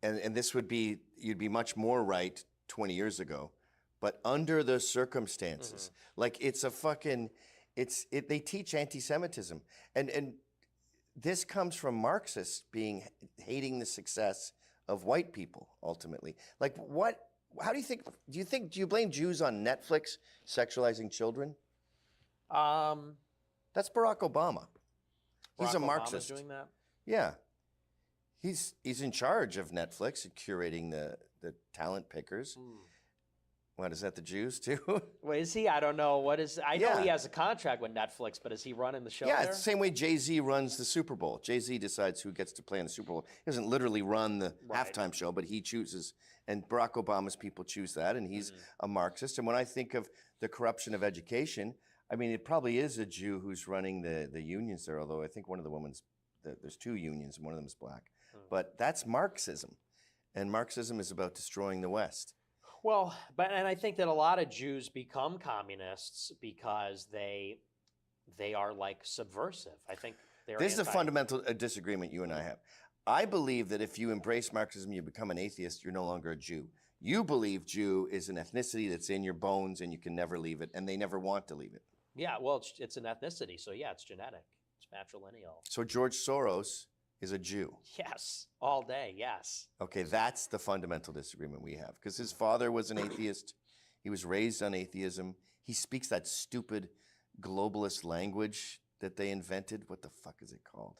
Speaker 4: And this would be, you'd be much more right 20 years ago. But under the circumstances, like it's a fucking... they teach anti-Semitism, and this comes from Marxists hating the success of white people ultimately. Like what? How do you think? Do you blame Jews on Netflix sexualizing children? That's Barack Obama. He's a
Speaker 6: Barack Obama's
Speaker 4: Marxist.
Speaker 6: doing that?
Speaker 4: Yeah. He's in charge of Netflix and curating the talent pickers. What, is that the Jews too?
Speaker 6: Wait, is he? I don't know. What is? I know he
Speaker 4: Yeah.
Speaker 6: has a contract with Netflix, but is he running the show
Speaker 4: Yeah,
Speaker 6: there?
Speaker 4: it's the same way Jay-Z runs the Super Bowl. Jay-Z decides who gets to play in the Super Bowl. He doesn't literally run the halftime show, but he chooses. And Barack Obama's people choose that, and he's a Marxist. And when I think of the corruption of education, I mean, it probably is a Jew who's running the unions there, although I think one of the women's, there's 2 unions, and one of them is black. But that's Marxism. And Marxism is about destroying the West.
Speaker 6: Well, and I think that a lot of Jews become communists because they are like subversive. I think they're
Speaker 4: This is a fundamental disagreement you and I have. I believe that if you embrace Marxism, you become an atheist, you're no longer a Jew. You believe Jew is an ethnicity that's in your bones and you can never leave it, and they never want to leave it.
Speaker 6: Yeah, well, it's an ethnicity, so yeah, it's genetic. It's matrilineal.
Speaker 4: So George Soros is a Jew.
Speaker 6: Yes, all day, yes.
Speaker 4: Okay, that's the fundamental disagreement we have. Because his father was an atheist. He was raised on atheism. He speaks that stupid globalist language that they invented. What the fuck is it called?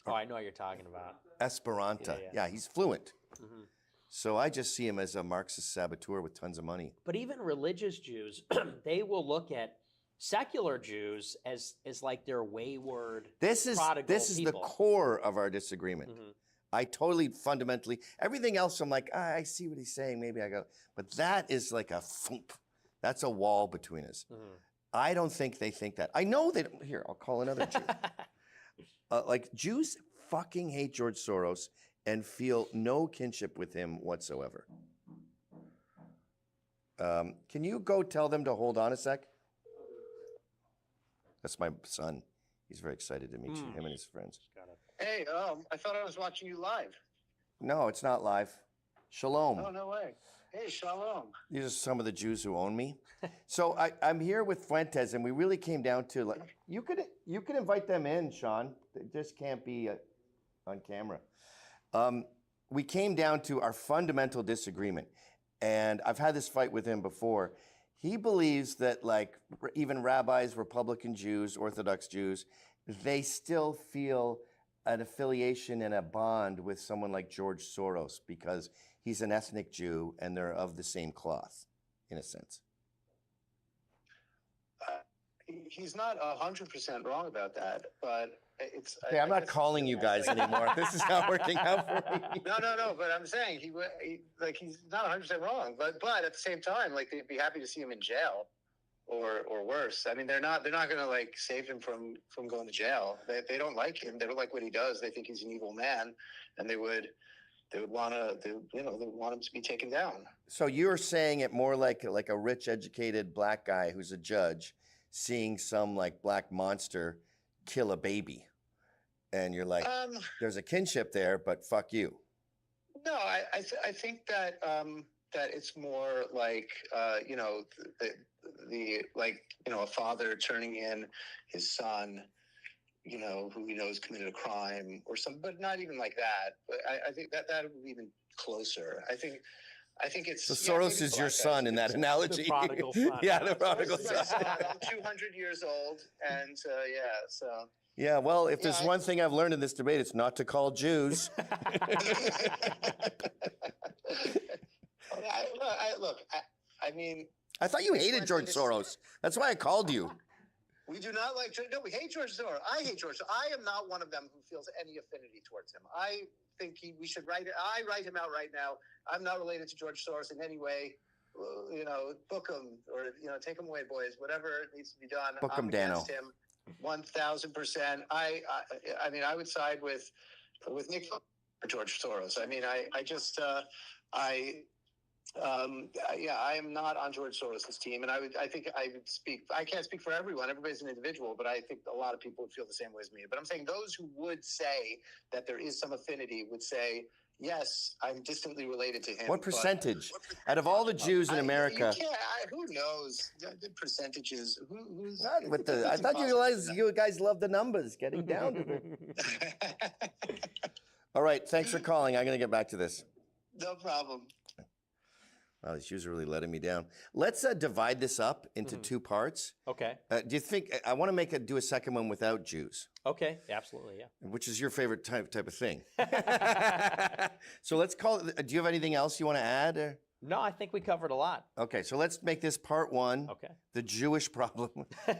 Speaker 6: Oh, I know what you're talking about.
Speaker 4: Esperanto. Yeah, he's fluent. So I just see him as a Marxist saboteur with tons of money.
Speaker 6: But even religious Jews, they will look at secular Jews as like their wayward,
Speaker 4: This is
Speaker 6: people.
Speaker 4: the core of our disagreement. I totally fundamentally, everything else I'm like, I see what he's saying, maybe I go, but that is like a thump. That's a wall between us. I don't think they think that. I know that, here, I'll call another Jew. Like Jews fucking hate George Soros and feel no kinship with him whatsoever. Can you go tell them to hold on a sec? That's my son. He's very excited to meet you, him and his friends.
Speaker 7: Hey, I thought I was watching you live.
Speaker 4: No, it's not live. Shalom.
Speaker 7: Oh, no way. Hey, shalom.
Speaker 4: These are some of the Jews who own me. So I'm here with Fuentes, and we really came down to, like, you could invite them in, Sean. They just can't be on camera. We came down to our fundamental disagreement, and I've had this fight with him before. He believes that, like, even rabbis, Republican Jews, Orthodox Jews, they still feel an affiliation and a bond with someone like George Soros because he's an ethnic Jew and they're of the same cloth, in a sense.
Speaker 7: He's not 100% wrong about that, but it's.
Speaker 4: Okay, I'm not calling you guys anymore. This is not working out for me.
Speaker 7: No. But I'm saying he's not 100% wrong. But at the same time, like they'd be happy to see him in jail, or worse. I mean, they're not going to like save him from going to jail. They don't like him. They don't like what he does. They think he's an evil man, and they would want him to be taken down.
Speaker 4: So you're saying it more like a rich, educated black guy who's a judge seeing some like black monster kill a baby, and you're like, there's a kinship there, but fuck you.
Speaker 7: No, I think that that it's more like a father turning in his son, who he knows committed a crime or something, but not even like that. But I think that would be even closer. I think it's.
Speaker 4: So Soros is your son in that analogy.
Speaker 6: The prodigal son.
Speaker 4: Yeah, the prodigal son.
Speaker 7: I'm 200 years old, and so.
Speaker 4: Yeah, well, if there's one thing I've learned in this debate, it's not to call Jews.
Speaker 7: I mean,
Speaker 4: I thought you hated George Soros. That's why I called you.
Speaker 7: We do not like. No, we hate George Soros. I hate George Soros. I am not one of them who feels any affinity towards him. I think we should write it. I write him out right now. I'm not related to George Soros in any way. Book him or take him away, boys. Whatever needs to be done.
Speaker 4: Book him,
Speaker 7: I'm
Speaker 4: Dano.
Speaker 7: against him 1,000%. I mean, I would side with Nick for George Soros. I mean, I am not on George Soros's team, and I think I would speak. I can't speak for everyone. Everybody's an individual, but I think a lot of people would feel the same way as me. But I'm saying those who would say that there is some affinity would say, yes, I'm distantly related to him.
Speaker 4: What percentage? Out of all the Jews in America.
Speaker 7: Who knows? The percentages. Who's
Speaker 4: Not with the. I thought you guys love the numbers, getting down to it. All right, thanks for calling. I'm going to get back to this.
Speaker 7: No problem.
Speaker 4: Wow, these Jews are really letting me down. Let's divide this up into two parts.
Speaker 6: Okay.
Speaker 4: Do you think I want to do a second one without Jews?
Speaker 6: Okay. Absolutely. Yeah.
Speaker 4: Which is your favorite type of thing. So let's call it. Do you have anything else you want to add? Or?
Speaker 6: No, I think we covered a lot.
Speaker 4: Okay, so let's make this part one,
Speaker 6: Okay.
Speaker 4: the Jewish problem,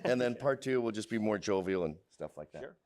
Speaker 4: and then part two will just be more jovial and stuff like that.
Speaker 6: Sure.